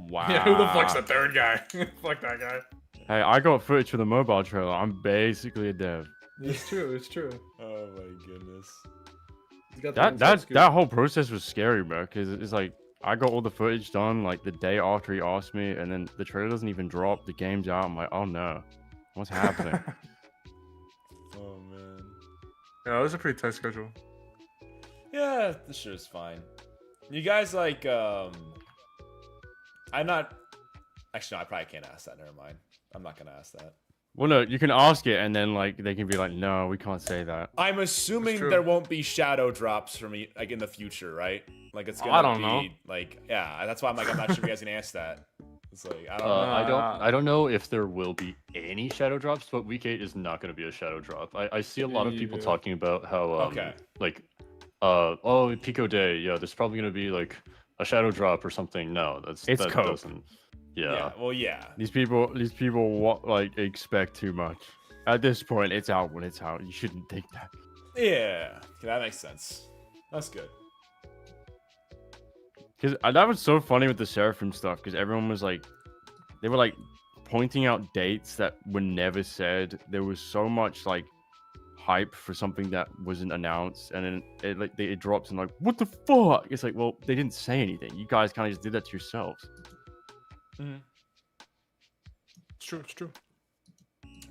Wow. Yeah, who the fuck's the third guy? Fuck that guy. Hey, I got footage for the mobile trailer. I'm basically a dev. It's true. It's true. Oh my goodness. He's got the inside scoop. That whole process was scary, bro. Because it's like I got all the footage done like the day after he asked me, and then the trailer doesn't even drop. The game's out. I'm like, oh no, what's happening? Oh man. Yeah, it was a pretty tight schedule. Yeah, this shit is fine. You guys like I'm not actually no, I probably can't ask that, never mind. I'm not gonna ask that. Well, no, you can ask it, and then like they can be like, no, we can't say that. I'm assuming true. there won't be shadow drops for me like in the future, right? Like it's gonna I don't be know. like yeah, that's why I'm not sure if you guys can ask that. It's like I don't know. I don't know if there will be any shadow drops, but week 8 is not going to be a shadow drop. I see a lot of people Yeah. talking about how Okay. like oh Pico Day, yeah, there's probably going to be like a shadow drop or something. No, It's that cope. doesn't. Yeah. Well yeah. These people like expect too much. At this point, it's out when it's out. You shouldn't think that. Yeah. Okay, that makes sense. That's good. Because that was so funny with the Seraphim stuff. Because everyone was like, they were like pointing out dates that were never said. There was so much like hype for something that wasn't announced, and then it drops and like, what the fuck? It's like, well, they didn't say anything. You guys kind of just did that to yourselves. It's true. It's true.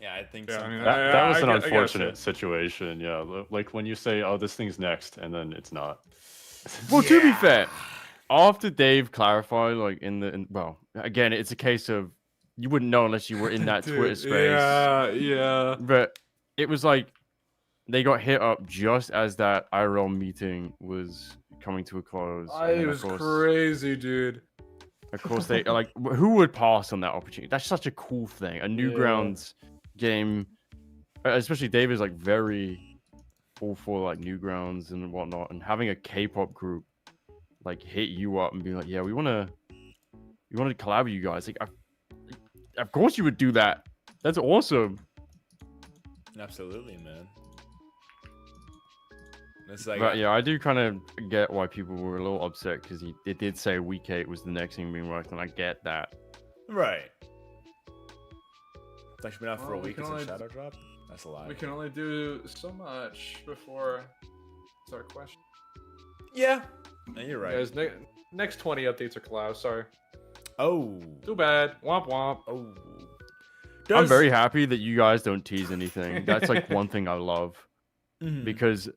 Yeah, I think Yeah, so. I mean, That was an I guess, unfortunate situation. Yeah, like when you say, "Oh, this thing's next," and then it's not. Well, to be fair, after Dave clarified, like well, again, it's a case of you wouldn't know unless you were in that Twitter space. Yeah. But it was like they got hit up just as that IRL meeting was coming to a close. And then, It was crazy, dude. Of course, they like who would pass on that opportunity? That's such a cool thing. A Newgrounds game, especially Dave is like very all for like Newgrounds and whatnot, and having a K-pop group like hit you up and be like, yeah, we want to collab with you guys. Like, of course you would do that. That's awesome. Absolutely, man. It's like, But yeah, I do kind of get why people were a little upset because it did say Week 8 was the next thing being worked on. I get that. right. It's actually been out for a Well, we week. can It's a only- shadow drop. That's a lot. We can only do so much before start question. Yeah. No, you're right. Guys, next 20 updates are collabs. Sorry. Oh. Too bad. Womp womp. Oh. I'm very happy that you guys don't tease anything. That's like one thing I love because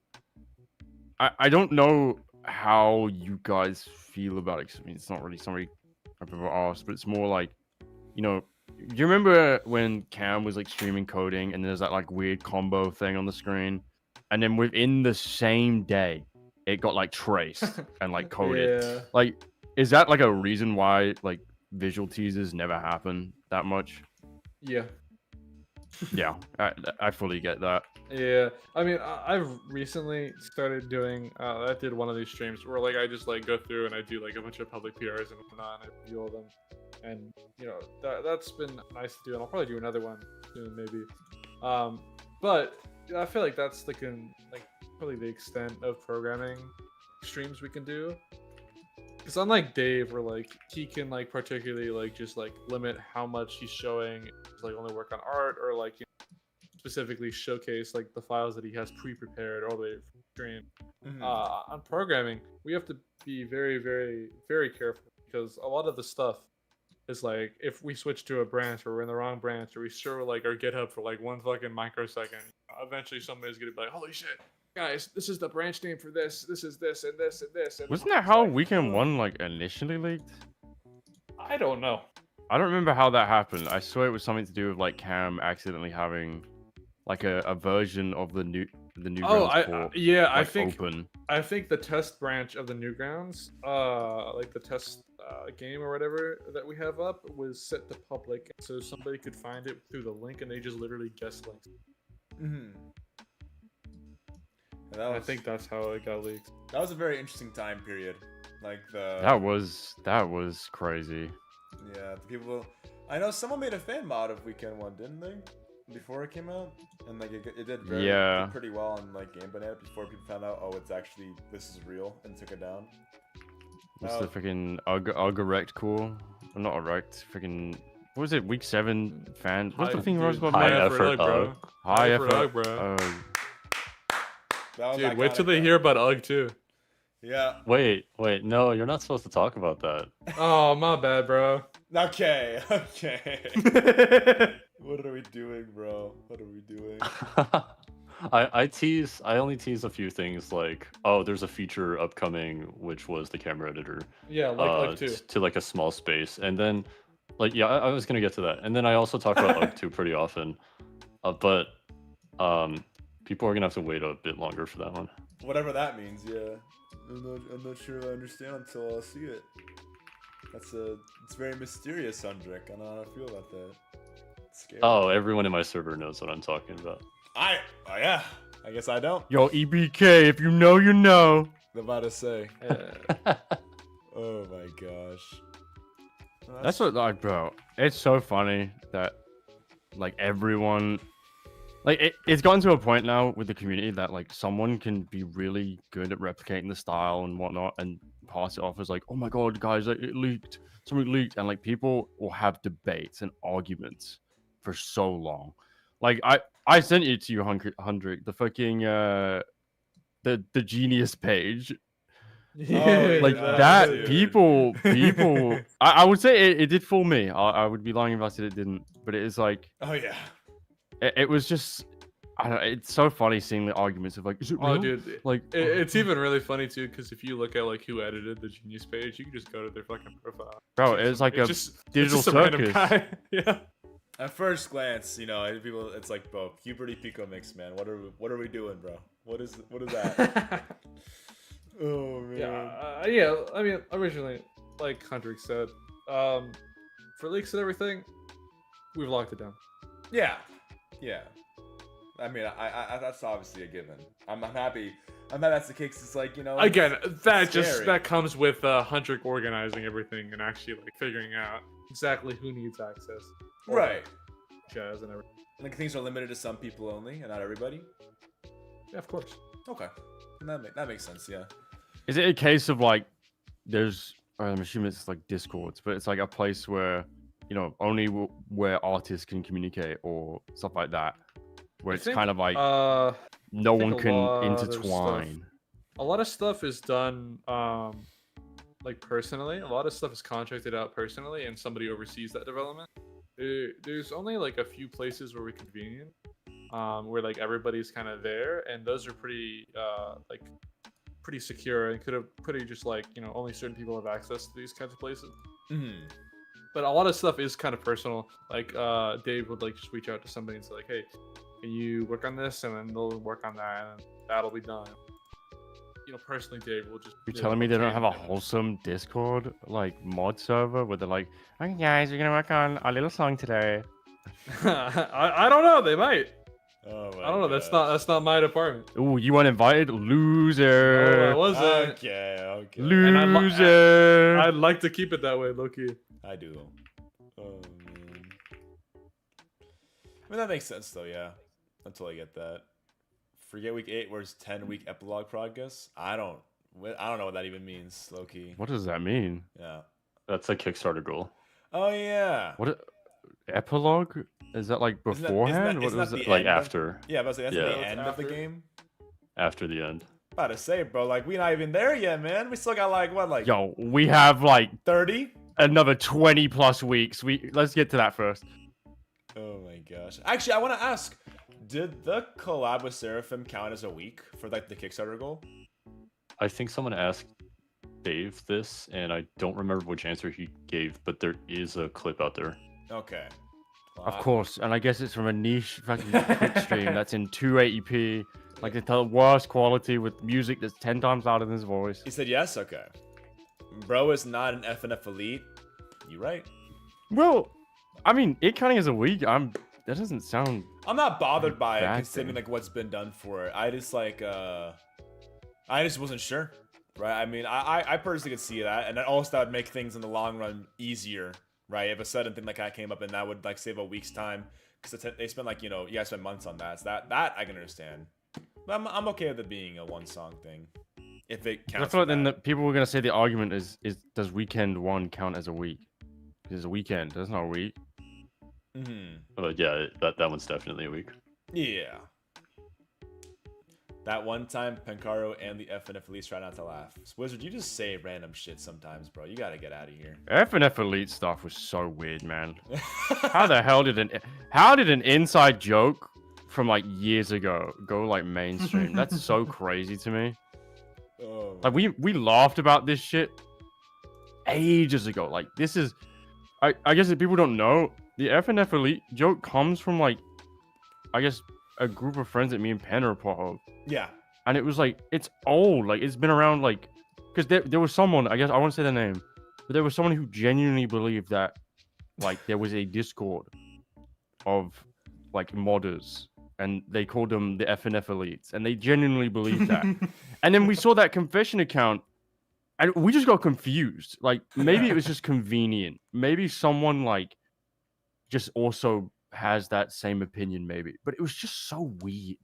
I don't know how you guys feel about it. I mean, it's not really somebody I've ever asked, but it's more like, you know, do you remember when Cam was like streaming coding and there's that like weird combo thing on the screen? And then within the same day, it got like traced and like coded. Yeah. Like, is that like a reason why like visual teasers never happen that much? Yeah. Yeah, I fully get that. Yeah, I mean, I've recently started doing. I did one of these streams where like I just like go through and I do like a bunch of public PRs and whatnot, and I review them, and you know that's been nice to do, and I'll probably do another one soon maybe. But I feel like that's like probably the extent of programming streams we can do. Because unlike Dave, where like he can like particularly like just like limit how much he's showing, just, like only work on art or like specifically showcase like the files that he has pre-prepared all the way from stream. On programming, we have to be very, very, very careful because a lot of the stuff is like if we switch to a branch or we're in the wrong branch or we show like our GitHub for like 1 fucking microsecond, eventually somebody's gonna be like, holy shit. Guys, this is the branch name for this. This is this and this and this. And Wasn't that how Weekend 1 like initially leaked? I don't know. I don't remember how that happened. I swear it was something to do with like Cam accidentally having like a version of the new port, yeah, like, I think open. I think the test branch of the Newgrounds, like the test game or whatever that we have up, was set to public, so somebody could find it through the link, and they just literally guest linked. I think that's how it got leaked. That was a very interesting time period. Like That was crazy. Yeah, the people. I know someone made a fan mod of Weekend 1, didn't they? Before it came out, and like it did pretty well on like Game Banana before people found out, oh, this is real, and took it down. What's the freaking Ugarect cool? Or not erect, freaking. What was it? Week 7 fan. What's the thing Rose about? High effort, bro. High effort, bro. Dude, Dude, wait till they hear about UG too. Yeah. Wait, no, you're not supposed to talk about that. Oh, my bad, bro. Okay. What are we doing, bro? What are we doing? I only tease a few things like, oh, there's a feature upcoming, which was the camera editor. Yeah, like too. To like a small space, and then like I was gonna get to that, and then I also talk about UG 2 pretty often, but people are gonna have to wait a bit longer for that one. Whatever that means, yeah. I'm not sure I understand until I see it. It's very mysterious, Hundrec. I don't know how I feel about that. It's scary. Oh, everyone in my server knows what I'm talking about. Yeah. I guess I don't. Yo, EBK, if you know, you know. I'm about to say. Oh my gosh. That's what, like, bro. It's so funny that, like, everyone, like, it's gotten to a point now with the community that, like, someone can be really good at replicating the style and whatnot and pass it off as, like, oh my god, guys, like, it leaked. Something leaked. And, like, people will have debates and arguments for so long. Like, I sent it to you, Hundrec, the fucking, the Genius page. Yeah, Like that, people. I would say it did fool me. I would be lying if I said it didn't. But it is like, oh yeah, it was just. I don't know, it's so funny seeing the arguments of like, is it real? Oh, dude, Like, it's even really funny too because if you look at like who edited the Genius page, you can just go to their fucking profile. bro, it was like a digital just a random circus. guy. Yeah. At first glance, you know, people, it's like, bro, puberty pico mix, man. What are we doing, bro? What is that? Oh man. Yeah. I mean, originally, like Hundrec said, for leaks and everything, we've locked it down. Yeah. I mean, I that's obviously a given. I'm happy. I'm happy that's the case. It's like, you know. Again, it's scary. that comes with Hundrec organizing everything and actually like figuring out exactly who needs access. Right. Jazz and everything. Like things are limited to some people only, and not everybody. Yeah, of course. Okay. That makes sense. Yeah. Is it a case of like, I'm assuming it's like Discords, but it's like a place where, you know, only where artists can communicate or stuff like that, where it's kind of like no one can intertwine. A lot of stuff is done like personally. A lot of stuff is contracted out personally, and somebody oversees that development. There's only like a few places where we convene, where like everybody's kind of there, and those are pretty like pretty secure and could have pretty just like, you know, only certain people have access to these kinds of places. Mm-hmm. But a lot of stuff is kind of personal. Like Dave would like just reach out to somebody and say like, hey, can you work on this? And then they'll work on that, and that'll be done. You know, personally, Dave will just. You're telling me they don't have a wholesome Discord like mod server where they're like, okay guys, we're gonna work on a little song today. I don't know. They might. Oh my I don't know. gosh. That's not my department. Ooh, you weren't invited, loser. No, I wasn't. Okay. Loser. I'd like to keep it that way, Loki. I do. Oh man. I mean, that makes sense though. Yeah. Until I get that. Forget week 8. Where's 10-week epilogue progress? I don't know what that even means, low-key. What does that mean? Yeah. That's a Kickstarter goal. Oh yeah. Epilogue? Is that like beforehand? Isn't that what was the it? Like end after. Yeah, but that's Yeah. the It's end of the after. game. After the end. About to say, bro, like we not even there yet, man. We still got like Yo, we have like 30. another 20 plus weeks. Let's get to that first. Oh my gosh. Actually, I want to ask, did the collab with Seraphim count as a week for like the Kickstarter goal? I think someone asked Dave this, and I don't remember which answer he gave, but there is a clip out there. Okay. Well, Of course, and I guess it's from a niche fucking Twitch stream that's in 280p, like it's the worst quality with music that's 10 times louder than his voice. He said yes. Okay. Bro is not an FNF elite. You right? Well, I mean, it counting as a week, that doesn't sound. I'm not bothered by it, Bad considering thing. like what's been done for it. I just wasn't sure, right? I mean, I personally could see that, and also that would make things in the long run easier, right? If a sudden thing like that came up, and that would like save a week's time, because they spent like, you know, you guys spent months on that. So that I can understand. But I'm okay with it being a one song thing, if it counts. I feel like for then that. people were gonna say the argument is does weekend 1 count as a week? It's a weekend. That's not a week. But yeah, that one's definitely a week. Yeah. That one time, Penkaru and the FNF Elite try not to laugh. Wizard, you just say random shit sometimes, bro. You gotta get out of here. FNF Elite stuff was so weird, man. How the hell did an inside joke from like years ago go like mainstream? That's so crazy to me. Oh, Like we laughed about this shit ages ago. Like this is, I guess if people don't know, the FNF Elite joke comes from like, I guess a group of friends that me and Pen are a part of. yeah. And it was like, it's old. Like it's been around like, because there was someone, I guess I won't say the name, but there was someone who genuinely believed that like there was a Discord of like modders, and they called them the FNF Elites, and they genuinely believed that. And then we saw that confession account, and we just got confused. Like maybe it was just convenient. Maybe someone like just also has that same opinion, maybe. But it was just so weird.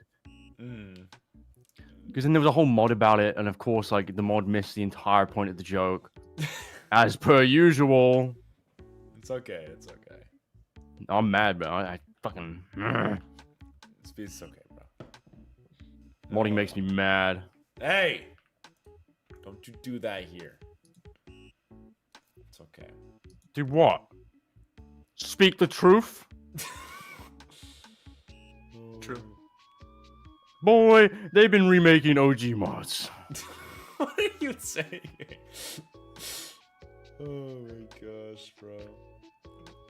Because then there was a whole mod about it, and of course, like the mod missed the entire point of the joke, as per usual. It's okay. It's okay. I'm mad, but I fucking It's okay, bro. modding makes me mad. Hey! Don't you do that here. It's okay. Do what? Speak the truth? True. Boy, they've been remaking OG mods. What are you saying? Oh my gosh, bro.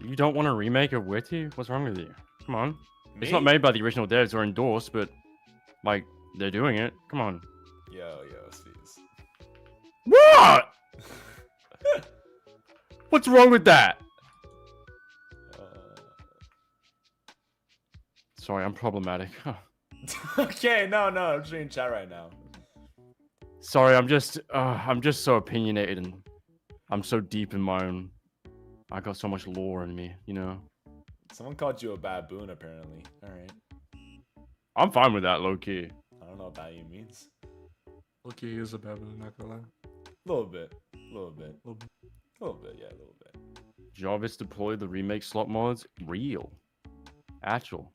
You don't want a remake of Witty? What's wrong with you? Come on. It's Me? not made by the original devs or endorsed, but like they're doing it. Come on. Yo, Speedz. What? What's wrong with that? Sorry, I'm problematic. Okay, no, I'm just reading chat right now. Sorry, I'm just so opinionated and I'm so deep in my own. I got so much lore in me, you know. Someone called you a baboon, apparently. All right. I'm fine with that, low key. I don't know what that means. Look, he is a baboon, not gonna lie. A little bit, yeah, a little bit. Jarvis deployed the remake slot mods. Real, actual.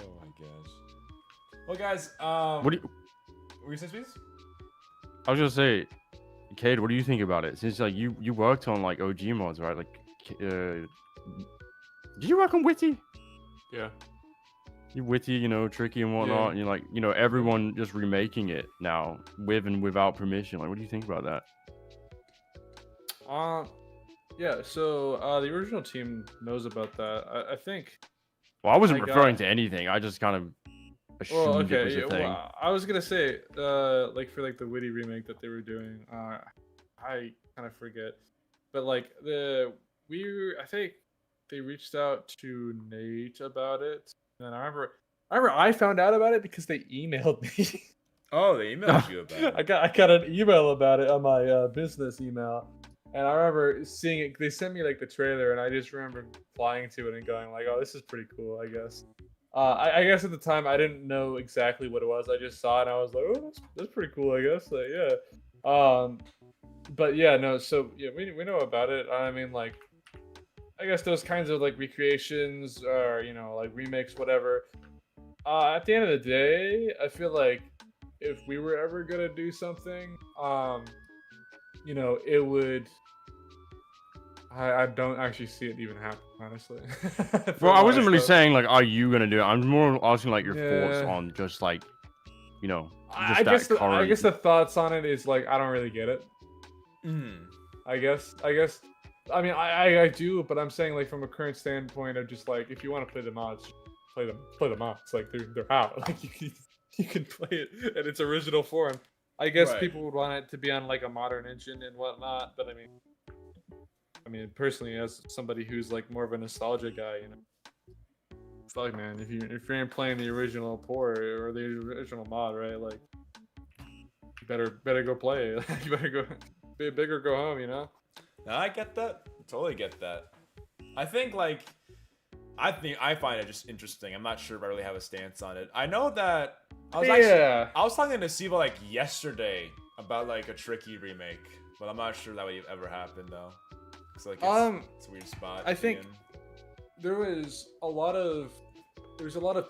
Oh my gosh. Well, guys, What do you? were you saying, Speedz? I was gonna say, Cade, what do you think about it? Since like you worked on like OG mods, right? Like, did you work on Witty? Yeah. You Witty, you know, Tricky and whatnot. Yeah. And you're like, you know, everyone just remaking it now with and without permission. Like, what do you think about that? Yeah. So the original team knows about that. I think. Well, I wasn't I got- referring to anything. I just kind of assumed Well, it okay. was a Yeah, thing. well, I was gonna say, like for like the Witty remake that they were doing, I kind of forget, but like I think they reached out to Nate about it, and I remember I found out about it because they emailed me. Oh, they emailed you about it. I got an email about it on my business email, and I remember seeing it. They sent me like the trailer, and I just remember flying to it and going like, "Oh, this is pretty cool." I guess. I guess at the time I didn't know exactly what it was. I just saw it and I was like, "Oh, that's pretty cool." I guess. Like, yeah. But yeah, no. So yeah, we know about it. I mean, like, I guess those kinds of like recreations or like remakes, whatever. At the end of the day, I feel like if we were ever gonna do something, it would. I don't actually see it even happen, honestly. Well, I wasn't really So- saying like, are you gonna do it? I'm more asking like your thoughts Yeah. on just like, you know, just I that guess current. I guess the thoughts on it is like I don't really get it. Mm. I guess. I mean, I do, but I'm saying like from a current standpoint of just like if you want to play the mods, play the mods. Like they're out. Like you can play it in its original form. I guess Right. people would want it to be on like a modern engine and whatnot, but I mean, personally, as somebody who's like more of a nostalgia guy, fuck man, if you ain't playing the original port or the original mod, right? Like, you better go play it. You better go be a bigger go home, No, I get that. Totally get that. I think I find it just interesting. I'm not sure if I really have a stance on it. I know that I was talking to Siva like yesterday about like a Tricky remake, but I'm not sure that would ever happen though. Cause like it's a weird spot. I to be think in. there was a lot of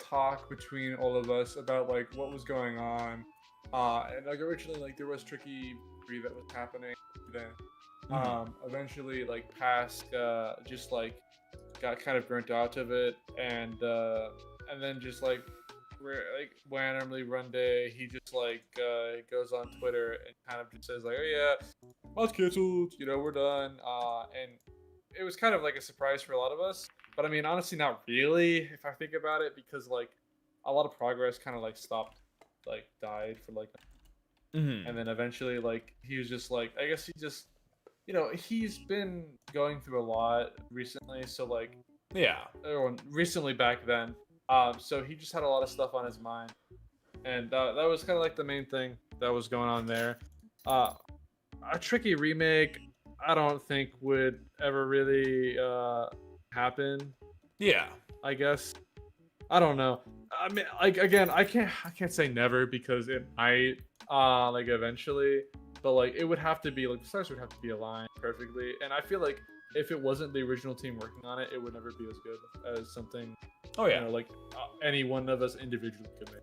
talk between all of us about like what was going on, and like originally like there was Tricky 3 that was happening then. Eventually like Pask just like got kind of burnt out of it, and then just like randomly one day he just like goes on Twitter and kind of just says like, "Oh yeah, mod's canceled, we're done," and it was kind of like a surprise for a lot of us. But I mean, honestly, not really if I think about it, because like a lot of progress kind of like stopped, like died for like, and then eventually like he was just like, I guess he just, he's been going through a lot recently, so like Yeah. or recently back then. So he just had a lot of stuff on his mind, and that was kind of like the main thing that was going on there. A Tricky remake, I don't think would ever really happen. Yeah. I guess. I don't know. I mean, like again, I can't say never because it might like eventually, but like it would have to be like the stars would have to be aligned perfectly, and I feel like if it wasn't the original team working on it, it would never be as good as something. Oh yeah. Like any one of us individually could make.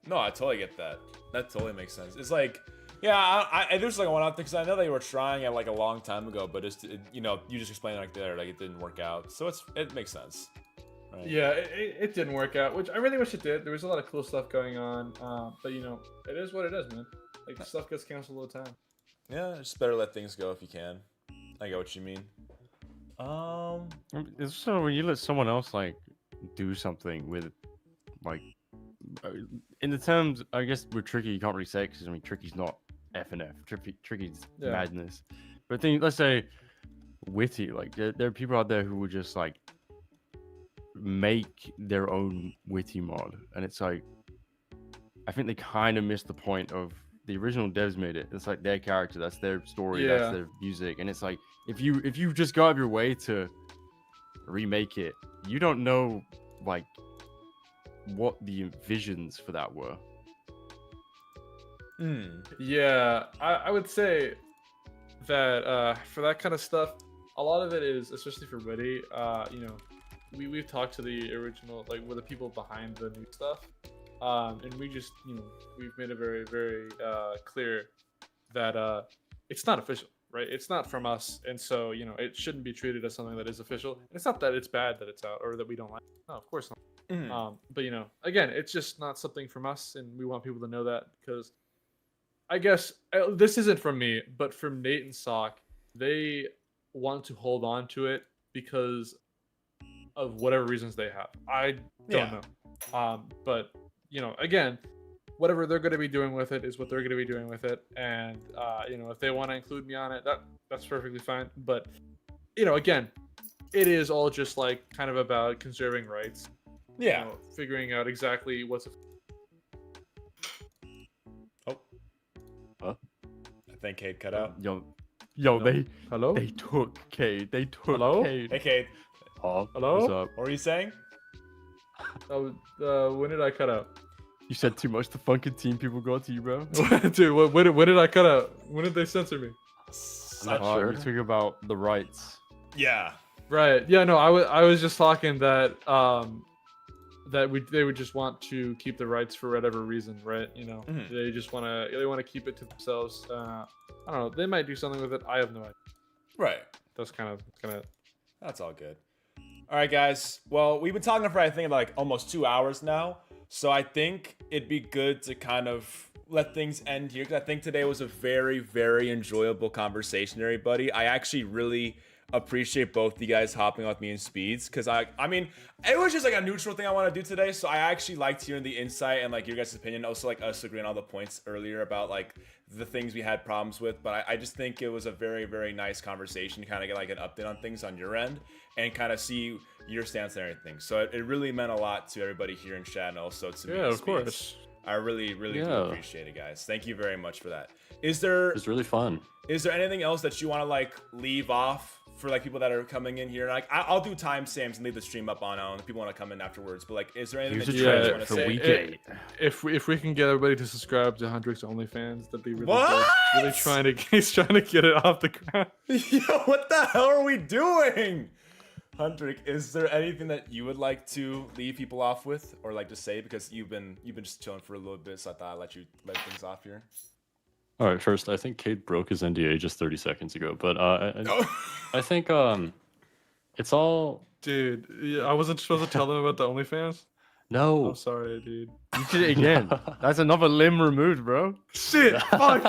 No, I totally get that. That totally makes sense. It's like, yeah, I there's like one out there because I know they were trying it like a long time ago, but you just explained like there, like it didn't work out. So it makes sense, Right? Yeah, it didn't work out, which I really wish it did. There was a lot of cool stuff going on, but it is what it is, man. Like stuff gets canceled all the time. Yeah, just better let things go if you can. I get what you mean. It's so when you let someone else like do something with like in the terms, I guess with Tricky you can't really say because I mean Tricky's not FNF. Tricky's madness. But let's say witty, like there are people out there who will just like make their own witty mod, and it's like I think they kind of missed the point of the original devs made it. It's like their character, that's their story, that's their music, and it's like if you just go out of your way to remake it, you don't know like what the visions for that were. Yeah, I would say that for that kind of stuff, a lot of it is, especially for Witty, we've talked to the original, like with the people behind the new stuff, and we just, we've made it very, very clear that it's not official, right? It's not from us, and so, it shouldn't be treated as something that is official. And it's not that it's bad that it's out or that we don't like it. No, of course not. But again, it's just not something from us, and we want people to know that, because I guess this isn't from me, but from Nate and Sock, they want to hold on to it because of whatever reasons they have. I don't know. But again, whatever they're going to be doing with it is what they're going to be doing with it, and if they want to include me on it, that's perfectly fine. But again, it is all just like kind of about conserving rights. Yeah. Figuring out exactly what's. I think Kade cut out. Yo, Hello? they took Kade. They took Hello? Kade. Hey, Kade. Hello? What's up? What were you saying? When did I cut out? You said too much. The Funkin team people got to you, bro. Dude, when did I cut out? When did they censor me? I'm not sure. You're talking about the rights. Yeah. Right. Yeah. No. I was just talking that they would just want to keep the rights for whatever reason, right? They just want to keep it to themselves. I don't know. They might do something with it. I have no idea. Right. That's kind of. That's all good. All right, guys. Well, we've been talking for I think like almost 2 hours now, so I think it'd be good to kind of let things end here, because I think today was a very, very enjoyable conversation, everybody. I actually really appreciate both you guys hopping on with me and Speedz, because I mean, it was just like a neutral thing I want to do today, so I actually liked hearing the insight and like your guys' opinion, also like us agreeing on all the points earlier about like the things we had problems with. But I just think it was a very, very nice conversation to kind of get like an update on things on your end and kind of see your stance and everything. So it really meant a lot to everybody here in chat, and also to me. Yeah, of Speedz. course. I really, really do appreciate it, guys. Thank you very much for that. It's really fun. Is there anything else that you want to like leave off for like people that are coming in here? Like I'll do timestamps and leave the stream up on if people want to come in afterwards. But like, is there anything that you guys want to say? Week 8. If we can get everybody to subscribe to Hundrec's OnlyFans, that'd be really What? good. He's trying to get it off the ground. Yo, what the hell are we doing? Hundrec, is there anything that you would like to leave people off with, or like to say, because you've been just chilling for a little bit, so I thought I'd let you let things off here. All right, first, I think Kade broke his NDA just 30 seconds ago, but I think it's all. Dude, I wasn't supposed to tell them about the OnlyFans. No. I'm sorry, dude. You did it again. That's another limb removed, bro. Shit. Fuck.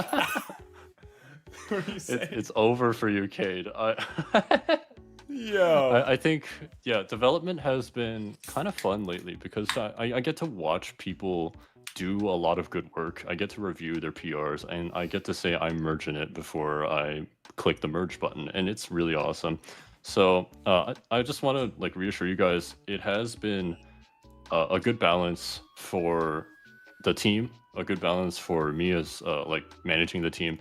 What are you saying? It's over for you, Kade. Yo. I think, development has been kind of fun lately, because I get to watch people do a lot of good work. I get to review their PRs, and I get to say I'm merging it before I click the merge button, and it's really awesome. So I just want to like reassure you guys, it has been a good balance for the team, a good balance for me as like managing the team,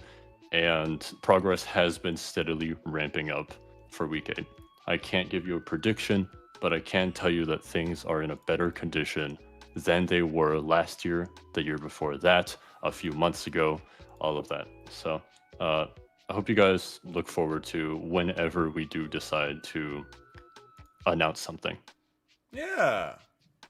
and progress has been steadily ramping up for week 8. I can't give you a prediction, but I can tell you that things are in a better condition than they were last year, the year before that, a few months ago, all of that. So I hope you guys look forward to whenever we do decide to announce something. Yeah,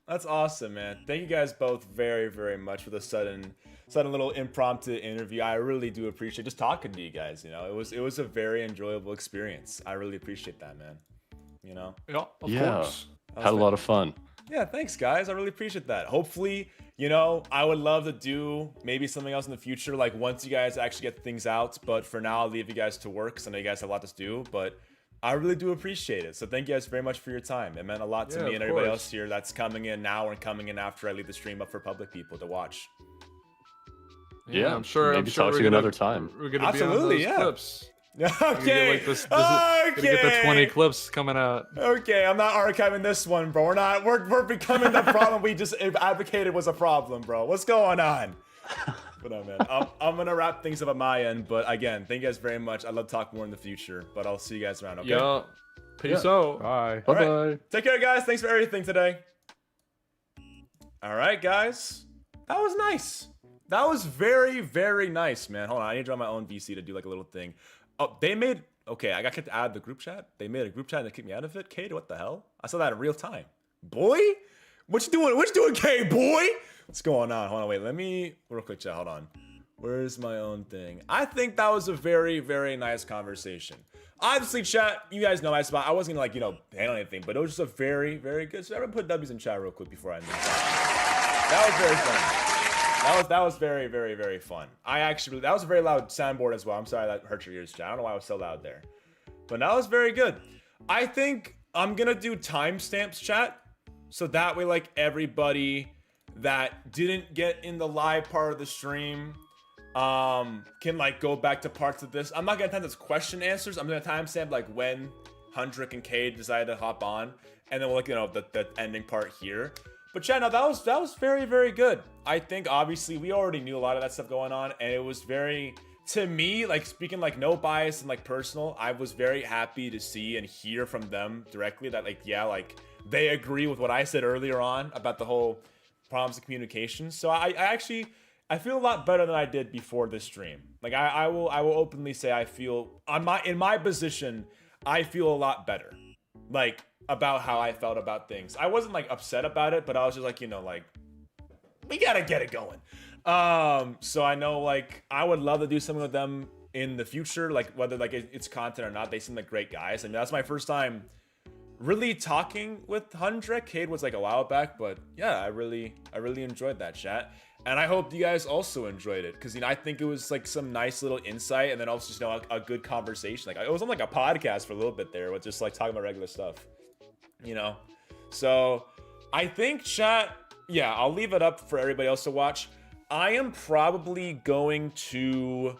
that's awesome, man. Thank you guys both very, very much for the sudden little impromptu interview. I really do appreciate just talking to you guys. It was a very enjoyable experience. I really appreciate that, man. You know. Yeah, of Yeah. course. Had a lot of fun. Yeah, thanks guys. I really appreciate that. Hopefully, you know, I would love to do maybe something else in the future, like once you guys actually get things out. But for now, I'll leave you guys to work because I know you guys have a lot to do. But I really do appreciate it. So thank you guys very much for your time. It meant a lot to Yeah, me of and everybody course. else here that's coming in now and coming in after I leave the stream up for public people to watch. Yeah, I'm sure. maybe I'm sure talk we're to you gonna, another time. We're gonna Absolutely, be on those yeah. clips. Okay. Gonna get the 20 clips coming out. Okay, I'm not archiving this one, bro. We're becoming the problem we just advocated was a problem, bro. What's going on? But no, man. I'm gonna wrap things up at my end. But again, thank you guys very much. I'd love to talk more in the future. But I'll see you guys around. Okay. Yeah. Peace Yeah. out. Bye. Bye bye. All right. Take care, guys. Thanks for everything today. All right, guys. That was nice. That was very, very nice, man. Hold on. I need to draw my own VC to do like a little thing. Oh, they made... Okay, I got kicked out of the group chat. They made a group chat and they kicked me out of it. Kade, what the hell? I saw that in real time. Boy? What you doing? What you doing, Kade, boy? What's going on? Hold on, wait. Let me... Real quick, chat. Hold on. Where's my own thing? I think that was a very, very nice conversation. Obviously, chat, you guys know I wasn't gonna, like, you know, handle anything, but it was just a very, very good... So everyone put W's in chat real quick before I end this. That was very fun. That was very, very, very fun. That was a very loud soundboard as well. I'm sorry that hurt your ears, chat. I don't know why I was so loud there. But that was very good. I think I'm gonna do timestamps, chat. So that way, like, everybody that didn't get in the live part of the stream can, like, go back to parts of this. I'm not gonna time this question answers. I'm gonna timestamp, like, when Hundrec and Kade decided to hop on. And then we'll, like, you know, the ending part here. But chat, no, that was very, very good. I think obviously we already knew a lot of that stuff going on, and it was very, to me, like, speaking like no bias and like personal, I was very happy to see and hear from them directly that, like, yeah, like they agree with what I said earlier on about the whole problems of communication. So I feel a lot better than I did before this stream. Like I will openly say I feel in my position, I feel a lot better. Like, about how I felt about things. I wasn't like upset about it, but I was just like, you know, like, we gotta get it going. So I know, like, I would love to do something with them in the future, like whether like it's content or not. They seem like great guys. I mean, that's my first time really talking with Hundrec. Kade was like a while back, but yeah, I really enjoyed that chat. And I hope you guys also enjoyed it, because, you know, I think it was like some nice little insight, and then also just, you know, a good conversation. Like, it was on like a podcast for a little bit there with just like talking about regular stuff. You know, so I think, chat, yeah, I'll leave it up for everybody else to watch. I am probably going to,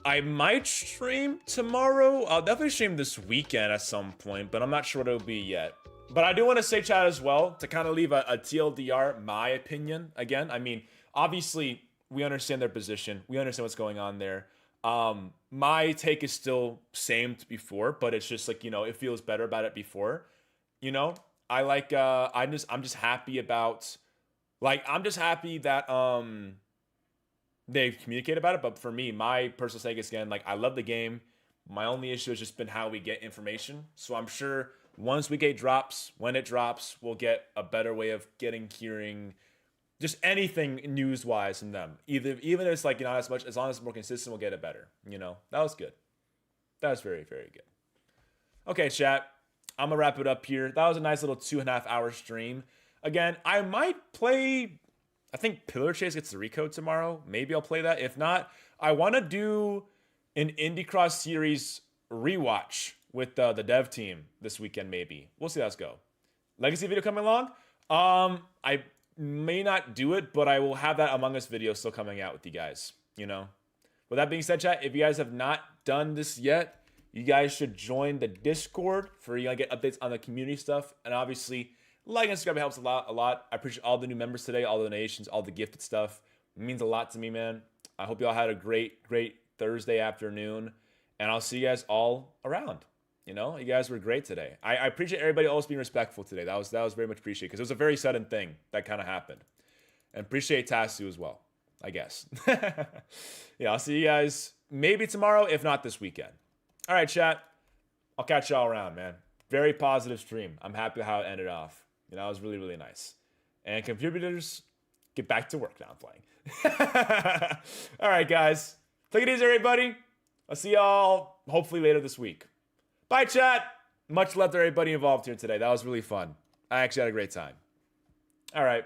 I might stream tomorrow. I'll definitely stream this weekend at some point, but I'm not sure what it'll be yet. But I do want to say, chat, as well, to kind of leave a TLDR, my opinion. Again, I mean, obviously, we understand their position. We understand what's going on there. My take is still same to before, but it's just like, you know, it feels better about it before, you know. I like I'm just happy about, like, I'm just happy that they've communicated about it. But for me, my personal take is, again, like, I love the game. My only issue has just been how we get information. So I'm sure once we get drops, when it drops, we'll get a better way of hearing just anything news-wise from them. Even if it's like, you know, as long as it's more consistent, we'll get it better. You know, that was good. That was very, very good. Okay, chat. I'm gonna wrap it up here. That was a nice little 2.5 hour stream. Again, I might play, I think Pillar Chase gets the recode tomorrow. Maybe I'll play that. If not, I want to do an Indie Cross Series rewatch with the dev team this weekend, maybe. We'll see how this go. Legacy video coming along. I may not do it, but I will have that Among Us video still coming out with you guys, you know. With that being said, chat, if you guys have not done this yet, you guys should join the Discord for you to get updates on the community stuff. And obviously, like and subscribe helps a lot. I appreciate all the new members today, all the donations, all the gifted stuff. It means a lot to me, man. I hope you all had a great Thursday afternoon, and I'll see you guys all around. You know, you guys were great today. I appreciate everybody always being respectful today. That was very much appreciated, because it was a very sudden thing that kind of happened. And appreciate Tasu as well, I guess. Yeah, I'll see you guys maybe tomorrow, if not this weekend. All right, chat. I'll catch y'all around, man. Very positive stream. I'm happy how it ended off. You know, it was really, really nice. And contributors, get back to work. Now I'm playing. All right, guys. Take it easy, everybody. I'll see y'all hopefully later this week. Bye, chat. Much love to everybody involved here today. That was really fun. I actually had a great time. All right.